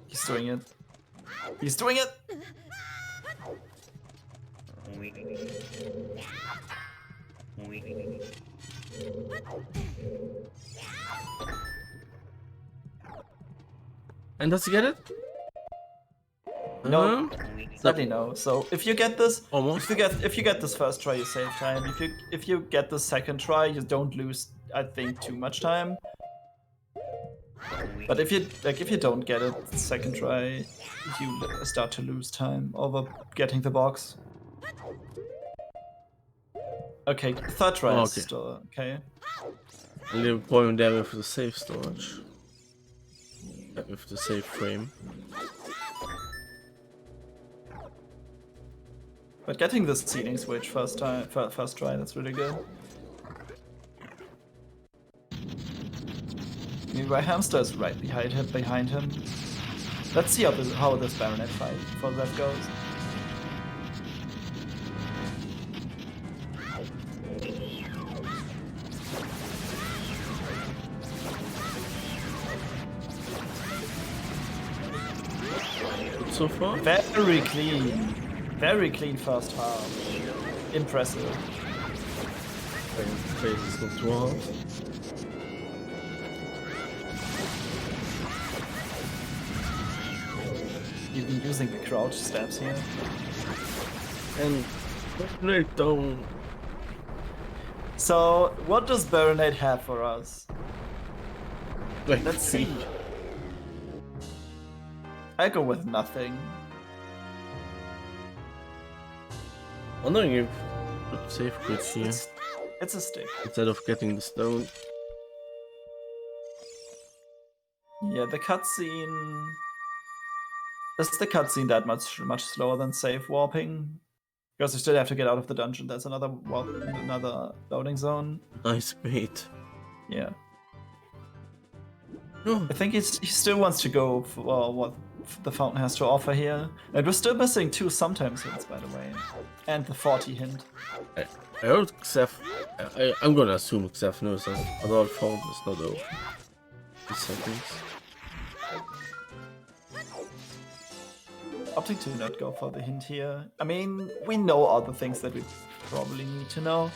He's doing it. He's doing it! And does he get it? No, sadly no. So if you get this, almost. If you get this first try, you save time. If you get the second try, you don't lose, I think, too much time. But if you don't get it the second try, you start to lose time over getting the box. Okay, third try is still okay. A little problem there with the save storage. With the save frame. But getting this seating switch first try, that's really good. Meanwhile, Hamsda is right behind him. Let's see how this Baronet fight for that goes. So far? Very clean first half. Impressive. Phase is not too hard. Even using the crouch stabs here. And right down. So, what does Baronet have for us? Like, let's see. I go with nothing. Wondering if the save quit here. It's a stick. Instead of getting the stone. Yeah, the cutscene. Is the cutscene that much slower than save warping? Because you still have to get out of the dungeon. That's another loading zone. Nice bait. Yeah. Oh. I think he still wants to go for what the fountain has to offer here. And we're still missing 2 sometimes hints, by the way. And the 40 hint. I heard Xef. I'm gonna assume Xef knows that Adult Fountain is not open. seconds. Opting to not go for the hint here. I mean, we know all the things that we probably need to know.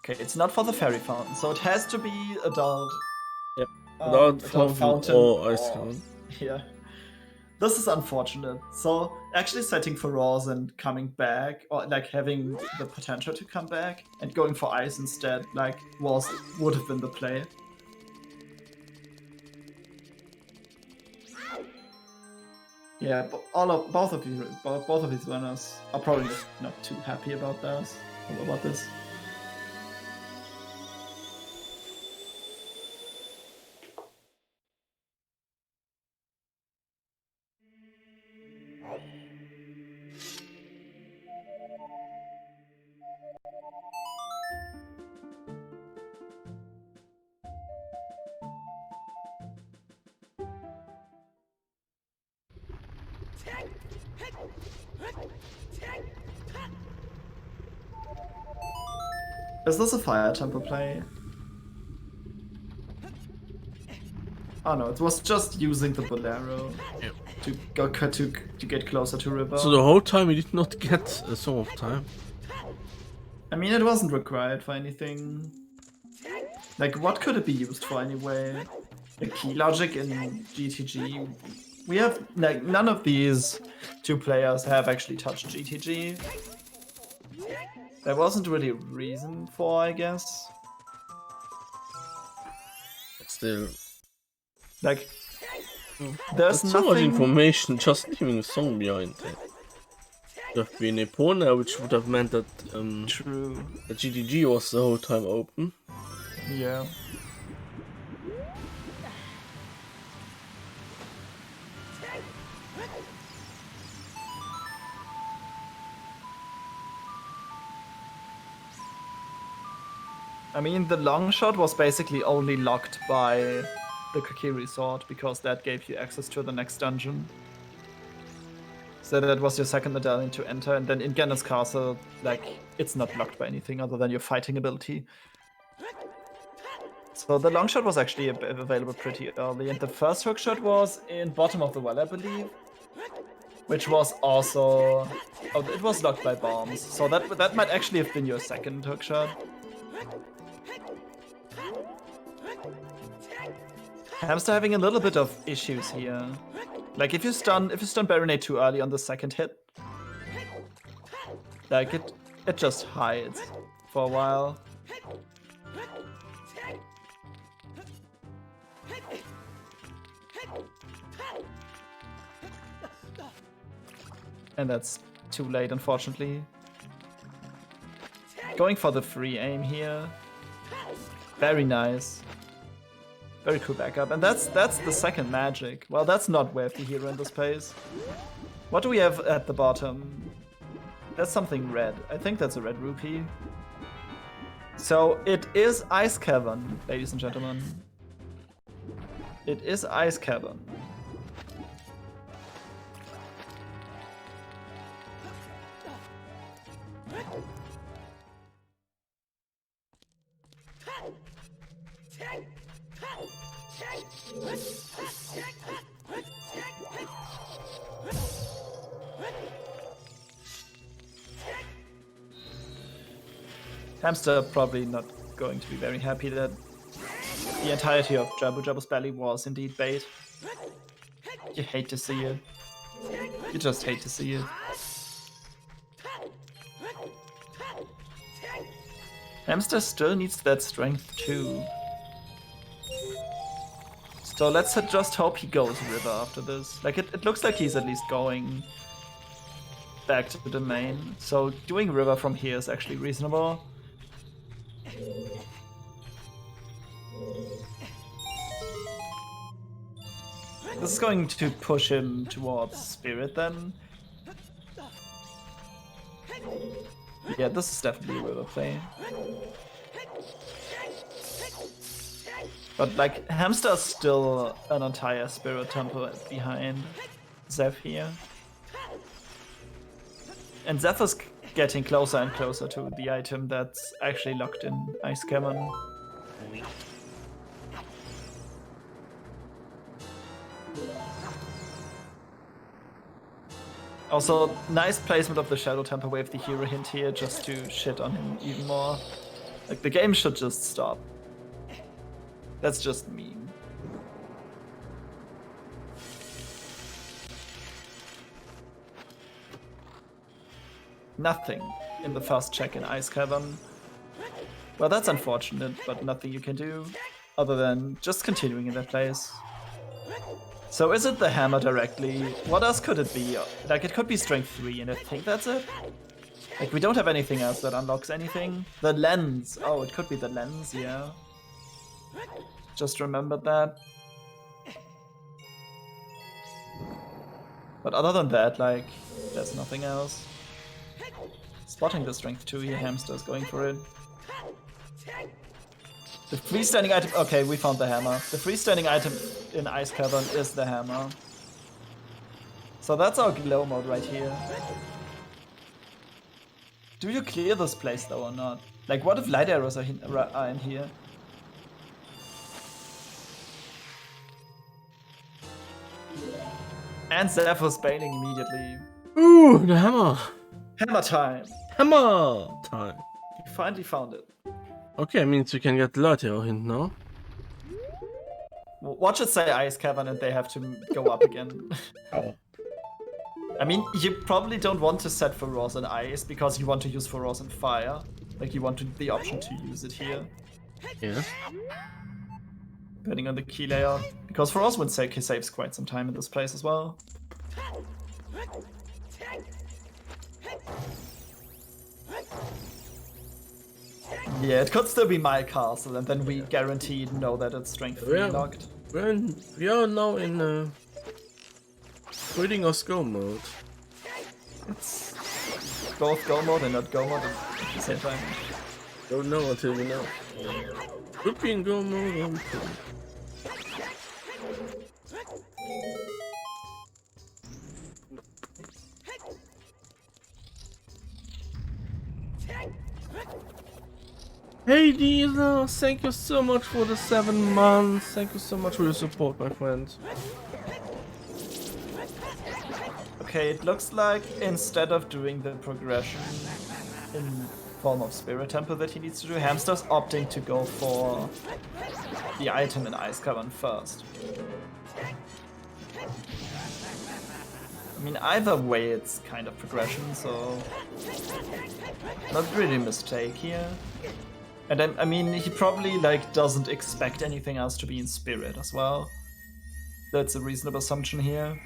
Okay, it's not for the fairy fountain, so it has to be adult. Yep. Adult Fountain or ice fountain. Yeah. This is unfortunate. So actually setting for Raws and coming back, or like having the potential to come back and going for ice instead, like would have been the play. Yeah, but both of these runners are probably not too happy about this. Is this a fire tempo play? Oh no, it was just using the bolero to get closer to river. So the whole time you did not get a Song of Time? I mean, it wasn't required for anything. Like, what could it be used for anyway? Like key logic in GTG. We have, like, none of these two players have actually touched GTG. There wasn't really a reason for, I guess. Still. Like, there's That's nothing... so much information just leaving a song behind it. Would have been Epona, which would have meant that True. the GTG was the whole time open. Yeah. I mean, the long shot was basically only locked by the Kakiri sword, because that gave you access to the next dungeon. So that was your second medallion to enter, and then in Ganon's castle, like, it's not blocked by anything other than your fighting ability. So the long shot was actually available pretty early, and the first hook shot was in bottom of the well, I believe. Which was also... Oh, it was locked by bombs, so that might actually have been your second hook shot. Hamsda having a little bit of issues here. Like, if you stun Baronade too early on the second hit, like, it just hides for a while. And that's too late, unfortunately. Going for the free aim here. Very nice. Very cool backup. And that's the second magic. Well, that's not Wave the Hero in this phase. What do we have at the bottom? That's something red. I think that's a red rupee. So it is Ice Cavern, ladies and gentlemen. It is Ice Cavern. Hamsda probably not going to be very happy that the entirety of Jabu Jabu's belly was indeed bait. You hate to see it. You just hate to see it. Hamsda still needs that strength too. So let's just hope he goes river after this. Like, it looks like he's at least going back to the main. So doing river from here is actually reasonable. This is going to push him towards Spirit then. Yeah, this is definitely a river play. But like, Hamsda's still an entire Spirit Temple behind Xef here. And Xef is getting closer and closer to the item that's actually locked in Ice Cavern. Also, nice placement of the Shadow Temple Wave, the hero hint here, just to shit on him even more. Like, the game should just stop. That's just mean. Nothing in the first check in Ice Cavern. Well, that's unfortunate, but nothing you can do other than just continuing in that place. So is it the hammer directly? What else could it be? Like, it could be strength 3, and I think that's it? Like, we don't have anything else that unlocks anything. The lens. Oh, it could be the lens, yeah. Just remembered that. But other than that, like, there's nothing else. Spotting the strength 2 here, Hamsda is going for it. The freestanding item. Okay, we found the hammer. The freestanding item in Ice Cavern is the hammer. So that's our glow mode right here. Do you clear this place though or not? Like, what if light arrows are in here? And Xef was bailing immediately. Ooh, the hammer! Hammer time! Hammer time! You finally found it. Okay, means we can get the light arrow hint now. Watch it say Ice Cavern and they have to go up again. Oh. I mean, you probably don't want to set Furrows in Ice because you want to use Furrows in Fire. Like, you want the option to use it here. Yeah. Depending on the key layout. Because Furrows would say saves quite some time in this place as well. Yeah, it could still be my castle, and then we guaranteed know that it's strength 3 locked. We are now in quitting or go mode. It's both go mode and not go mode at the same time. Don't know until we know. Could be in go mode. Hey Diesel, thank you so much for the 7 months. Thank you so much for your support, my friend. Okay, it looks like instead of doing the progression in form of Spirit Temple that he needs to do, Hamsda's opting to go for the item in Ice Cavern first. I mean, either way it's kind of progression, so not really a mistake here. And I mean, he probably like doesn't expect anything else to be in Spirit as well. That's a reasonable assumption here.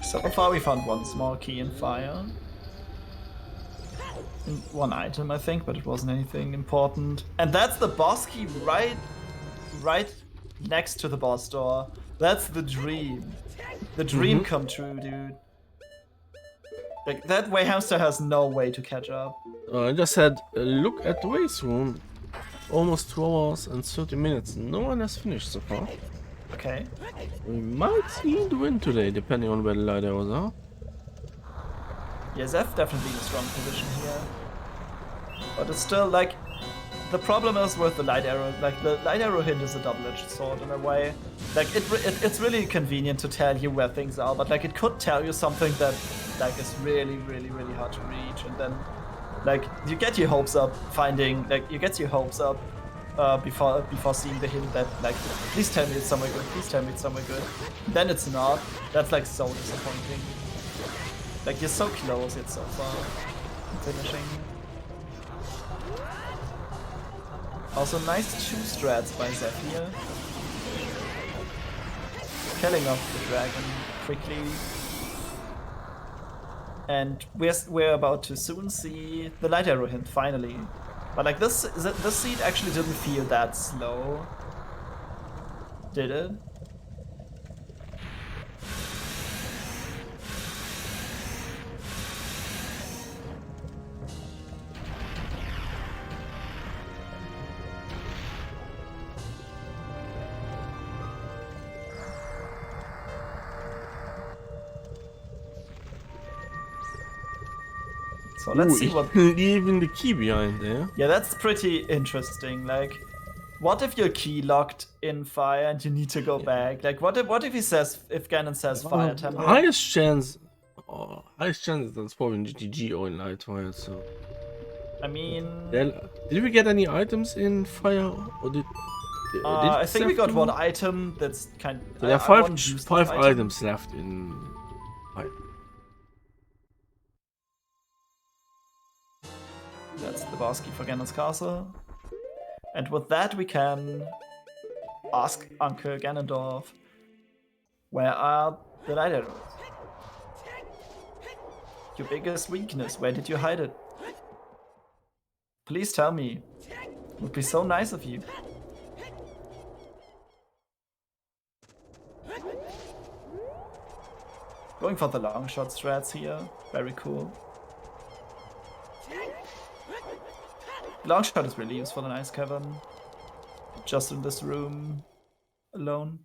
So far we found one small key in Fire. And one item, I think, but it wasn't anything important. And that's the boss key right next to the boss door. That's the dream. The dream come true, dude. Like, that way Hamsda has no way to catch up. I just had a look at the race room. Almost 2 hours and 30 minutes. No one has finished so far. Okay. We might see the win today, depending on where the light arrows are. Yeah, Xef definitely in a strong position here. But it's still like, the problem is with the light arrow, like the light arrow hint is a double-edged sword in a way. Like it's really convenient to tell you where things are, but like it could tell you something that like is really hard to reach, and then like you get your hopes up before seeing the hint that like, please tell me it's somewhere good, please tell me it's somewhere good. Then it's not. That's like so disappointing. Like you're so close yet so far in finishing. Also nice 2 strats by xef here. Killing off the dragon quickly. And we're about to soon see the light arrow hint finally. But like this seed actually didn't feel that slow. Did it? So let's see what... Even the key behind there. Yeah, that's pretty interesting. Like, what if your key locked in fire and you need to go back? Like, what if he says, if Ganon says fire temple? Highest chance that's probably in GTG or in light fire, so... I mean... Did we get any items in fire? Or did I think we got 1 item that's kind of... So there are 5 items left in fire. That's the boss key for Ganon's castle. And with that we can ask Uncle Ganondorf, where are the light arrows? Your biggest weakness, where did you hide it? Please tell me. It would be so nice of you. Going for the long shot strats here. Very cool. Long shot is really useful in Ice Cavern. Just in this room alone.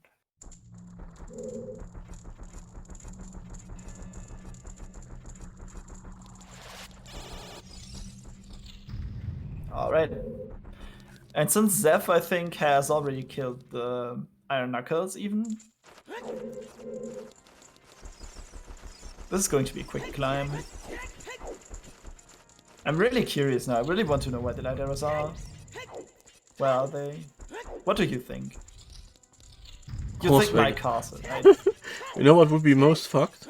Alright. And since xef, I think, has already killed the Iron Knuckles even. This is going to be a quick climb. I'm really curious now. I really want to know where the light arrows are. Where are they? What do you think? You think my castle, right? You know what would be most fucked?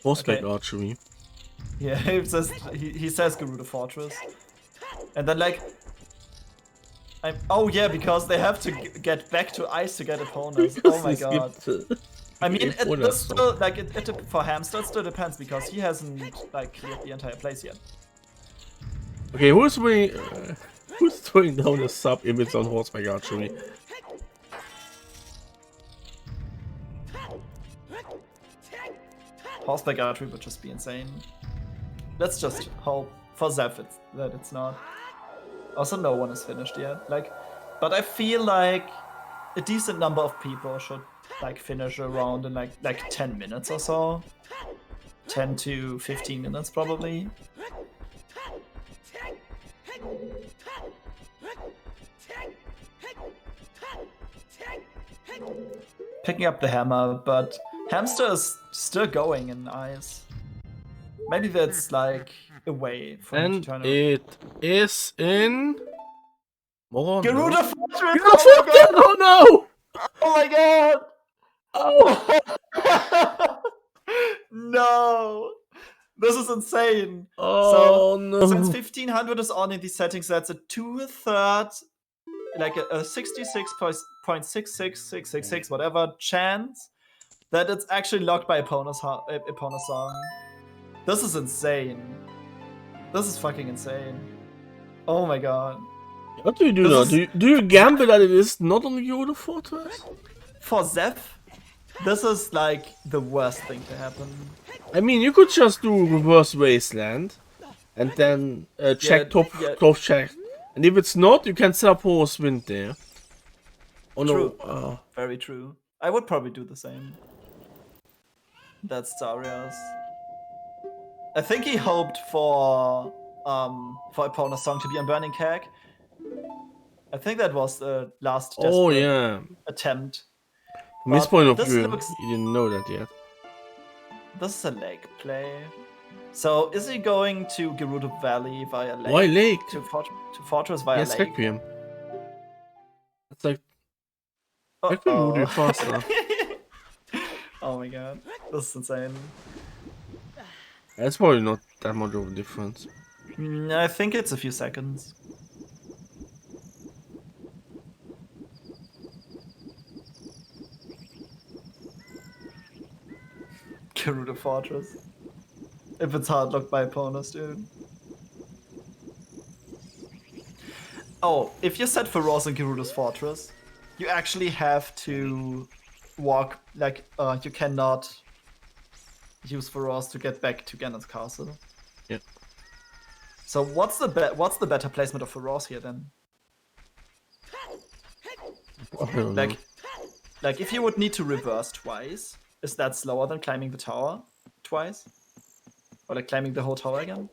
Horseback archery. Yeah, he says Gerudo Fortress. And then like... oh yeah, because they have to get back to ice to get opponents. Oh my god. I mean, it still, like, for Hamsda it still depends, because he hasn't like cleared the entire place yet. Okay, who's throwing down a sub image on horseback archery? Horseback archery would just be insane. Let's just hope for xef that it's not. Also, no one is finished yet. Like, but I feel like a decent number of people should like finish a round in like 10 minutes or so. 10 to 15 minutes probably. Picking up the hammer, but Hamsda is still going in ice. Maybe that's like a way for him to turn around. It is in Gerudo Fortress! Oh no! Oh my god! Oh! No! This is insane! Oh so, no! Since 1500 is on in these settings, that's a 2/3, like a 66.66666 whatever chance that it's actually locked by opponent's song. This is insane. This is fucking insane. Oh my god. What do you do now? Do you gamble that it is not on the Gerudo Fortress? For xef, this is like the worst thing to happen. I mean, you could just do reverse wasteland and then check top check. And if it's not, you can set up horse wind there. Oh true. No. Very true. I would probably do the same. That's Darius. I think he hoped for opponent's song to be on Burning Keg. I think that was the last attempt. From his point of view, you didn't know that yet. This is a lake play. So is he going to Gerudo Valley via lake? Why lake? To Fortress via lake. Requiem. It's like I could move it faster. Oh my god, this is insane. It's probably not that much of a difference. I think it's a few seconds. Gerudo Fortress. If it's hard locked by opponents, dude. Oh, if you set Feroz in Gerudo's Fortress, you actually have to walk, like, you cannot use Feroz to get back to Ganon's castle. Yeah. So what's the better placement of Feroz here then? I don't know. Like if you would need to reverse twice, is that slower than climbing the tower twice? Or like climbing the whole tower again?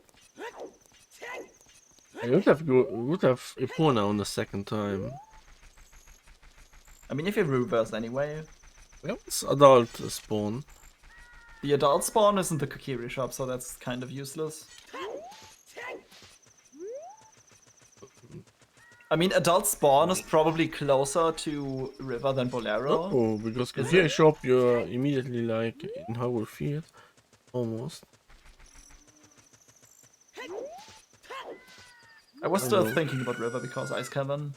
I would have Epona on the second time. I mean, if you reverse anyway. Well, it's adult spawn. The adult spawn is in the Kokiri shop, so that's kind of useless. I mean, adult spawn is probably closer to River than Bolero. Oh, because Kokiri shop you're immediately like in Howell Field. Almost. I was still thinking about River because Ice Cavern.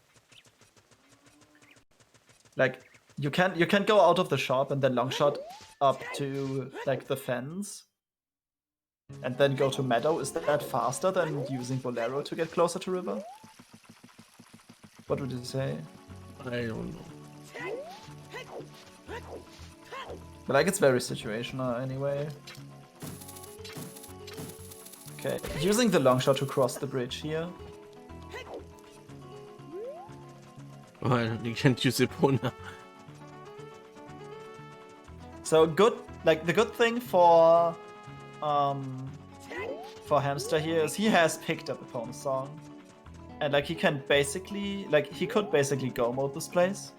Like, you can go out of the shop and then long shot up to like the fence. And then go to Meadow. Is that faster than using Bolero to get closer to River? What would you say? I don't know. But like, it's very situational anyway. Okay, using the long shot to cross the bridge here. Well, you can't use Epona. So good, like the good thing for Hamsda here is he has picked up Epona's song, and like he can basically, like he could basically go mode this place,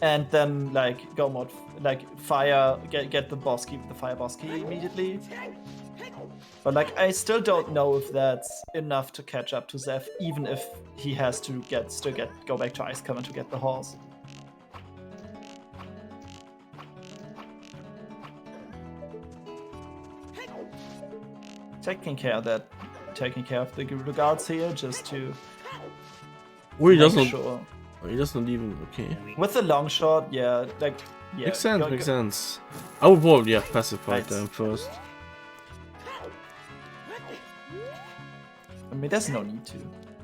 and then like go mode, like fire, get the boss key, the fire boss key immediately. But like I still don't know if that's enough to catch up to Xef, even if he has to go back to Ice Cavern to get the horse. Taking care of the Gerudo guards here just to Oh, he make doesn't. sure. Oh, he doesn't even. Okay. With the long shot, yeah, like yeah. Makes sense. Makes sense. I would probably have pacified them first. I mean, there's no need to.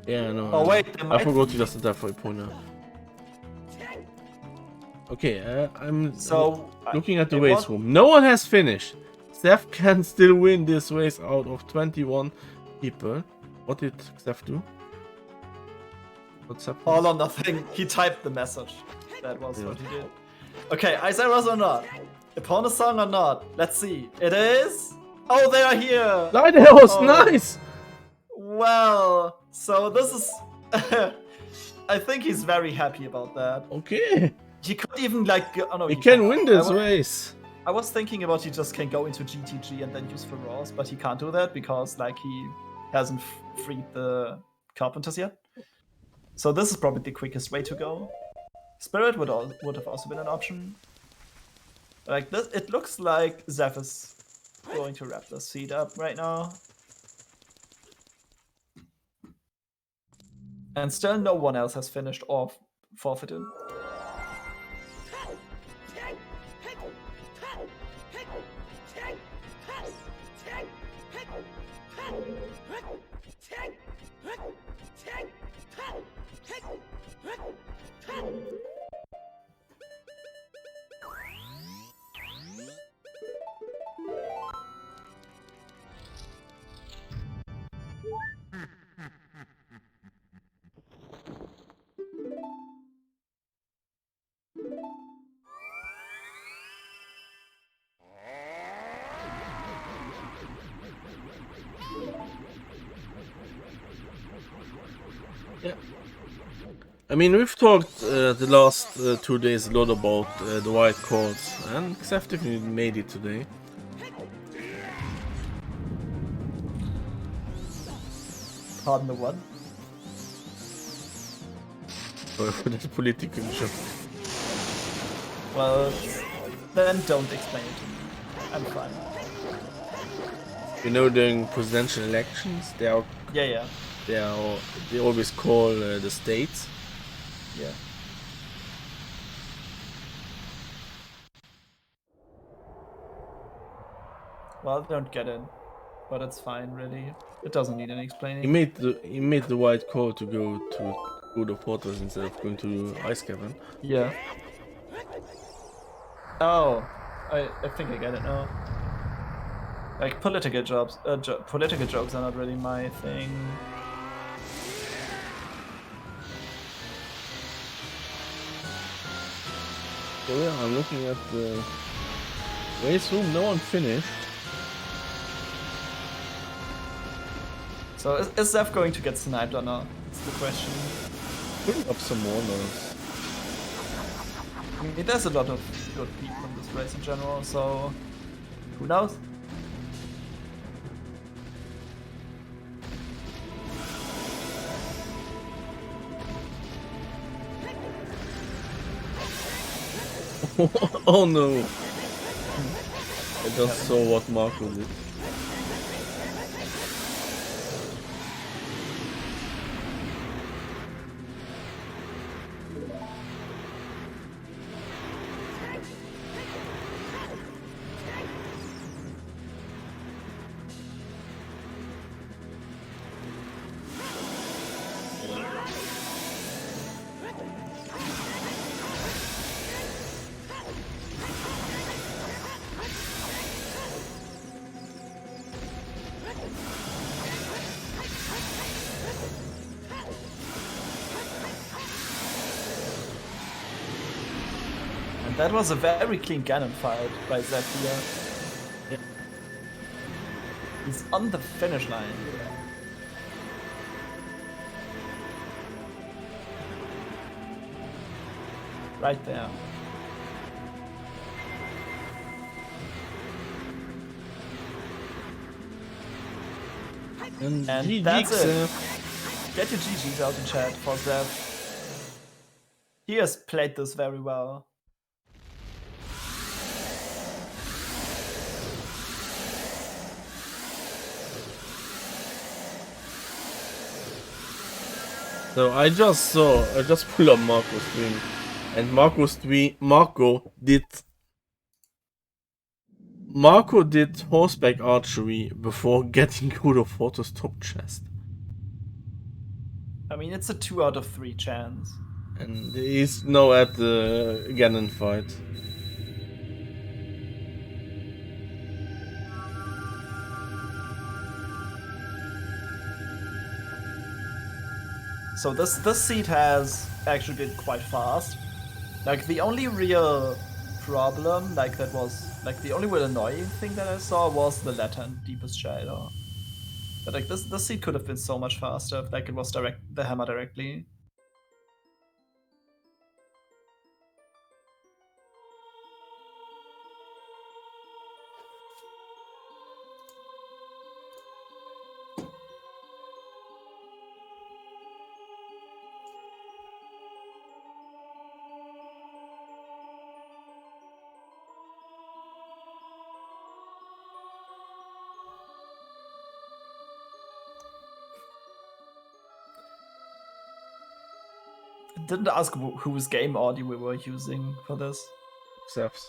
Yeah, no. Oh wait, I forgot he doesn't have for Epona. Okay, I'm looking at the race room. No one has finished. Xef can still win this race out of 21 people. What did Xef do? What's happening? All or nothing. He typed the message. That was what he did. Okay, Iceras or not? Epona song or not? Let's see. It is. Oh, they are here. Lighthouse, nice. Well, so this is. I think he's very happy about that. Okay. He could even like. Oh no, he can win this race. I was thinking about he just can go into GTG and then use Feroz, but he can't do that because like he hasn't freed the carpenters yet. So this is probably the quickest way to go. Spirit would have also been an option. Like this, it looks like Xef is going to wrap this seed up right now. And still no one else has finished or forfeited. Yeah. I mean, we've talked the last 2 days a lot about the white cards, and Xef definitely made it today. Pardon the what? Sorry for that political joke. Well, then don't explain it to me. I'm fine. You know, during presidential elections, Yeah. they always call the states. Yeah. Well, I don't get it, but it's fine, really. It doesn't need any explaining. He made the right call to go to the fortress instead of going to Ice Cavern. Yeah. Oh, I think I get it now. Like political jokes are not really my thing. So yeah, I'm looking at the race room. No one finished. So is Zeph going to get sniped or not? That's the question. Putting up some more notes. I mean, there's a lot of good people in this race in general, so who knows? Oh no! I just saw what Marco did. That was a very clean Ganon fight by Zeph here. Yeah. He's on the finish line. Right there. And that's GG, it. Get your GGs out in chat for Zeph. He has played this very well. So I just pulled up Marco's stream, and Marco did horseback archery before getting good of Forto's top chest. I mean, it's a 2 out of 3 chance. And he's now at the Ganon fight. So this seed has actually been quite fast. Like the only real problem, like that was like the only real annoying thing that I saw was the letter in Deepest Shadow. But like this seed could have been so much faster if like it was the hammer directly. I didn't ask whose game audio we were using for this. Xef's.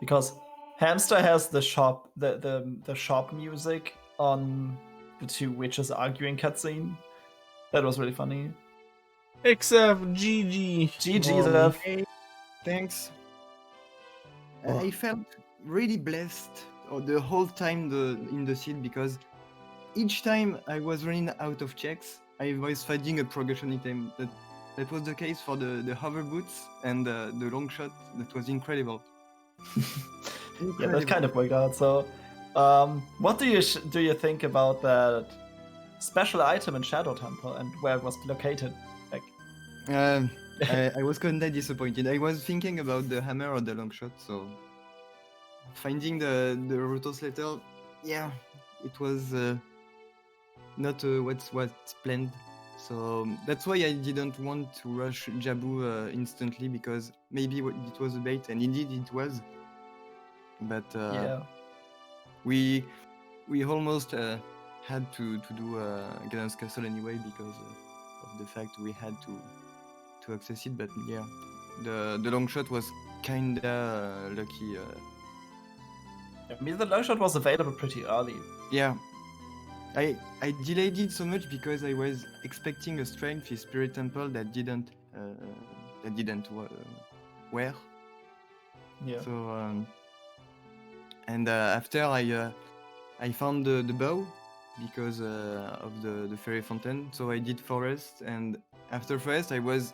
Because Hamsda has the shop music on the 2 witches arguing cutscene. That was really funny. XF, GG. GG, Zeph. Hey, thanks. I felt really blessed the whole time in the seed because each time I was running out of checks, I was finding a progression item. That was the case for the hover boots and the long shot. That was incredible. Yeah, that kind of worked out. So, what do you think about that special item in Shadow Temple and where it was located? Like, I was kind of disappointed. I was thinking about the hammer or the long shot. So, finding the Rutos letter, yeah, it was not what's planned. So that's why I didn't want to rush Jabu instantly, because maybe it was a bait, and indeed it was. But Yeah. we almost had to do Ganon's Castle anyway, because of the fact we had to access it. But yeah, the long shot was kinda lucky. I mean, the long shot was available pretty early. Yeah, I delayed it so much because I was expecting a strength with Spirit Temple that didn't wear. Yeah. So and after I found the bow because of the fairy fountain. So I did forest, and after forest I was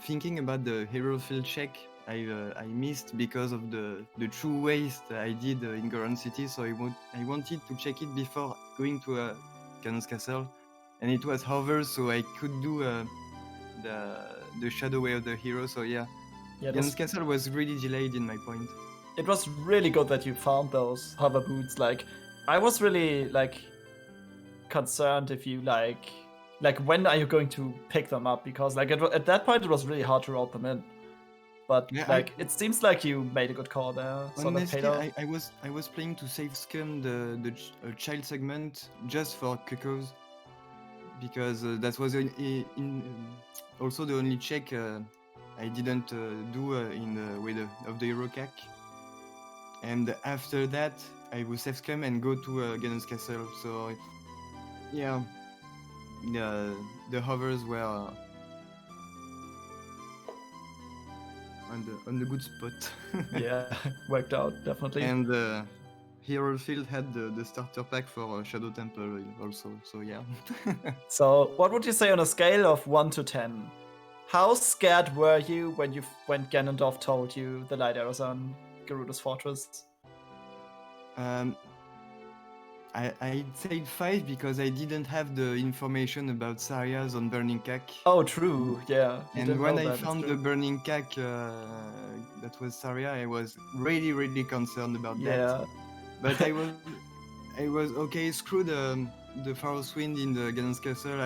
thinking about the hero field check I missed because of the true waste I did in Goron City. So I wanted to check it before going to Ganon's Castle, and it was hover, so I could do the shadow way of the hero. So yeah, Ganon's Castle was really delayed in my point. It was really good that you found those hover boots. Like, I was really like concerned if you like when are you going to pick them up, because like at that point it was really hard to route them in. But Yeah, like it seems like you made a good call there. So that paid off. Honestly, I was planning to save scum the child segment just for Kukos, because that was also the only check I didn't do in the way of the hero cac. And after that, I will save scum and go to Ganon's Castle. So yeah, the hovers were on the good spot. Yeah, worked out definitely. And Hero Field had the starter pack for Shadow Temple also. So yeah. So what would you say on a scale of 1 to 10? How scared were you when Ganondorf told you the light arrows on Gerudo's fortress? I'd say 5 because I didn't have the information about Sarias on Burning Cac. Oh, true. Yeah. And when I found the Burning Cac that was Saria, I was really, really concerned about that. But I was okay. Screw the Pharaoh's Wind in the Ganon's Castle.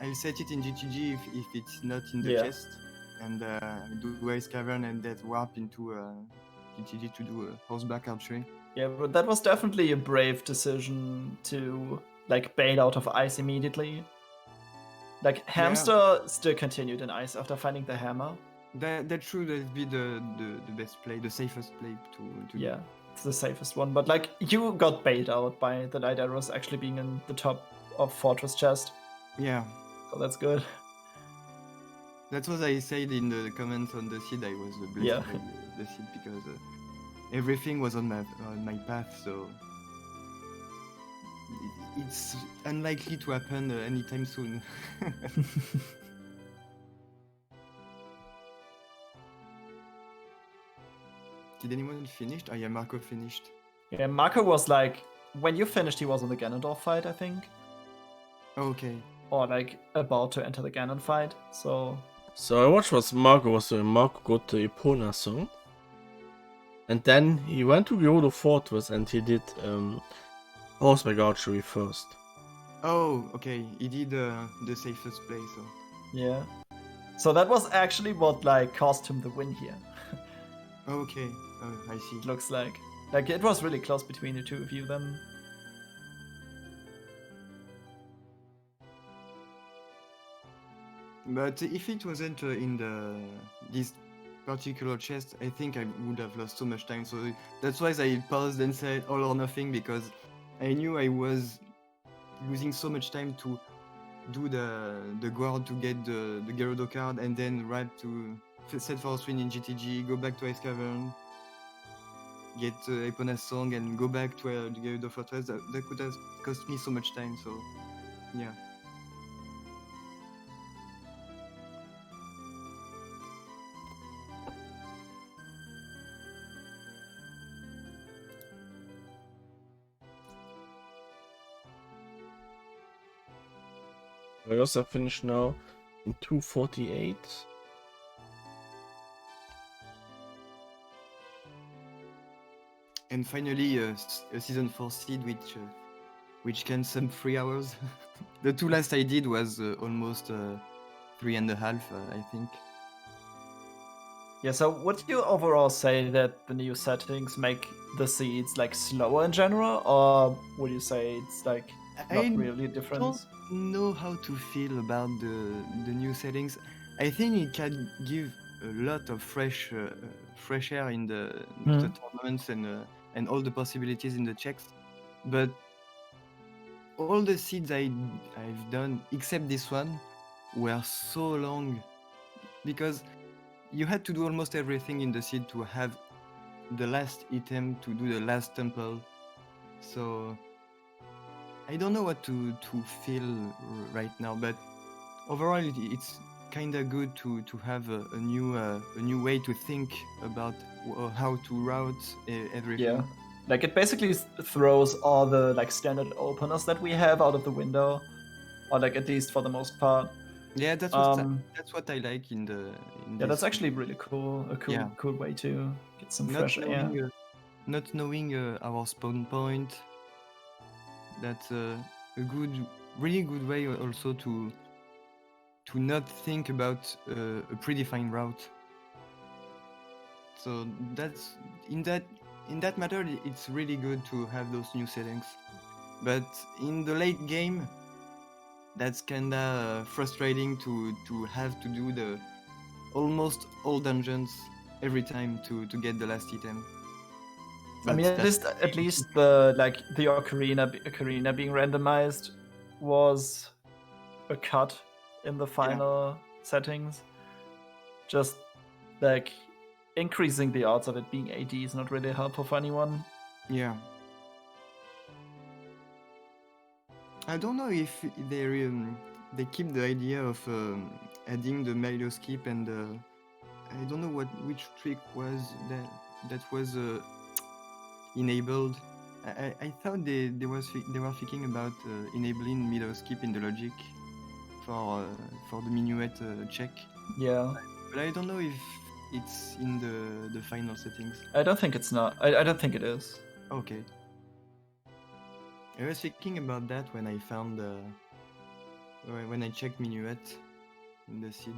I'll set it in GTG if it's not in the chest, and do Ice Cavern and that warp into GTG to do a horseback archery. Yeah, but that was definitely a brave decision to like bail out of ice immediately. Like Hamsda still continued in ice after finding the hammer. That's true. That'd be the best play, the safest play to yeah, it's the safest one. But like you got bailed out by the light arrows actually being in the top of fortress chest. Yeah. So that's good. That's what I said in the comments on the seed. I was blessed by the seed because everything was on my path. So it's unlikely to happen anytime soon. Did anyone finish? Oh yeah, Marco finished. Yeah, Marco was like, when you finished, he was on the Ganondorf fight, I think. Okay. Or like about to enter the Ganon fight, so... So I watched what Marco was doing. Marco got the Epona song. And then he went to Gerudo Fortress and he did horseback archery first. Oh, okay. He did the safest play, so... Yeah. So that was actually what like cost him the win here. Okay, I see. Looks like. Like it was really close between the two of you then. But if it wasn't in this particular chest, I think I would have lost so much time. So that's why I paused and said all or nothing, because I knew I was losing so much time to do the guard to get the Gerudo card, and then right to set for a swing in GTG, go back to Ice Cavern, get Epona's song, and go back to the Gerudo Fortress. That could have cost me so much time. So yeah. I also finished now in 2:48. And finally, a season 4 seed, which can sum 3 hours. The 2 last I did was almost 3.5, I think. Yeah, so would you overall say that the new settings make the seeds like slower in general, or would you say it's like not really a difference? Don't know how to feel about the new settings. I think it can give a lot of fresh air in the tournaments and all the possibilities in the checks. But all the seeds I've done, except this one, were so long because you had to do almost everything in the seed to have the last item, to do the last temple. So I don't know what to feel right now, but overall it's kind of good to have a new way to think about how to route everything. Yeah, like it basically throws all the like standard openers that we have out of the window, or like at least for the most part. Yeah, that's what I like in the. Yeah, that's actually really cool. A cool way to get some fresh air. Not knowing our spawn point. That's a really good way also to not think about a predefined route. So that's in that matter, it's really good to have those new settings. But in the late game, that's kinda frustrating to have to do the almost all dungeons every time to get the last item. I mean, at least the Ocarina being randomized was a cut in the final settings. Just like increasing the odds of it being AD is not really helpful for anyone. Yeah. I don't know if they keep the idea of adding the Medaillon skip, and I don't know which trick was that was enabled. I thought they were thinking about enabling Medaillon skip in the logic for the minuet check. Yeah, but I don't know if it's in the final settings. I don't think it's not. I don't think it is. Okay. I was thinking about that when I found when I checked minuet in the seed.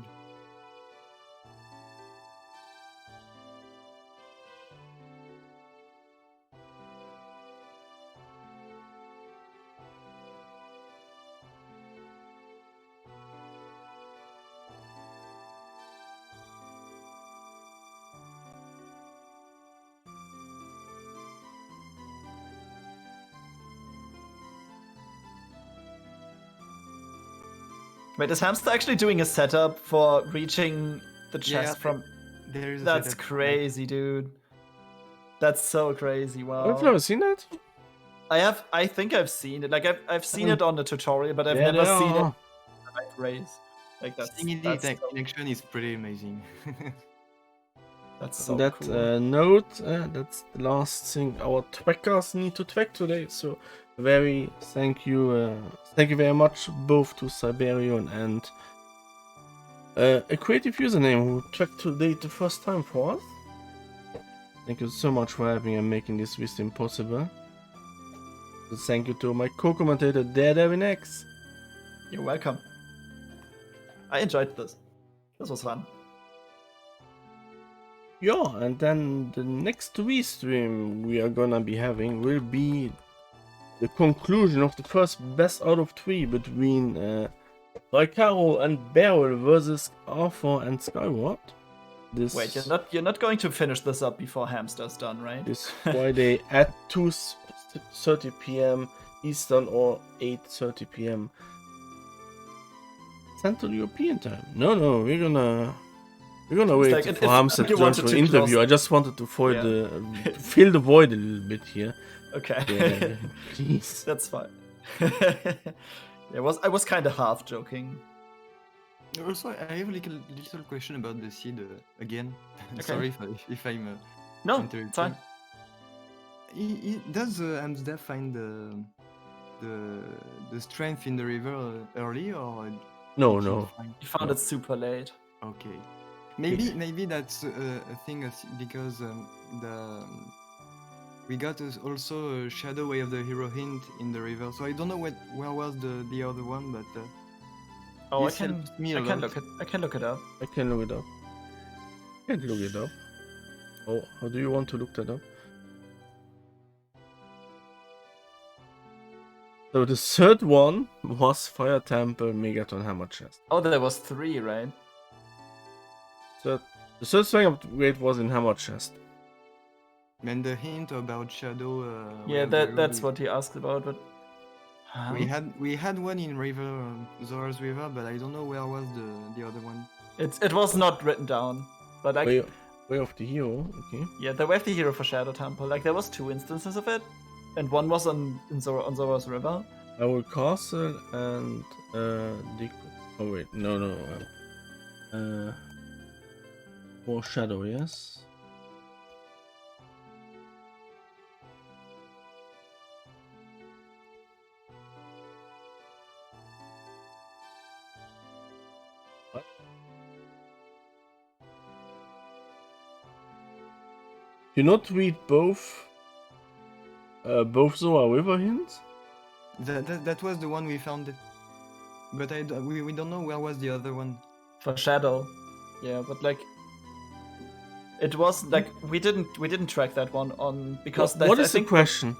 Wait, is Hamsda actually doing a setup for reaching the chest from? There is. That's crazy, dude. That's so crazy. Wow. I've never seen that. I think I've seen it. Like I've seen it on the tutorial, but I've never seen it in the live race. Like that's connection is pretty amazing. That's so that cool. Note, that's the last thing our tweckers need to tweck today. So thank you very much both to Siberian and a creative username who twecked today the first time for us. Thank you so much for having and making this wisdom possible. So thank you to my co-commentator DareDevinX. You're welcome. I enjoyed this. This was fun. Yeah, and then the next Wii stream we are gonna be having will be the conclusion of the first best out of 3 between Raikaro and Beryl versus Arthur and Skyward. Wait, you're not going to finish this up before Hamsda's done, right? This Friday at 2:30 p.m. Eastern or 8:30 p.m. Central European time. No, we're gonna wait like for Hamsda to join for an interview. Close. I just wanted to fill the void a little bit here. Okay. Yeah, please. That's fine. I was kind of half joking. Also, I have a little question about the seed again. Okay. Sorry if I'm. No, it's fine. Does Hamsda find the strength in the river early, or No. You found it super late. Okay. Maybe that's a thing because we got also a Shadow Way of the Hero hint in the river. So I don't know where was the other one, but Oh, I this can helped me a look lot. it. I can look it up. I can look it up. Can't look it up. Oh, how do you want to look that up? So the third one was Fire Temple Megaton Hammer Chest. Oh, there was 3, right? So the third thing upgrade was in Hammer Chest. And the hint about Shadow. Way Yeah, of the Hero, that's what he asked about. But we had one in River, Zora's River, but I don't know where was the other one. it was not written down. But like, Way of the Hero, okay. yeah, the Way of the Hero for Shadow Temple. Like there was 2 instances of it, and one was on Zora's River. Our Castle and Deku. Oh wait, no. For Shadow, yes. What? Do not read both Zora River hints? That was the one we found, but we don't know where was the other one. For Shadow. Yeah, but like it was like we didn't track that one on because What is I think the question?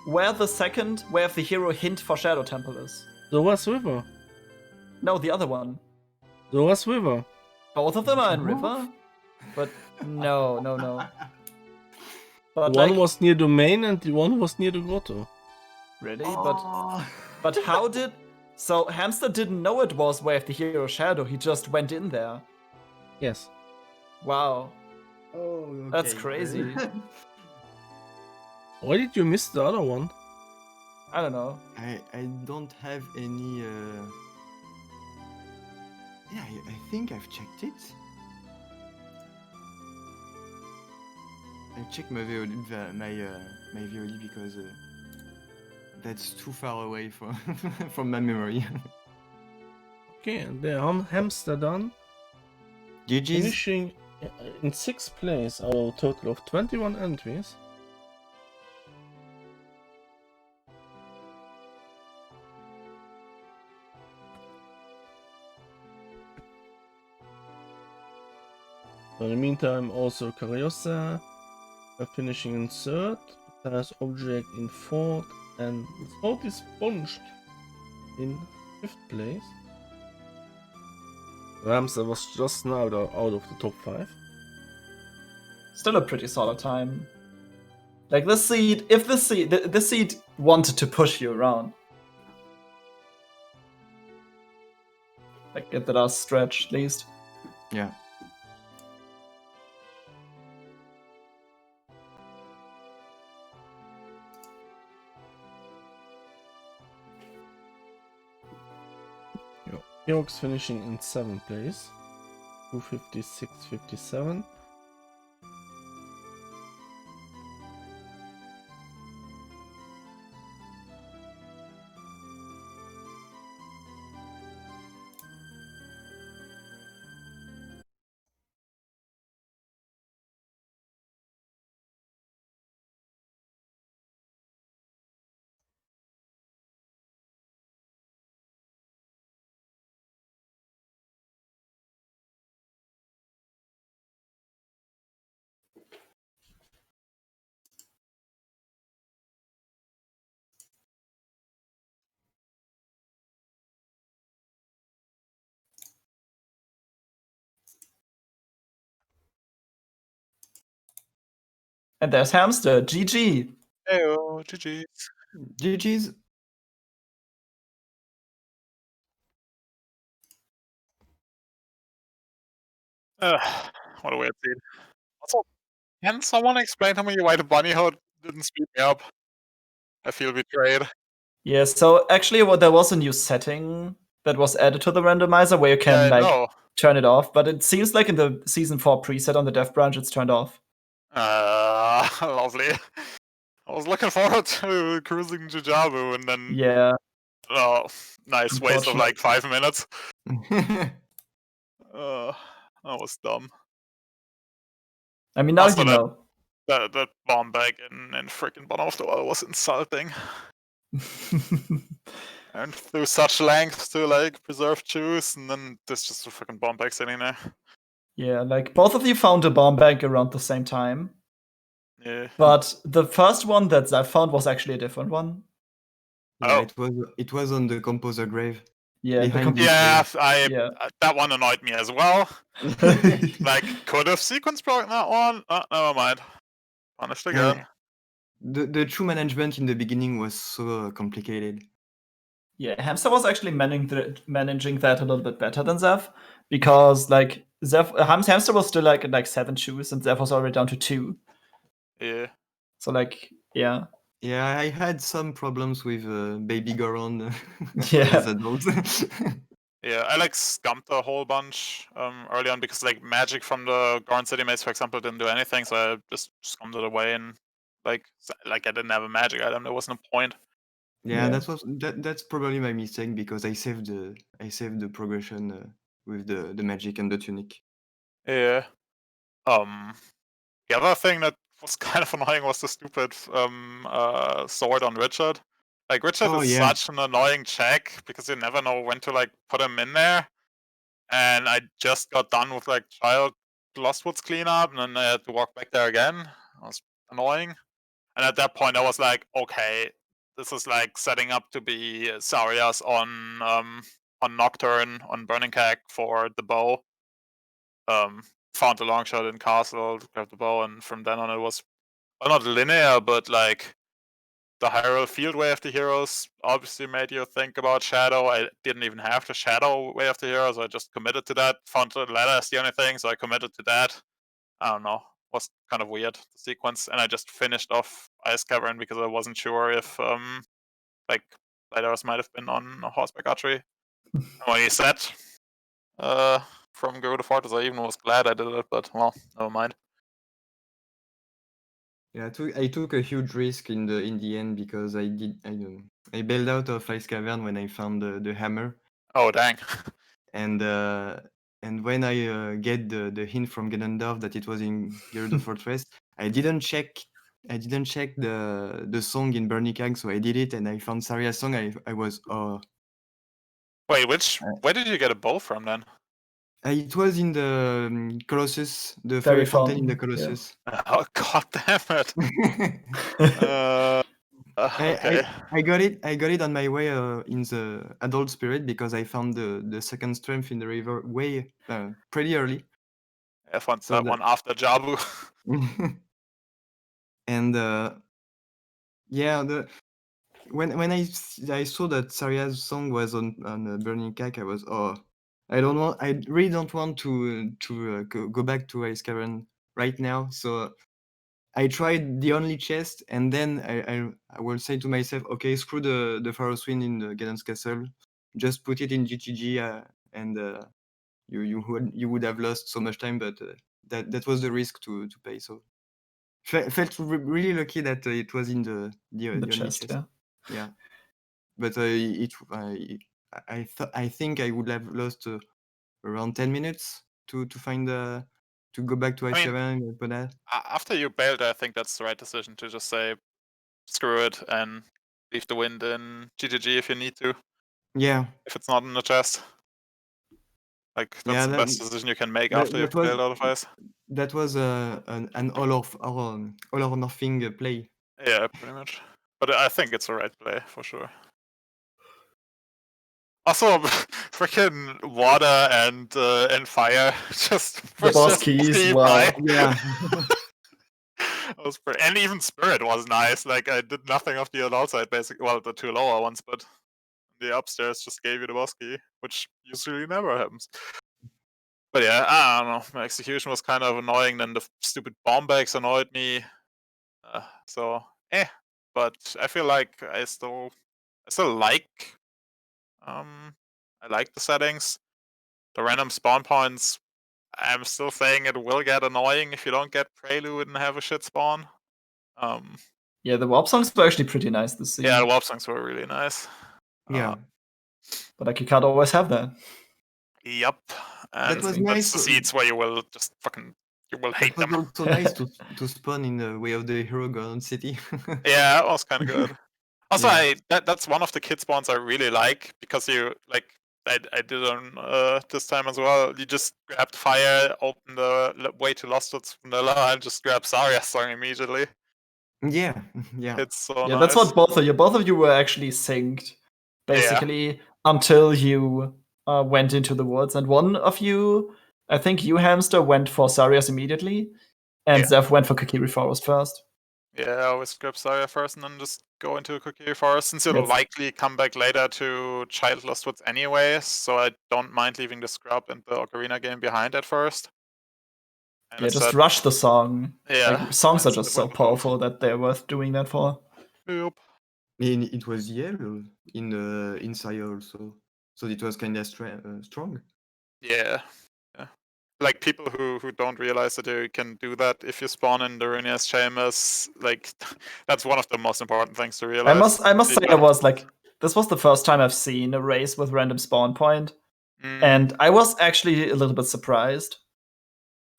where the second Way of the Hero hint for Shadow Temple is. Zora's River. No, the other one. Zora's River. Both of them are in River? But no. But One like, was near the main and the one was near the grotto. really? Oh. But how did... So Hamsda didn't know it was Way of the Hero Shadow, he just went in there. Yes. Wow. Oh, okay. That's crazy. Why did you miss the other one? I don't know. I don't have any. Yeah, I think I've checked it. I checked my VOD, my VOD because that's too far away from from my memory. Okay, and the Hamsda done. GG's. Finishing in 6th place, our total of 21 entries. So in the meantime, also Karyosa finishing in 3rd, There's Object in 4th, and Salty Sponge in 5th place. Hamsda was just now out of the top 5. Still a pretty solid time. Like this seed, if this seed wanted to push you around. Like get the last stretch at least. Yeah. York's finishing in 7th place, 256.57. And there's Hamsda. GG. Heyo, GG. GG's. What a weird scene. Also, can someone explain to me why the bunny hole didn't speed me up? I feel betrayed. Yeah, so actually there was a new setting that was added to the randomizer where you can turn it off, but it seems like in the Season 4 preset on the dev branch it's turned off. Lovely. I was looking forward to cruising to Jabu and then... Yeah. Oh, nice waste of like 5 minutes. That was dumb. I mean, now you know. The bomb bag in freaking bottom of the wall was insulting. And through such lengths to like preserve juice, and then there's just a freaking bomb bag sitting there. Yeah, like both of you found a bomb bag around the same time. Yeah. But the first one that I found was actually a different one. Yeah, Oh. it was on the composer grave. Yeah, Behind this Yeah, yeah. that one annoyed me as well. Like, could have sequence broken that one. Never mind. Punished again. The true management in the beginning was so complicated. Yeah, Hamsda was actually managing that a little bit better than xef, because like Hamsda was still like at 7 shoes, and xef was already down to 2. Yeah. So like, yeah. Yeah, I had some problems with Baby Goron Yeah. as adults. Yeah, I like scummed a whole bunch early on because like magic from the Goron City Maze, for example, didn't do anything, so I just scummed it away and like I didn't have a magic item. There was no point. Yeah, Yeah. that's probably my mistake because I saved the progression with the magic and the tunic. Yeah. The other thing that was kind of annoying was the stupid sword on Richard. Like Richard Oh, is yeah. such an annoying check because you never know when to like put him in there. And I just got done with like child Lostwoods cleanup, and then I had to walk back there again. That was annoying. And at that point, I was like, okay, this is like setting up to be Sarias on Nocturne on Burning Keg for the bow. Found the long shot in Castle, grabbed the bow, and from then on it was not linear, but like the Hyrule Field Way of the Heroes obviously made you think about Shadow. I didn't even have the Shadow Way of the Heroes, I just committed to that. Found the ladder as the only thing, so I committed to that. I don't know. Was kind of weird, the sequence. And I just finished off Ice Cavern because I wasn't sure if like ladders might have been on horseback archery. And when he said from Go to Fortress, I even was glad I did it, but well, never mind. Yeah, I took a huge risk in the end because I bailed out of Ice Cavern when I found the hammer, Oh dang. and when I get the hint from Ganondorf that it was in Gerudo Fortress, I didn't check the song in Burning Keg, so I did it and I found Saria's song. I was Wait, where did you get a bow from then? it was in the Colossus, the Very fairy fountain in fun, the yeah. Colossus. Oh god damn it. Okay. I got it on my way in the adult spirit because I found the second strength in the river way pretty early. I found So that one after Jabu. and yeah, when I saw that Saria's song was on Burning Keg, I was I really don't want to go back to Ice Cavern right now. So I tried the only chest, and then I will say to myself, okay, screw the Pharaoh's Wind in the Ganon's castle, just put it in GTG, and you would have lost so much time, but that was the risk to pay. So felt really lucky that it was in the only chest, chest. Yeah, but I think I would have lost around 10 minutes to find to go back to Ice Cavern and put that. After you bailed, I think that's the right decision to just say screw it and leave the wind in GGG if you need to. Yeah. If it's not in the chest. Like that's the best decision you can make after you've bailed out of ice. That was an all or nothing play. Yeah, pretty much. But I think it's the right play for sure. Also, freaking water and fire just the boss keys. Wow. Yeah. And even Spirit was nice. Like I did nothing of the outside basically. Well, the two lower ones, but the upstairs just gave you the boss key, which usually never happens. But yeah, I don't know. My execution was kind of annoying. Then the stupid bomb bags annoyed me. But I feel like I still like. I like the settings. The random spawn points. I'm still saying it will get annoying if you don't get Prelude and have a shit spawn. Yeah, the warp songs were actually pretty nice this season. Yeah, the warp songs were really nice. Yeah. But like you can't always have that. Yep. And was that's nice. the seats where you will just fucking you will It hate was them. also nice to spawn in the way of the hero Ganon City. Yeah, that was kind of good. Also, Yeah. that's one of the kid spawns I really like because you like I did on this time as well. You just grabbed fire, open the way to Lost Woods vanilla, and just grab Zarya's song immediately. Yeah, yeah. It's so Yeah, nice. that's what both of you were actually synced, basically, until you went into the woods. And one of you, I think you, Hamster, went for Sarias immediately, and Yeah. Zeph went for Kakiri Forest first. Yeah, I always grab Zarya first and then just go into a Cookie Forest, since you'll That's- likely come back later to Child Lost Woods anyways, so I don't mind leaving the scrub and the Ocarina game behind at first. And Yeah, just instead, rush the song. yeah, Like, songs are instead just so went for both. powerful that they're worth doing that for. Yep. It was yellow in Saya also, so it was kind of strong. Yeah. Like, people who don't realize that you can do that if you spawn in the Ruinia's Chambers, like, that's one of the most important things to realize. I must You say, I don't- was like, this was the first time I've seen a race with random spawn point, Mm, and I was actually a little bit surprised,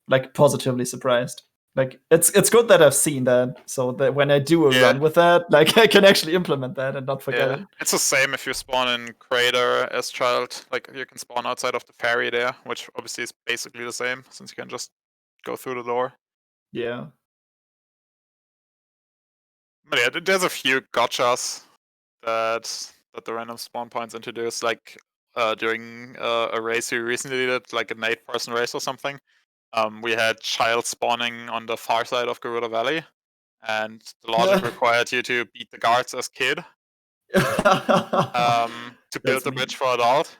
like positively surprised. Like, it's good that I've seen that, so that when I do a Yeah. run with that, like, I can actually implement that and not forget yeah. it. It's the same if you spawn in Crater as Child. Like, you can spawn outside of the ferry there, which obviously is basically the same, since you can just go through the door. Yeah. But yeah, there's a few gotchas that the random spawn points introduce, like during a race we recently did, like an 8-person race or something. We had Child spawning on the far side of Garuda Valley, and the logic required you to beat the guards as Kid to build the bridge for Adult.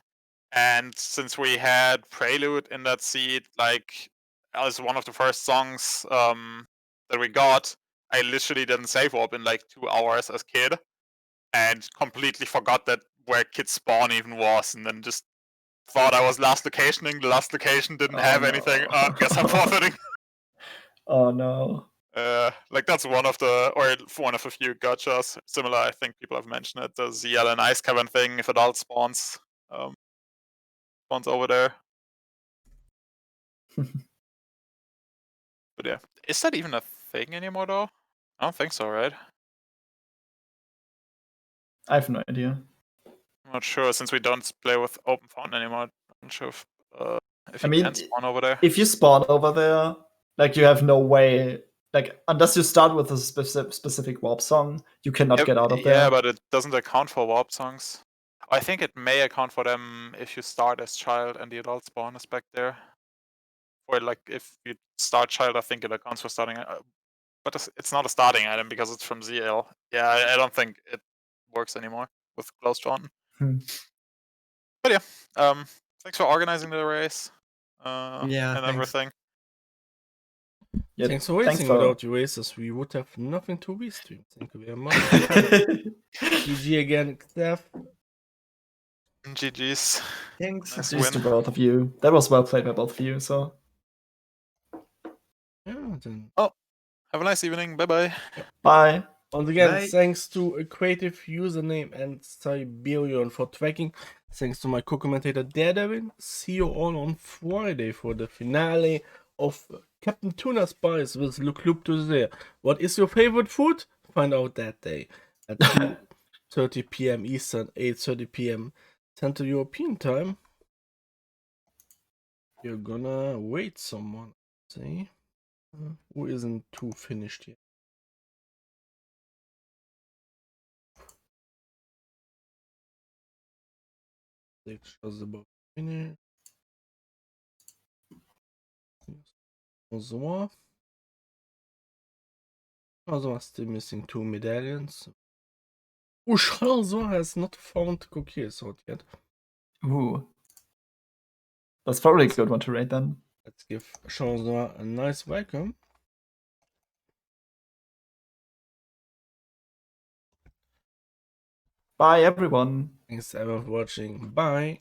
And since we had Prelude in that seed, like, as one of the first songs that we got, I literally didn't save warp in like 2 hours as Kid, and completely forgot that where Kid spawn even was, and then just thought I was last locationing. The last location didn't have anything. Guess I'm forfeiting. Oh no. Like, that's one of a few gotchas. Similar, I think people have mentioned it. The ZL and Ice Cavern thing. If Adult spawns over there. But yeah, is that even a thing anymore though? I don't think so, right? I have no idea. I'm not sure, since we don't play with open fountain anymore. I'm not sure if I you mean, can spawn over there. if you spawn over there, like, you have no way, like, unless you start with a specific warp song, you cannot get out of there. Yeah, but it doesn't account for warp songs. I think it may account for them if you start as Child and the Adult spawn is back there. Or like, if you start Child, I think it accounts for starting. But it's not a starting item because it's from ZL. Yeah, I don't think it works anymore with Closed Fountain. But yeah, thanks for organizing the race. Yeah, and thanks. everything. Yeah, Thanks for racing. Without you races, we would have nothing to restream. Thank you very much. GG again, Steph. GG's. Thanks. Nice Thanks to win. both of you. That was well played by both of you, so. Yeah, then. Have a nice evening. Bye-bye. Bye. Once again, Bye. thanks to a creative username and Siberian for tracking. Thanks to my co-commentator DareDevin. See you all on Friday for the finale of Captain Tuna Spice with Look Loop to there. What is your favorite food? Find out that day at 2:30 p.m. Eastern, 8:30 p.m. Central European time. You're gonna wait someone. See? Who isn't too finished yet? Just about finished. Bonsoir. Also, still missing 2 medallions. Chanson has not found Cookie Sword yet. Ooh. That's probably a good one to rate then. Let's give Chanson a nice welcome. Bye, everyone. Thanks everyone for watching. Bye.